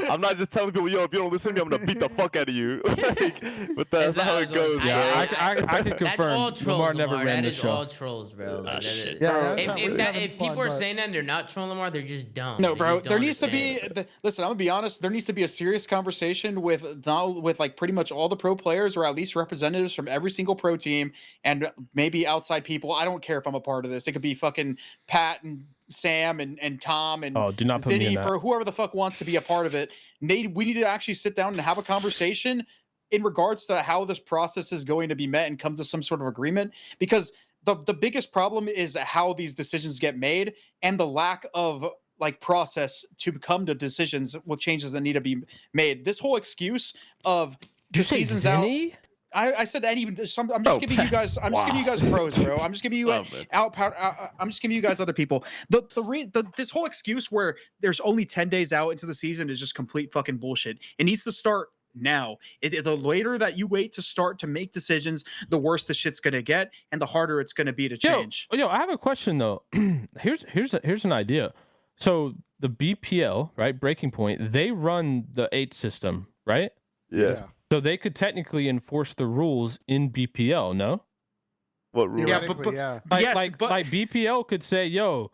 I'm not just telling people, yo, if you don't listen to me, I'm gonna beat the fuck out of you. Like, but that's Is that not how how it it goes? goes, Yeah, bro. I can That's all confirm. trolls, Lamar never Lamar. ran That the is show. all trolls, bro. Like, that is- shit. Yeah, Bro, that's If, not- if, we're that, having if fun, people are but- saying that they're not trolling Lamar, they're just dumb. No, They bro. just don't There needs to be. understand. Listen, I'm gonna be honest. There needs to be a serious conversation with like pretty much all the pro players, or at least representatives from every single pro team, and maybe outside people. I don't care if I'm a part of this. It could be fucking Pat and Sam and Tom and Oh, do not put me in Zinni that. for whoever the fuck wants to be a part of it. We need to actually sit down and have a conversation in regards to how this process is going to be met and come to some sort of agreement, because the biggest problem is how these decisions get made and the lack of like process to come to decisions with changes that need to be made. This whole excuse of Did you the say season's out. Zinni? I said any. I'm just Oh, giving you guys. I'm just giving you guys pros, bro. I'm just giving you Oh, man. I'm just giving you guys other people. This whole excuse where there's only 10 days out into the season is just complete fucking bullshit. It needs to start now. The later that you wait to start to make decisions, the worse the shit's gonna get, and the harder it's gonna be to change. Yo, I have a question though. here's an idea. So the BPL, right, Breaking Point, they run the 8 system, right? Yeah. So they could technically enforce the rules in BPL, no? What rule? Yeah, Theoretically, but- yeah. Like, Yes, like, but- like BPL could say, yo,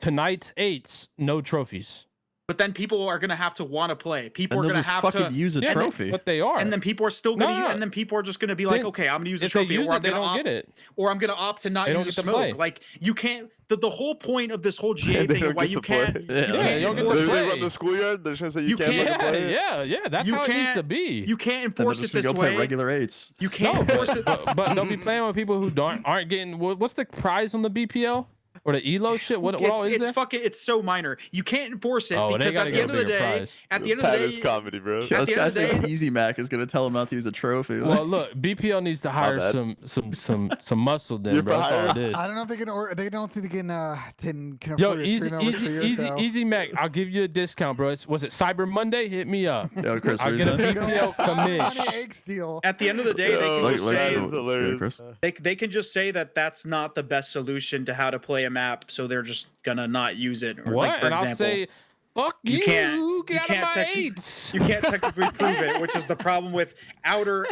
tonight's 8s, no trophies. But then people are gonna have to want to play. People And are they'll gonna just have fucking to. use a Yeah, trophy. but they are. And then people are still gonna, No, no. and then people are just gonna be like, Then okay, I'm gonna use a if they trophy, use or it, I'm they gonna don't opt, get it. or I'm gonna opt to not They don't use a get to smoke. play. Like you can't. The whole point of this whole GA They thing, don't and why get you to play. can't, Yeah, you Yeah, can't you don't get enforce to They play. run the schoolyard. They're just gonna say you You can't can't- let them Yeah, play. yeah. That's You how it needs to can't- be. You can't Then they're enforce just it gonna this go play way. regular 8s. You can't No, enforce it. but they'll be playing with people who aren't getting. What's the prize on the BPL? or the elo shit? What all is it's there? fucking it's so minor. You can't enforce it Oh, they because gotta at the get end a of the bigger day, prize. at the end of That the is day, comedy, bro. Yeah, At this the guy end of the thinks day- Easy Mac is gonna tell him not to use a trophy. Well, look, BPL needs to hire bad. some muscle, then, You're bro. That's all it is. I don't know if they can. Or they don't think they can. Can Yo, afford a easy, 3 members per year, so. easy, Mac. I'll give you a discount, bro. Was it Cyber Monday? Hit me up. Yo, Chris, I'll what get a is that? BPL Money commish. egg steal. at the end of the day, they can Yo, just like- say that is hilarious. Chris. they can just say that that's not the best solution to how to play a map, so they're just gonna not use it. Or What? like, for And example, I'll say, fuck you can't- Get you out can't of my technically- eights. you can't technically prove it, which is the problem with outer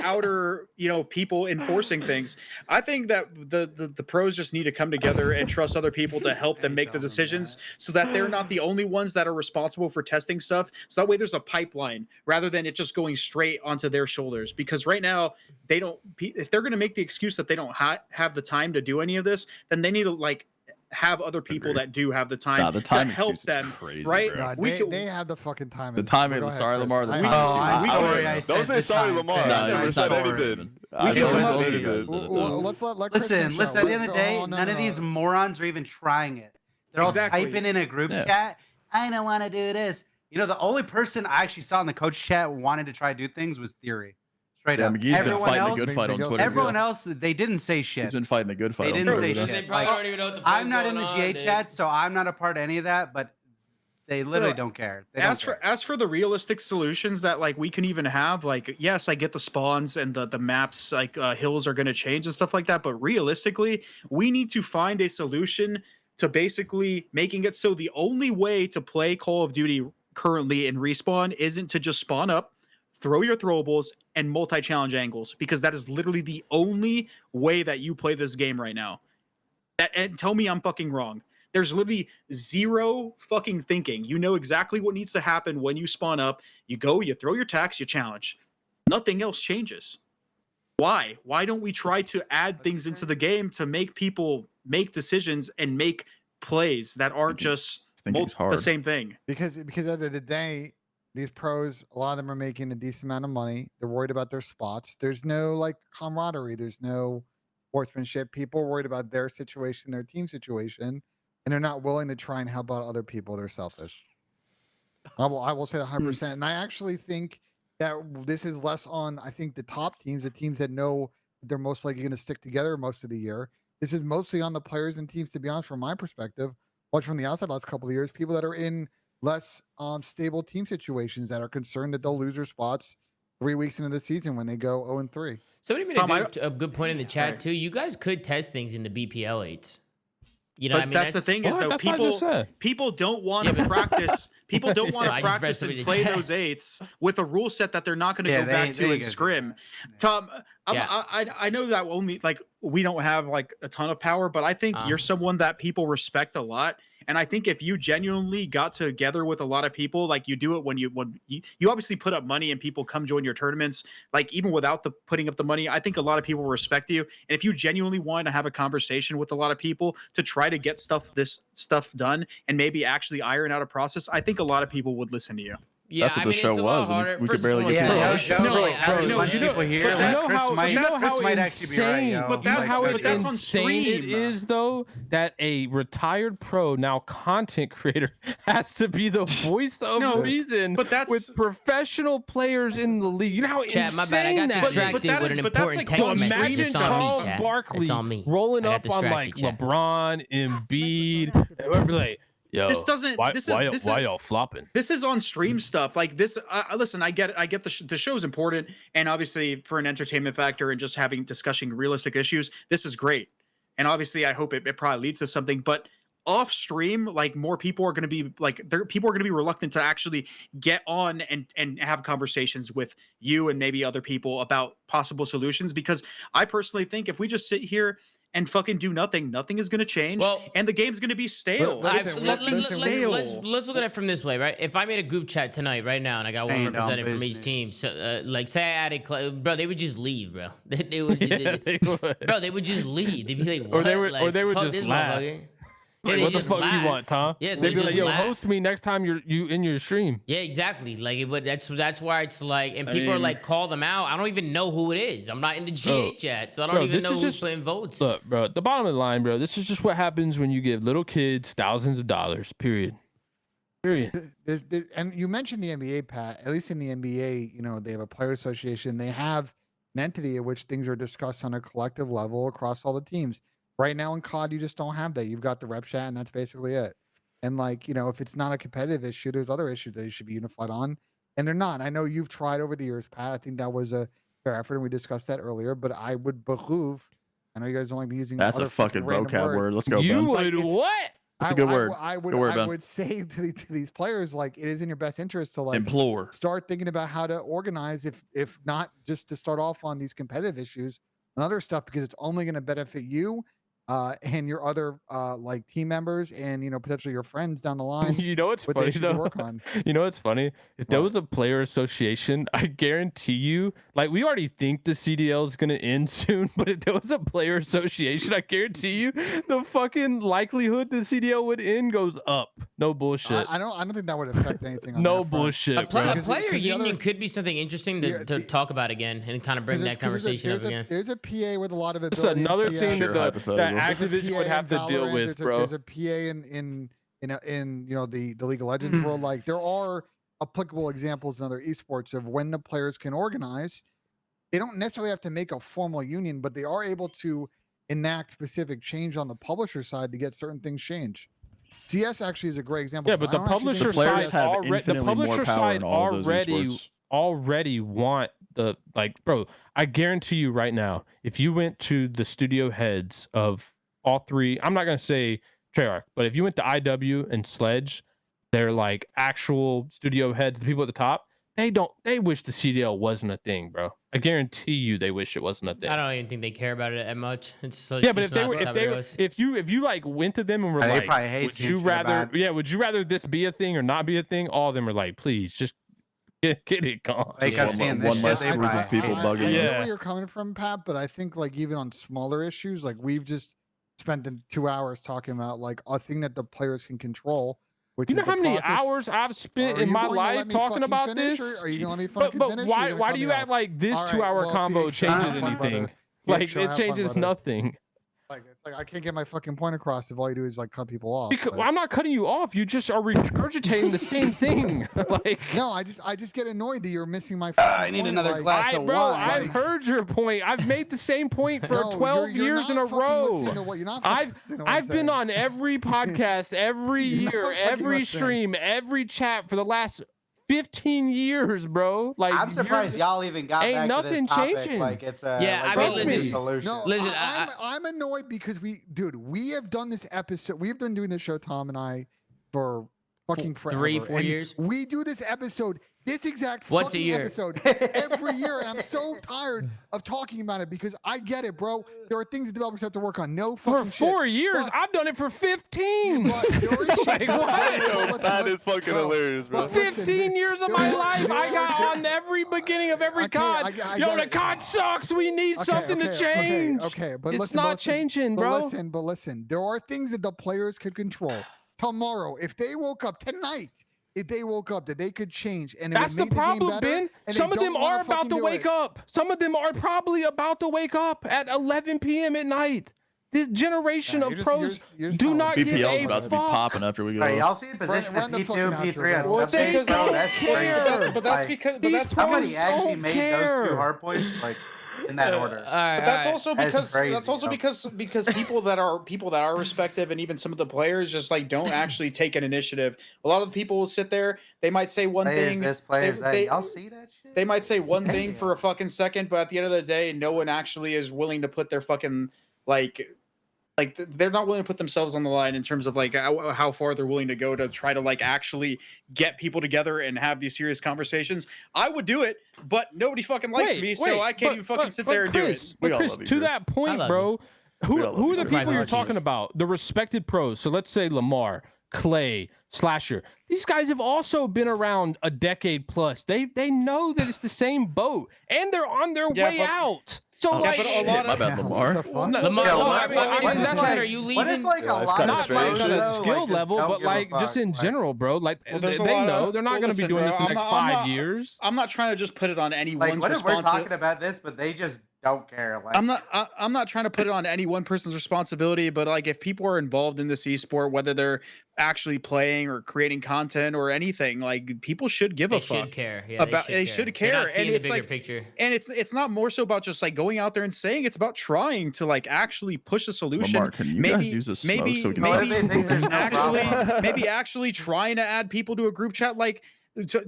people enforcing things. I think that the pros just need to come together and trust other people to help them make the decisions, so that they're not the only ones that are responsible for testing stuff. So that way there's a pipeline rather than it just going straight onto their shoulders. Because right now they don't. If they're going to make the excuse that they don't have the time to do any of this, then they need to have other people Agreed. that do have the time, Nah, the time to help excuse is them, crazy, right? bro. God, We they, could- they have the fucking time. The in- timing- Go ahead, sorry, Chris. Lamar, the I- timing Oh, excuse I'm is sorry. crazy. I Don't said say the sorry, time Lamar. thing. No, I never you're said sorry. anything. We I can never come said up- anything. Well, let's let Chris Listen, finish listen. out. At the end of the day, Oh, no, none no, of no. these morons are even trying it. They're all Exactly. typing in a group Yeah. chat. I don't want to do this. You know, the only person I actually saw in the coach chat wanted to try to do things was Theory. Straight Yeah, up. McGee's been Everyone fighting else, the good fight on Miguel's- Twitter. everyone else, they didn't say shit. He's been fighting the good fight. They on didn't Twitter, say though. shit. They probably Like, don't even know what the I'm fuck's not in going the on, GA dude. chat, so I'm not a part of any of that. But they literally don't care. They don't care. As for the realistic solutions that we can even have, yes, I get the spawns and the maps hills are going to change and stuff like that, but realistically we need to find a solution to basically making it so the only way to play Call of Duty currently in Respawn isn't to just spawn up, throw your throwables, and multi-challenge angles, because that is literally the only way that you play this game right now. And tell me I'm fucking wrong. There's literally zero fucking thinking. You know exactly what needs to happen when you spawn up. You go, you throw your tax, you challenge. Nothing else changes. Why? Why don't we try to add things into the game to make people make decisions and make plays that aren't just Thinking's the hard. same thing? Because at the end of the day, these pros, a lot of them are making a decent amount of money. They're worried about their spots. There's no camaraderie. There's no sportsmanship. People are worried about their situation, their team situation, and they're not willing to try and help out other people. They're selfish. I will say that 100%. And I actually think that this is less on, I think, the top teams, the teams that know they're most likely going to stick together most of the year. This is mostly on the players and teams, to be honest, from my perspective. Watch from the outside last couple of years, people that are in less stable team situations that are concerned that they'll lose their spots 3 weeks into the season when they go 0-3. Somebody made a good point in the chat too. You guys could test things in the BPL 8s. You know, But I mean, that's the thing is What? though, That's what I just said. people don't want Yeah, to but- practice. People don't want I to just read practice somebody and in play chat. those 8s with a rule set that they're not going to Yeah, go they back ain't- to they in ain't gonna do scrim. that. Tom, Yeah. I know that only we don't have a ton of power, but I think you're someone that people respect a lot. And I think if you genuinely got together with a lot of people, you do it when you obviously put up money and people come join your tournaments, even without the putting up the money, I think a lot of people respect you. And if you genuinely want to have a conversation with a lot of people to try to get this stuff done and maybe actually iron out a process, I think a lot of people would listen to you. Yeah, That's what I the mean, show it's a lot was, and harder. we could First barely and get foremost, through Yeah, it. yo, No, yo, I- no, bunch of you know- people here. but Like, that's- Chris but might, that's- Chris might actually be right, yo. but that's- how but that's on insane it stream. is, though, that a retired pro, now content creator, has to be the voice of No, reason but that's- with professional players in the league. You know how Chat, my bad. I insane got that distracted is? that with is- an but that's important like- text well, message. Imagine It's on me, Charles chat. Barkley It's on me. rolling I got up on distracted, chat. LeBron, Embiid, and we'll be like, yo, This doesn't- why, this is- why, this is- why y'all flopping? This is on stream stuff like this. Listen, I get the show's important, and obviously for an entertainment factor and just discussing realistic issues, this is great. And obviously, I hope it probably leads to something. But off stream, more people are going to be people are going to be reluctant to actually get on and have conversations with you and maybe other people about possible solutions. Because I personally think if we just sit here and fucking do nothing, nothing is going to change, Well- and the game's going to be stale. But It's listen, fucking stale. Let's look at it from this way, right? If I made a group chat tonight, right now, and I got one Ain't no representative from each business. team, so say I added, bro, they would just leave, bro. They would, Yeah, they would. bro, they would just leave. They'd be like, Or they "What?" would- or they would "Fuck just this laugh. motherfucker." Yeah, they what the just fuck laugh. you want, Tom? Yeah, They'd they be like, just yo, laugh. host me next time you in your stream. Yeah, exactly. Like, but that's why it's like, and people are like, call them out. I don't even know who it is. I'm not in the GA chat, so I don't even know who's putting votes. Look, bro, the bottom of the line, bro, this is just what happens when you give little kids thousands of dollars. Period. And you mentioned the NBA, Pat. At least in the NBA, you know, they have a player association. They have an entity in which things are discussed on a collective level across all the teams. Right now in COD, you just don't have that. You've got the rep chat, and that's basically it. And like, you know, if it's not a competitive issue, there's other issues that you should be unified on, and they're not. I know you've tried over the years, Pat. I think that was a fair effort, and we discussed that earlier. But I would behoove. I know you guys don't like me using. That's other a fucking random vocab words. word. Let's go, You Ben. would what? That's a good word. I would, Good word, I Ben. would say to these players, like, it is in your best interest to like Implore. start thinking about how to organize, if not just to start off on these competitive issues and other stuff, because it's only going to benefit you and your other like team members and, you know, potentially your friends down the line. You know what's with the funny issues to though? work on. You know what's funny? If there What? was a player association, I guarantee you, like we already think the CDL is gonna end soon, but if there was a player association, I guarantee you the fucking likelihood the CDL would end goes up. No bullshit. I don't think that would affect anything. On No that front. bullshit, A bro. Because- player because the union other- could be something interesting to, Yeah, to the- talk about again and kind of bring that conversation up again. There's a PA with a lot of It's ability. in another CS. thing Sure, that hypothetical. that There's a Activision PA would have in to deal Valorant, with, bro. There's a PA in you know the League of Legends world. Like there are applicable examples in other esports of when the players can organize. They don't necessarily have to make a formal union, but they are able to enact specific change on the publisher side to get certain things changed. CS actually is a great example. Yeah, 'cause but I the don't actually think publisher players side have already, the infinitely more publisher power side in all of those esports. already want the like, bro. I guarantee you right now, if you went to the studio heads of all three, I'm not gonna say Treyarch, but if you went to IW and Sledge, they're like actual studio heads, the people at the top. They wish the CDL wasn't a thing, bro. I guarantee you they wish it wasn't a thing. I don't even think they care about it that much. It's so Yeah, it's but just if they not were, the type of DOS. if you like went to them and were They like, probably hate would seeing you shit rather, about it. yeah, would you rather this be a thing or not be a thing? All of them are like, please, just get it gone. They Just kept one- seeing one this less shit, they group of probably people hate it. bugging I you. know Yeah. where you're coming from, Pat, but I think like even on smaller issues, like we've just spent the 2 hours talking about like a thing that the players can control. Which You know is how the many process. hours I've spent Are in you my going to let life me talking fucking about finish, this? or are you going to let me fucking But finish? or why you're gonna why cut do me you off? act like this All right, 2 hour well, see, combo Extra, have changes fun, brother. anything? Yeah, Like Extra, it have fun, changes brother. nothing. Like it's like I can't get my fucking point across if all you do is like cut people off. Because but- I'm not cutting you off. You just are regurgitating the same thing. Like, No, I just get annoyed that you're missing my. I need another glass of bro, wine. I've heard your point. I've made the same point for No, 12 you're years in a not fucking row. listening to what- you're not fucking listening to what I'm I've been saying. on every podcast, every You're not year, fucking every listening. stream, every chat for the last 15 years, bro. Like I'm surprised y'all even got ain't back to nothing this topic. changing. Like it's a Yeah, like I a mean, legit listen- solution. No, Listen, I'm annoyed because we have done this episode. We've been doing this show, Tom and I, for fucking forever. 3-4 and years? We do this episode, this exact Once a fucking year. episode every year, and I'm so tired of talking about it because I get it, bro. There are things that developers have to work on. No for fucking 4 shit. years. But- I've done it for 15. but there is shit- Like, what? Yo, Listen, that is listen, fucking bro, hilarious, bro. but listen, 15 years of my there- life, I there- got on every beginning of every Okay, COD. I Yo, get the it. COD sucks. We need something to change. Okay, but It's listen, not but listen, changing, but bro. Listen, there are things that the players could control. Tomorrow, if they woke up tonight, if they woke up that they could change and it That's would the make the game problem, better, Ben. and they Some of don't them wanna are about fucking to do wake it. up. Some of them are probably about to wake up at 11 p.m. at night. This generation Nah, of you're just- pros you're just- you're just do telling not us. give BPL's a about to be fuck. popping after we get Right, off. y'all see the position run of the P2 fucking and outro, P3 on bro. Well, subspace, they bro? don't That's care. crazy. But that's Like, because but These that's somebody pros actually don't made those care. two hard points like in that order. All right, But that's all right. also That's because crazy, that's also bro. because people that are respective and even some of the players just like don't actually take an initiative. A lot of the people will sit there. They might say one Players thing. this, players that. they- Y'all see that shit? They might say one thing for a fucking second, but at the end of the day, no one actually is willing to put their fucking they're not willing to put themselves on the line in terms of like how far they're willing to go to try to like actually get people together and have these serious conversations. I would do it, but nobody fucking likes me, so I can't even fucking sit there and do it. We all Chris, love you, to Chris. that point, love bro, We all love who you, are the Chris. people Right, you're oh, talking jeez. about? The respected pros. So let's say Lamar, Clay, Slasher. These guys have also been around a decade plus. They know that it's the same boat, and they're on their Yeah, way but- out. So Oh, like, but a lot my of- bad, Yeah, what Lamar. the fuck? No, Lamar, Yeah, Lamar, what- I mean, what if, that's like- are you What leaving? if like a Yeah, that's lot kinda of not strange. like players, on a though, skill like, just level, don't but give a like just fuck, in like- general, bro. Like Well, there's a they lot know of- they're not well, going to be listen, doing bro, this the I'm next not- I'm 5 not- years. I'm not trying to just put it on Like, anyone's what if we're responsibility. talking about this, but they just don't care? Like, I'm not trying to put it on any one person's responsibility, but like if people are involved in this esport, whether they're actually playing or creating content or anything, like people should give They a fuck should care. Yeah, about. they should care. They're not and seeing it's the bigger like, picture. and it's not more so about just like going out there and saying. It's about trying to like actually push a solution. Lamar, can you guys use a smoke maybe so we can What talk? if they think there's no actually problem? maybe actually trying to add people to a group chat, like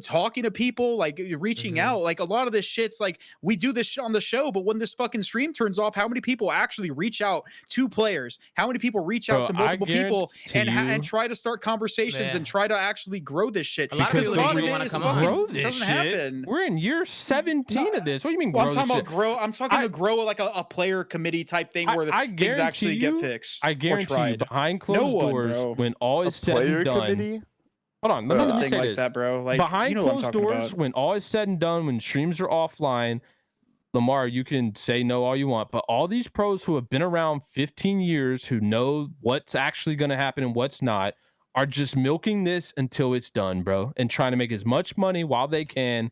talking to people, like reaching Mhm. out. Like a lot of this shit's like we do this on the show, but when this fucking stream turns off, how many people actually reach out to players? How many people reach out Bro, to I multiple people and guarantee and you- try to start conversations Yeah. and try to actually grow this shit? A lot of Because people a lot don't of even it wanna is come fucking on. Grow this doesn't shit. happen. We're in year 17 of this. What do you mean Well, grow I'm talking this about shit? grow. I'm talking to grow like a player committee type thing where I things actually guarantee get you- fixed. I or guarantee you, tried. behind No closed one, doors, bro. when all A is said player and done. committee? Hold on, let me Anything say like this. that, bro. Like Behind you know what I'm closed talking doors, about. when all is said and done, when streams are offline, Lamar, you can say no all you want, but all these pros who have been around 15 years, who know what's actually going to happen and what's not, are just milking this until it's done, bro, and trying to make as much money while they can,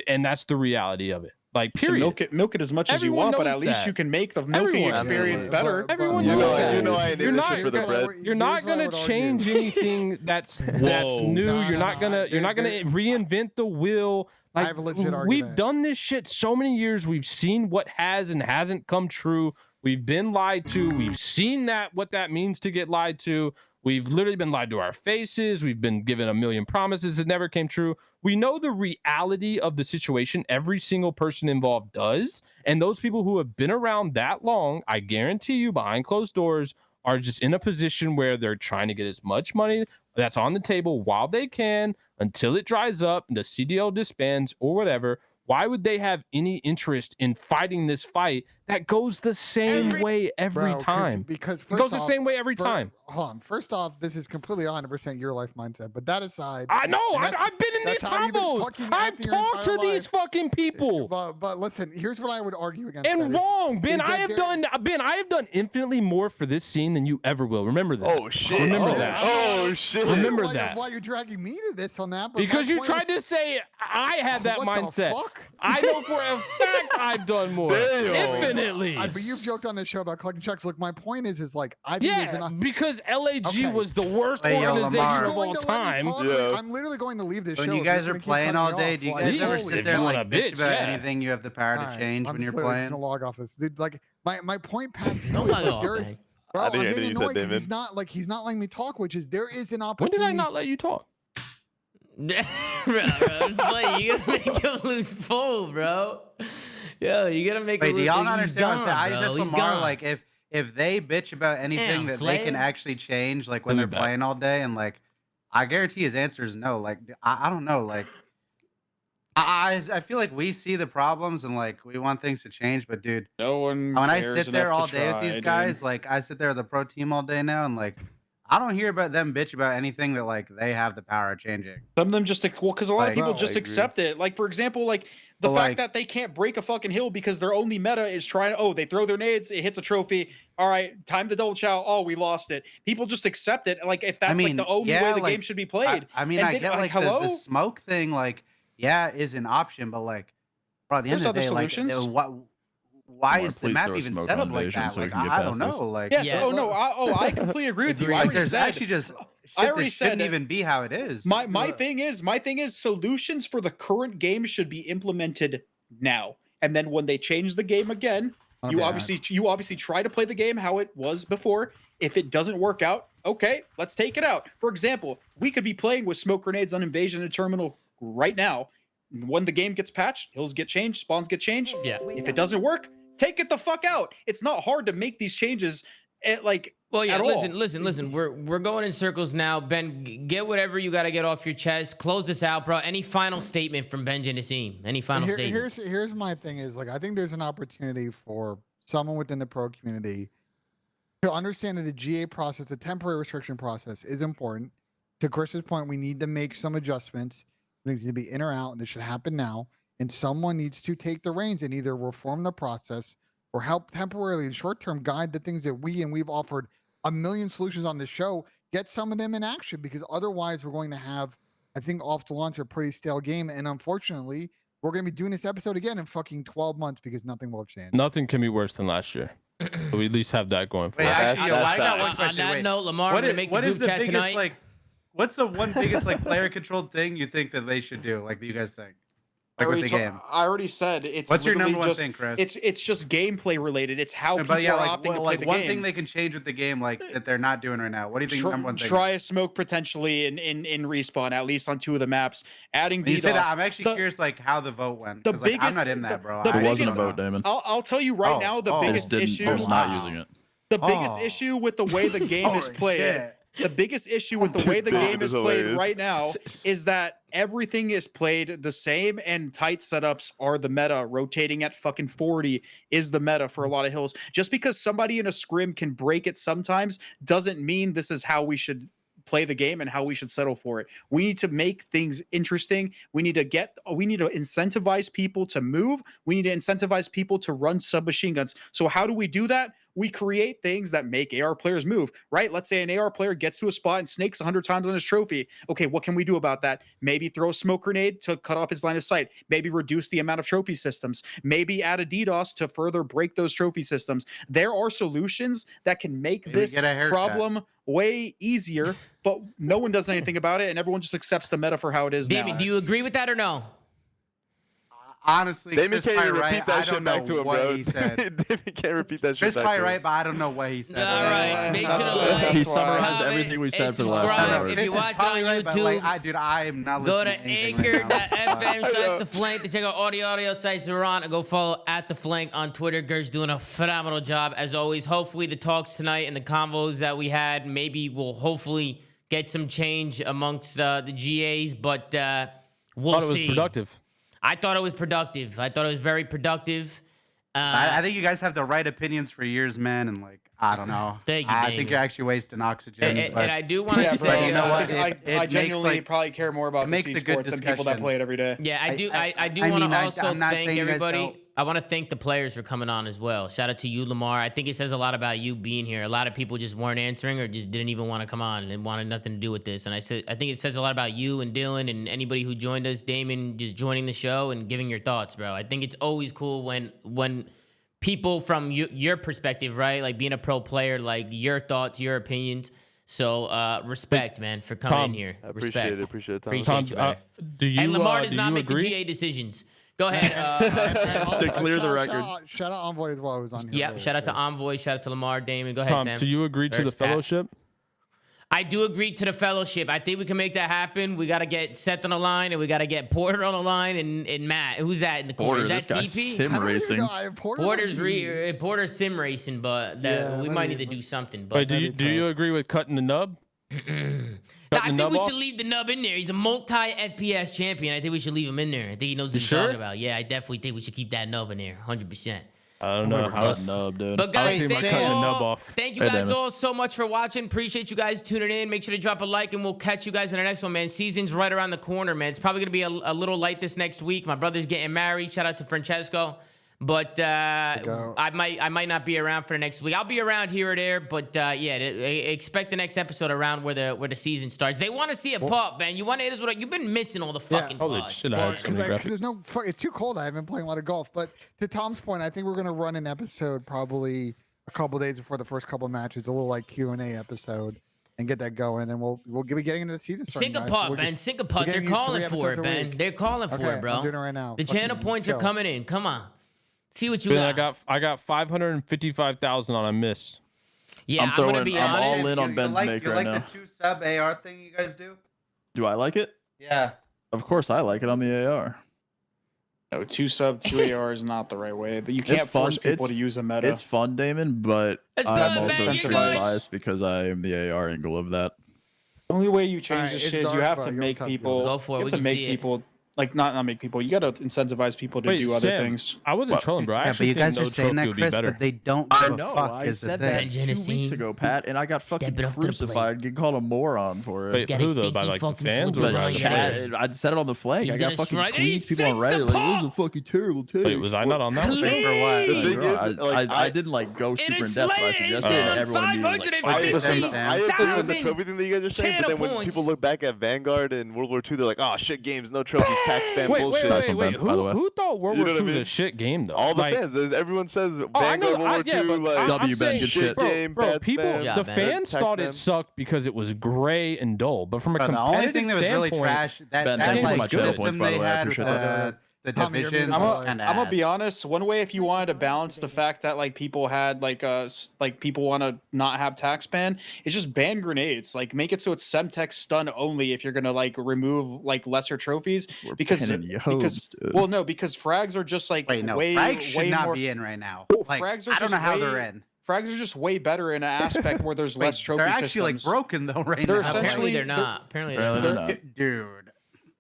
and that's the reality of it. Like, So period. milk it as much as you Everyone want, but knows at least that. you can make the milking Everyone experience knows better. Everyone You knows know- that. you know I ain't in You're this not shit for the bread. you're not gonna change anything that's new. No, You're no, not no, gonna you're not gonna reinvent the wheel. I Like, have a legit we've argument. done this shit so many years. We've seen what has and hasn't come true. We've been lied to. We've seen what that means to get lied to. We've literally been lied to our faces. We've been given a million promises that never came true. We know the reality of the situation. Every single person involved does. And those people who have been around that long, I guarantee you, behind closed doors, are just in a position where they're trying to get as much money that's on the table while they can until it dries up, the CDL disbands or whatever. Why would they have any interest in fighting this fight that goes the same way every Bro, 'cause- time? Because It first goes the off, same way every fir- time. Hold on. First off, this is completely 100% your life mindset. But that aside, I know. and that's- I've been in these that's how you've been combos. fucking I've acting your talked to entire these life. fucking people. But listen, here's what I would argue against. And that is- wrong, Ben. is I that have done infinitely more for this scene than you ever will. Remember that. Oh shit! Remember oh, that. Oh shit! Remember why that. Why you're dragging me to this on that? But Because my you point tried to say I had that what the mindset. fuck? I know for a fact I've done more. Damn. Infinitely. But you've joked on this show about collecting checks. Look, my point is like I think there's Yeah, enough. because LAG Okay. was the worst Hey, yo, organization Lamar. of all Going to let me time. talk? Yeah. I'm literally going to leave this When show. you if you're guys gonna are keep playing cutting all me day, off, do you like, guys ever Holy sit there and fuck. like You wanna bitch bitch, about yeah. anything you have the power to Alright, change I'm when you're just gonna playing? log off this, dude. Like my point, Pat, to you Don't is log like off, there, man. bro. I I'm didn't hear getting you said annoyed because Damon. he's not letting me talk, which is there is an When opportunity. did I not let you talk? bro, I'm just like, you gotta make him lose full, bro. Yo, you gotta make Wait, him do lose. y'all not He's understand what I'm gone, saying? I bro. just He's Lamar, gone. like if they bitch about anything Damn, that they can Slayer. actually change, like when Let me they're back. playing all day, and like I guarantee his answer is no. Like I don't know, like I feel like we see the problems and like we want things to change, but dude, No one. when I cares sit there enough all to day with try, these dude. guys, like I sit there with the pro team all day now, and like I don't hear about them bitch about anything that like they have the power of changing. Some of them just because a lot Like, of people bro, just I agree. accept it. Like for example, like the But, fact like- that they can't break a fucking hill because their only meta is trying to. Oh, they throw their nades, it hits a trophy. All right, time to double chow. Oh, we lost it. People just accept it. Like if that's like mean, the only yeah, way the like, game should be played. I mean, And I then, get like, hello. the smoke thing, like yeah, is an option, but like bro, at the end There's of the day, other like solutions. why Lamar, is the please map throw a even smoke set on up like Invasion that? so we Like can get I past don't this. know, like Yes. Yeah. Oh no. I completely agree with you. I Agreed. already like there's said. actually just shit already that shouldn't said- even be how it is. My thing is solutions for the current game should be implemented now. And then when they change the game again, you Okay. obviously try to play the game how it was before. If it doesn't work out, okay, let's take it out. For example, we could be playing with smoke grenades on Invasion and Terminal right now. When the game gets patched, hills get changed, spawns get changed. Yeah. If it doesn't work, take it the fuck out. It's not hard to make these changes at like Well, yeah. at all. Listen. We're going in circles now. Ben, get whatever you gotta get off your chest. Close this out, bro. Any final statement from Ben Genesee? Any final statement? Here's my thing is like I think there's an opportunity for someone within the pro community to understand that the GA process, the temporary restriction process, is important. To Chris's point, we need to make some adjustments. Things need to be in or out, and this should happen now. And someone needs to take the reins and either reform the process or help temporarily and short term guide the things that we've offered a million solutions on the show. Get some of them in action, because otherwise we're going to have, I think, off the launch a pretty stale game. And unfortunately, we're going to be doing this episode again in fucking 12 months because nothing will have changed. Nothing can be worse than last year. So we at least have that going for Wait, us. actually, yo, I got one On question. that Wait, note, Lamar, I'm going to make the what is group the chat biggest tonight. like? What's the one biggest like player-controlled thing you think that they should do? Like that you guys think? Like with the game. I already said it's. What's your number literally one just, thing, Chris? It's just gameplay related. It's how people But yeah, are like, opting to play like the one game. thing they can change with the game, like that they're not doing right now. What do you think? The number one thing? Try a smoke potentially in respawn, at least on 2 of the maps. Adding When you say DDoS. that, I'm actually The- curious, like how the vote went. the 'Cause, like, I'm biggest- not in that, bro. the It I wasn't a biggest- vote, Damon. I'll tell you right Oh, now, the oh. I biggest just issue. I was not Wow. using it. The biggest Oh. issue with the way the game is Holy played. shit. The biggest issue with the Dude, way the that game is is played hilarious. right now is that everything is played the same, and tight setups are the meta. Rotating at fucking 40 is the meta for a lot of hills. Just because somebody in a scrim can break it sometimes doesn't mean this is how we should play the game and how we should settle for it. We need to make things interesting. We need to incentivize people to move. We need to incentivize people to run submachine guns. So how do we do that? We create things that make AR players move, right? Let's say an AR player gets to a spot and snakes 100 times on his trophy. Okay, what can we do about that? Maybe throw a smoke grenade to cut off his line of sight. Maybe reduce the amount of trophy systems. Maybe add a DDoS to further break those trophy systems. There are solutions that can make Maybe this get a haircut. problem way easier, but no one does anything about it, and everyone just accepts the meta for how it is Damien, now. do you agree with that or no? Honestly, Damon Chris can't even probably repeat right. I that shit don't back know to him, what bro. he said. Damon can't repeat that shit Chris back probably to him. right, but I don't know what he said. All right, make sure to That's- like, He that's why- summarized comment, everything we and said for the last subscribe. hour. If Chris you is watch it on probably right, but, like, YouTube, dude, I am not go to listening to anything right now. anchor.fm / the flank to check out audio sites we're on, and go follow at the flank on Twitter. Gert's doing a phenomenal job as always. Hopefully the talks tonight and the convos that we had maybe will hopefully get some change amongst the GAs, but we'll Thought it was see. productive. I thought it was productive. I thought it was very productive. I think you guys have the right opinions for years, man, and like I don't know. Thank you, I Damon. think you're actually wasting oxygen. And but I do want to Yeah, say, bro, you know what? I It genuinely makes, like- probably care more about it makes this a good esport than people that discussion. play it every day. yeah, I do. I do I want mean, to I- also I'm not thank saying you guys everybody. don't. I want to thank the players for coming on as well. Shout out to you, Lamar. I think it says a lot about you being here. A lot of people just weren't answering or just didn't even want to come on and wanted nothing to do with this. And I think it says a lot about you and Dylan and anybody who joined us, Damon, just joining the show and giving your thoughts, bro. I think it's always cool when people from your perspective, right? Like being a pro player, like your thoughts, your opinions. So respect, man, for coming in Tom, here. I appreciate Respect. it. Appreciate it, Tom. Appreciate Tom, you, brother. do you, And Lamar do does not you make agree? the GA decisions. Go ahead. Sam. To clear the record. Shout out Envoy as well. Who's on here. Yep. earlier, Shout out to too. Envoy. Shout out to Lamar, Damon. Go ahead, Tom, Sam. do you agree to There's the Pat. fellowship? I do agree to the fellowship. I think we can make that happen. We got to get Seth on the line, and we got to get Porter on the line, and Matt. Who's that in the corner? Porter, Is this that guy's TP? sim I don't even racing. know, Porter's Porter's sim racing, but Yeah, we might maybe- need to do something. Wait, But do that'd you be tough. agree with cutting the nub? I Cutting think the we nub off? should leave the nub in there. He's a multi-FPS champion. I think we should leave him in there. I think he knows what he's sure? talking about. Yeah, I definitely think we should keep that nub in there, 100%. I don't know. Never cut nub, dude. But I guys, think thank we're you cutting the nub all. off. Thank you Hey, guys Damon. all so much for watching. Appreciate you guys tuning in. Make sure to drop a like, and we'll catch you guys in the next one, man. Season's right around the corner, man. It's probably gonna be a little light this next week. My brother's getting married. Shout out to Francesco. But go. I might not be around for the next week. I'll be around here or there. But yeah, expect the next episode around where the season starts. They want to see a pop, man. You want to hit us with you've been missing all the fucking Holy pods. shit, I Well, had so many because graphics. there's no, it's too cold. I haven't been playing a lot of golf. But to Tom's point, I think we're gonna run an episode probably a couple days before the first couple of matches, a little like Q&A episode, and get that going. And we'll be getting into the season. starting, Sync a guys. So pot, we'll man. get- Sync a we're pot. They're getting these calling 3 for it, episodes a man. week. They're calling for Okay, it, bro. I'm doing it right now. The channel Fucking points are chill. coming in. Come on. See what you Then got. I got 555,000 on a miss. Yeah, I'm I'm gonna throwing- be I'm all honest. in on Ben's make you right like now. the 2 sub AR thing you guys do? Do I like it? Yeah. Of course I like it on the AR. No, 2 sub, 2 AR is not the right way. You can't fun. force people It's- to use a meta. It's fun, Damon, but It's I'm good, also man. You're extremely good. biased because I am the AR angle of that. The only way you change Alright, this it's shit is you dark, have but to you'll make have to people. Go for it. You We have to can make see it. people like not make people. You gotta incentivize people to Wait, do other Sam, things. I wasn't trolling, bro. I Yeah, but actually you think guys no are saying trophy that, would be Chris, better. but they don't I give a know. fuck. I Is the said thing. that 2 Genesee, weeks ago, Pat, and I got fucking stepping up to the plate. crucified, get called a moron for it. Wait, got a who though? By stinky like the fucking fans slippers or on by the your head. players? I said it on the flank. He's I got gonna fucking strike and he tweets, people on sinks the Reddit like, puck! "This is a fucking terrible take." Wait, was I not on that one? Clean! For what? The thing Bro, is, like, I didn't like go It super is in depth, but I Slayer suggested is it, and down everyone immediately was like, "Fuck this, Sam." I understand the 550,000 trophy thing that you guys are saying, but channel then when points. people look back at Vanguard and World War II, they're like, "Oh shit, games, no trophies, tax spam Wait, bullshit." Nice one, Ben, by the way. Who thought World You War know what I II was a mean? shit game though? All the Like, fans, everyone says Oh, I know. Vanguard, World War yeah, II, but like I'm W, Ben, saying, good shit. bro, people, spam, Good job, the Ben. fans tax thought it spam. sucked because it was gray and dull. But from a Bro, the competitive only thing that was really standpoint, trash that, Ben, that thank you for like my channel system points, by the they way. I had with appreciate that. the Tommy, you're divisions muted, was by the kind way. of I'm gonna be honest. One way, if you wanted to balance the fact that like people had like people want to not have tax ban, is just ban grenades. Like make it so it's Semtex stun only if you're gonna like remove like lesser trophies. We're Because pinning you hoes, dude. well, no, because frags are just like Wait, no, way frags should way not more. be in right now. Well, Like, frags are I don't know just how way- they're in. Frags are just way better in an aspect where there's less Wait, trophy they're actually systems. like broken though right They're now. essentially- Apparently they're they're- not. Apparently Apparently they're they're not. not. Dude.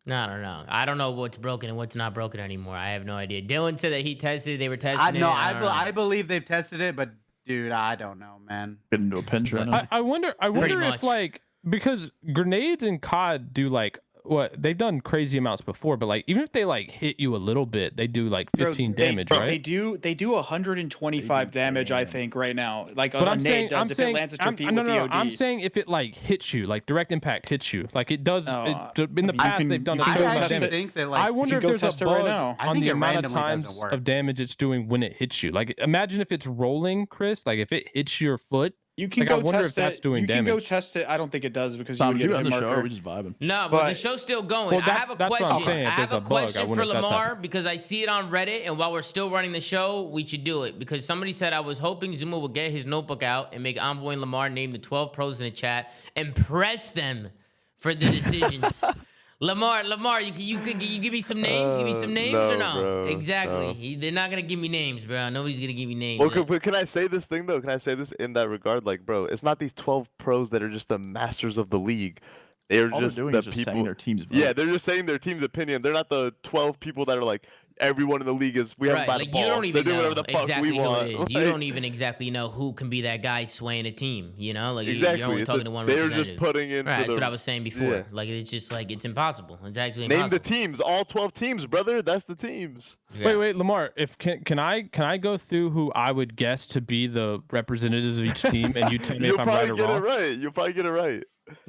I don't know. I don't know what's broken and what's not broken anymore. I have no idea. Dylan said that he tested. They were testing it. I don't know. believe they've tested it, but dude, I don't know, man. Get into a pinch right now. I wonder Pretty if much. like because grenades and COD do like what they've done crazy amounts before, but like even if they like hit you a little bit, they do like 15 damage, They right? do 125 damage, I think, right now. Like But a I'm nade saying, does if it lands at your feet no, with no, the no, OD. I'm saying if it like hits you, like direct impact hits you, like it does. Oh, In the you past, can- they've done you a can certain go amount of test actually damage. think that like I wonder you if go there's test a it right bug now. I on think the it amount of randomly doesn't times work. of damage it's doing when it hits you. Like imagine if it's rolling, Chris. Like if it hits your foot. You can Like, I go wonder if test that's it. doing You can go damage. test it. I don't think it does because Tom, you did would you get a end hit the show? Or are marker. we just vibing? No, but the But- show's still going. Well, I have a that's what I'm question. saying. If I have there's a a bug, I question wonder for if that's Lamar happening. because I see it on Reddit, and while we're still running the show, we should do it because somebody said I was hoping Zuma would get his notebook out and make Envoy and Lamar name the 12 pros in the chat and press them for the decisions. Lamar, you give me some names? Give me some names or no, no? bro, Exactly. no. They're not gonna give me names, bro. Nobody's gonna give me names. Well, can I say this thing though? Can I say this in that regard? Like, bro, it's not these 12 pros that are just the masters of the league. They're All just they're doing the is just people. saying their team's vote. Yeah, they're just saying their team's opinion. They're not the 12 people that are like everyone in the league is. We haven't Right, bought like the balls. you don't even They're doing know whatever the fuck exactly we who want. it is. You Like, don't even exactly know who can be that guy swaying a team. You know, like exactly. you're only It's talking a- to one they're representative. just putting in. Right, for that's the, what I was saying before. yeah. Like it's just like it's impossible. It's actually Name impossible. the teams. All 12 teams, brother. That's the teams. Yeah. Wait, Lamar. If can I go through who I would guess to be the representatives of each team, and you tell me You'll if I'm right probably or get wrong? it right. You'll probably get it right.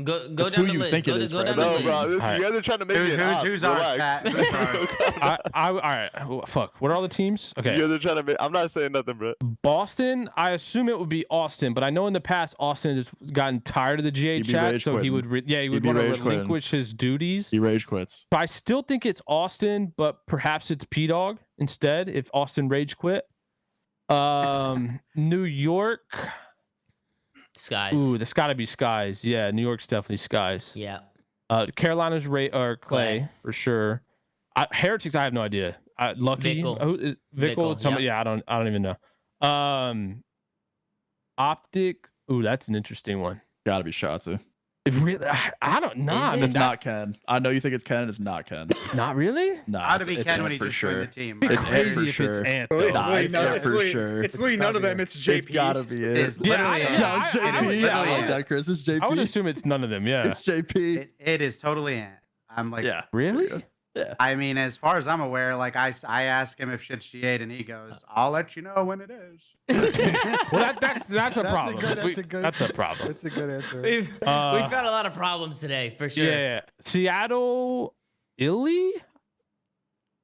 Go That's down who the you list. think Go, it is, go down Fred. the No, list. bro. This, Alright. you guys are trying to make me an op. Who's ours, Relax. Pat? Who's ours? All right. Well, fuck. What are all the teams? Okay. You guys are trying to make. I'm not saying nothing, bro. Boston. I assume it would be Austin, but I know in the past Austin has gotten tired of the GA He'd be chat, rage so he quitting. would. He would be want to rage quitting. relinquish his duties. He rage quits. So I still think it's Austin, but perhaps it's P Dog instead. If Austin rage quit. New York. Skies. Ooh, that's got to be Skies. Yeah, New York's definitely Skies. Yeah. Carolina's Clay Clay. for sure. Heretics, I have no idea. Lucky, Vickle. who is Vickle? Vickle, Somebody, yeah, I don't even know. OpTic. Ooh, that's an interesting one. Gotta be Shotzi. If really, I don't know. Is I it? mean, It's not Ken. I know you think it's Ken. It's not Ken. not really. Nah, How to it's- be it's Ken Ant when he for just sure. joined the team? It'd be It's Ant crazy for if it's sure. Ant. It's though. Nah, literally it's none- Ant it's for literally- sure. It's literally none of them. It's It's JP. gotta be it. It's Yeah, literally yeah, Ant. I- it's JP. I would- I yeah, like Ant. that, Chris. It's JP. I would assume it's none of them. Yeah. It's JP. It is totally Ant. I'm like, Yeah. Really? Yeah. I mean, as far as I'm aware, like I ask him if shit's G8 and he goes, "I'll let you know when it is." Well, that's a That's a problem. good- that's a good- That's a problem. That's a good answer. We've Uh, had a lot of problems today for sure. Yeah. Seattle, Illy.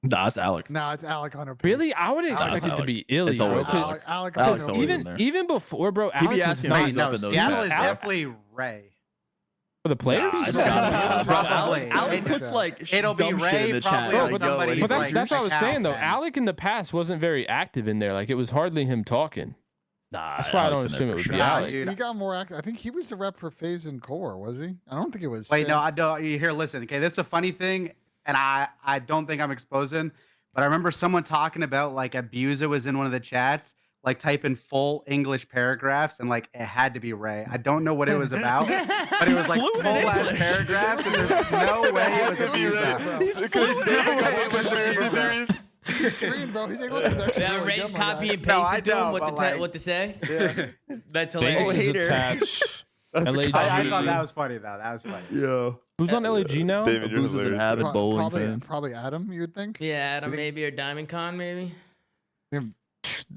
Nah, it's Alec. No, it's Alec Hunter. Really? I would Alec. expect it to Alec. be Illy, It's bro. always 'cause- Alec. Alec Alec's Hunter. always in even there. even before, bro, He be Alec was asking nice who's up no, in those Seattle chats. is Alec- definitely Ray. for the players. Nah, it's Yeah. gotta be. Bro, Probably. Alec, Alec It- puts like it'll be dumb shit Ray, in the probably, chat. like, Like, somebody yo, But who's that's, that's what I was check out, saying though. man. Alec in the past wasn't very active in there. Like it was hardly him talking. Nah, That's why I don't Alec's in assume there it for would be sure. Nah, Alec. dude. He got more active. I think he was the rep for FaZe and Core, was he? I don't think it was. Wait, Sid. no, I don't. You hear? Listen, okay, this is a funny thing, and I don't think I'm exposing, but I remember someone talking about like Abuser was in one of the chats like type in full English paragraphs, and like it had to be Ray. I don't know what it was about, but it was like full ass paragraphs, and there's no way it was a Screen, bro. He's English is actually Now really Ray's good, my copy guy. and No, paste I it to him know, what but, to, like- what to say. Yeah. That's Vegas hilarious. is hater. attached. That's a LAG. I thought that was funny though. That was funny. Yeah. Who's on LAG now? David, you're Booze is an hilarious. avid bro. bowling Probably, fan. probably Adam, you would think. Yeah, Adam You think- maybe or Diamond Con maybe.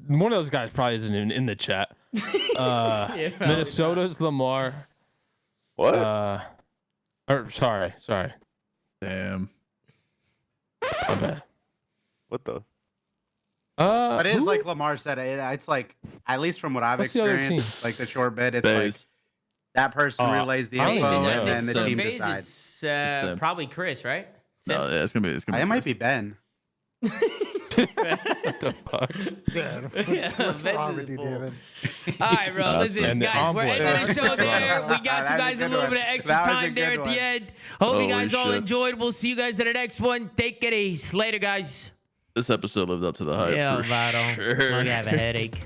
One of those guys probably isn't even in the chat. Yeah, probably Minnesota's Lamar. What? Or sorry. Damn. My bad. What the? But it is who? like Lamar said. It's like, at least from what I've What's the other experienced, team? like the short bit, it's like Faze. that person Oh, relays the I don't info, even know. and then the So team FaZe, decides. it's Sim. probably Chris, right? No, yeah, it's gonna be. It might be Ben. What the fuck? Yeah. Yeah, What's Vince wrong is with you, full. David? All right, bro. Listen, And the guys, we're Envoy. ending the show there. We got That you was a guys a good little one. bit of extra That was a time there good at the one. end. Hope you Holy guys all shit. enjoyed. We'll see you guys in the next one. Take it easy. Later, guys. This episode lived up to the hype. Yeah, for Vado. sure. I have a headache.